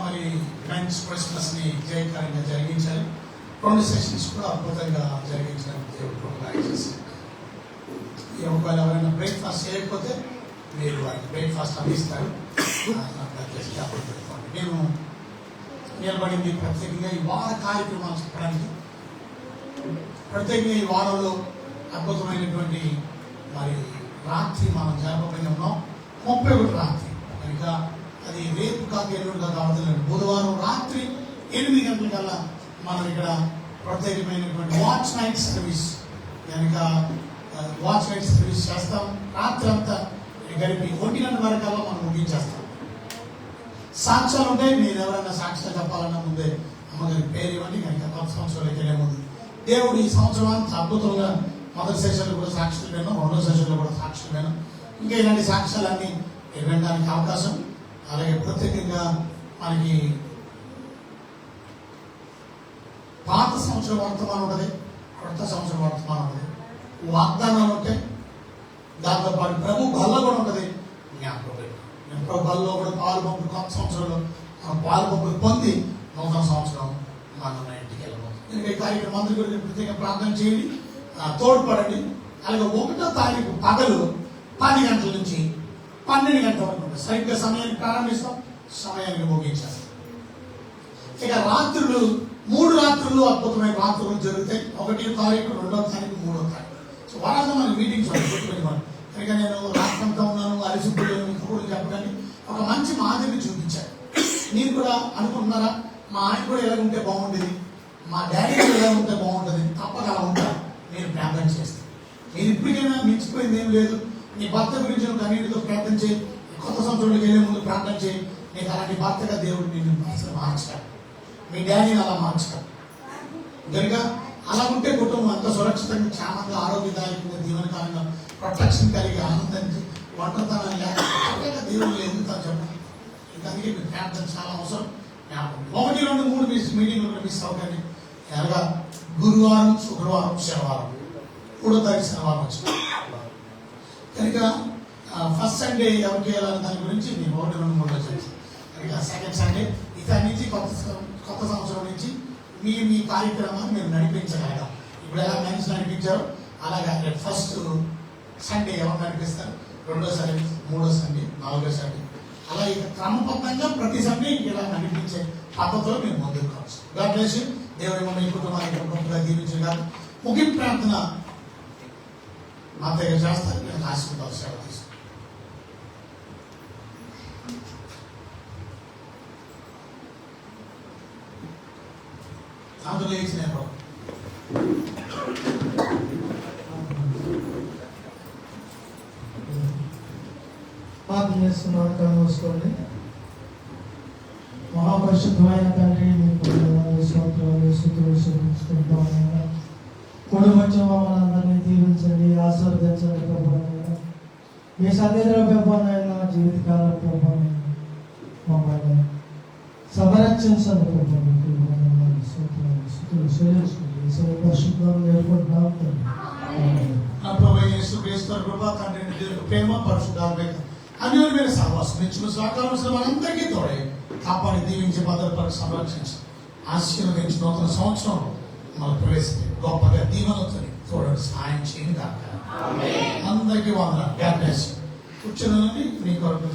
మరి మెన్స్ క్రిస్మస్ని జయకరంగా జరిగించారు. 2 సెషన్స్ కూడా అద్భుతంగా జరిగించారు. దేవుడు ప్రోగ్రామ్ చేశారు. ఒకవేళ ఎవరైనా బ్రేక్ఫాస్ట్ చేయకపోతే మీరు వారికి బ్రేక్ఫాస్ట్ అందిస్తారు. నేను నిలబడింది ప్రత్యేకంగా ఈ వార కార్యక్రమాలు చెప్పడానికి. ప్రత్యేకంగా ఈ వారంలో అద్భుతమైనటువంటి మరి రాత్రి మనం జరపబడి ఉన్నాం. 31 రాత్రి కనుక అది రేపు కాక ఎల్లుండిగా కావట్లేదు. బుధవారం రాత్రి 8 గంటలకల్లా మనం ఇక్కడ ప్రత్యేకమైనటువంటి వాచ్ నైట్ సర్వీస్ కనుక వాచ్ నైట్ సర్వీస్ చేస్తాం. రాత్రి అంతా గడిపి 1 గంట వరకల్లా మనం ముగించేస్తాం. సాక్ష్యాలు ఉంటాయి. మీరు ఎవరైనా సాక్ష్యాలు చెప్పాలన్నా ముందే అమ్మగారి పేరు ఇవ్వండి. కనుక కొత్త సంవత్సరాలకి వెళ్ళే ముందు దేవుడు ఈ సంవత్సరం అంతా అద్భుతంగా మొదటి సెషన్లో కూడా సాక్ష్యాలు విన్నాం, 2వ సెషన్లో కూడా సాక్ష్యాలు విన్నాం. ఇంకా ఇలాంటి సాక్ష్యాలన్నీ వినడానికి అవకాశం. అలాగే ప్రత్యేకంగా మనకి పాత సంవత్సరం వర్తమానం ఉంటుంది, కొత్త సంవత్సరం వర్తమానం ఉంటుంది, వాగ్దానాలు ఉంటాయి. దాంతోపాటు ప్రభు బల్ల కూడా ఉంటుంది. జ్ఞాపకం ప్రభు బల్లో కూడా పాలు పంపులు కొత్త సంవత్సరంలో మనం పాలు పంపులు పొంది నూతన సంవత్సరం మనం ఇంటికి వెళ్ళబోతుంది. ఇంకా ఈ కార్యక్రమం అందరి గురించి ప్రత్యేకంగా ప్రార్థన చేయండి, తోడ్పడండి. అలాగే 1వ తారీఖు పగలు 10 గంటల నుంచి 12 గంటల వరకు ఉంటుంది. సరిగ్గా సమయాన్ని ప్రారంభిస్తాం, సమయానికి ముగించేస్తాం. ఇక రాత్రులు 3 రాత్రులు అద్భుతమైన రాత్రులు జరుగుతాయి. 1వ తారీఖు, 2వ తారీఖు, 3వ తారీఖు. సో వారాంతం మన మీటింగ్స్ పెట్టుకునేవాడు. కనుక నేను రాష్ట్రంతో ఉన్నాను, అలసిపోయాను కూడా చెప్పడానికి ఒక మంచి మాదిరిని చూపించాను. మీరు కూడా అనుకుంటున్నారా మా ఆయన కూడా ఎలా ఉంటే బాగుంటుంది, మా డాడీ కూడా ఎలా ఉంటే బాగుంటుంది? తప్పక అలా ఉంటారు. నేను ప్రార్థన చేస్తాను. మీరు ఇప్పటికైనా మించిపోయింది ఏం లేదు. నీ భర్త గురించి నువ్వు కన్నీటితో ప్రార్థన చేయి. కొత్త సంవత్సరంలోకి వెళ్ళే ముందు ప్రార్థన చేయి. నీకు అలాంటి భర్తగా దేవుడు నిన్ను అసలు మార్చుతాడు. మీ డాడీని అలా మార్చుతాడు. కనుక అలా ఉంటే కుటుంబం అంత సురక్షితంగా, క్షేమంగా, ఆరోగ్యదాయకంగా, జీవనకాలంగా ప్రొటెక్షన్ కలిగి ఆనందించి ఒంటరితనం లేక దేవుళ్ళు ఎందుకు చెప్పండి. ఇంకా అందుకే మీకు ప్రార్థన చాలా అవసరం. 1, 2, 3 మీటింగ్లు మిస్ అవ్వకండి. అనగా గురువారం, శుక్రవారం, శనివారం, 3వ తారీఖు శనివారం వచ్చింది. కనుక ఫస్ట్ సండే ఎవరికి వెళ్ళాలి దాని గురించి నేను 1, 2, 3 వచ్చేసి కనుక సెకండ్ సండే ఇతని నుంచి కొత్త సంవత్సరం నుంచి మీ కార్యక్రమాన్ని మీరు నడిపించగలగాలి. ఇప్పుడు ఎలా మెన్స్ నడిపించారో అలాగే ఫస్ట్ సండే ఎవరు నడిపిస్తారు, 2వ సండే, 3వ సండే, 4వ సండే, అలా ఇక క్రమబద్ధంగా ప్రతి సండే ఇలా నడిపించే పద్ధతిలో మీరు ముందుకు కావచ్చు. God bless you. దేవుడు మీ కుటుంబానికి గొప్పగా దీవించగా ముగింపు ప్రార్థన మాతయ్య చేస్తారు. నేను ఆశీర్వాదాలు సేవ తీసుకుంటాను. అందులో వేసిన
ప్రార్థన చేస్తున్నారు. కళ్ళు మూసుకోండి. మహాపరిశుద్ధమైన తండ్రి, మీకు స్తోత్రాలు, స్తుతులు చెల్లించుకుంటాము. కూడి వచ్చి మమ్మల్ని అందరినీ దీవించండి, ఆశీర్వదించండి ప్రభువైనా. మీ సన్నిధిలో ప్రభువైనా, జీవితకాలం ప్రభువైనా మమ్మల్ని సంరక్షించండి ప్రభు. స్తోత్రాలు, స్తుతులు చెల్లించుకుంటాం. పరిశుద్ధాలు నేర్చుకుంటున్నాం తండ్రి.
యేసుక్రీస్తు కృప, తండ్రి దేవుని ప్రేమ, పరిశుద్ధాత్మ అన్యోన్యమైన సహవాసం ఇచ్చిన సహకారం మనందరికీ తోడే కాపాడి దీవించి భద్రపడి సంరక్షించి ఆశీర్వదించి నూతన సంవత్సరం మన ప్రవేశించి గొప్పగా దీవెనతో తోడని సహాయం చేయండి. అందరికీ వందనాలు. కూర్చుని మీ కొరకు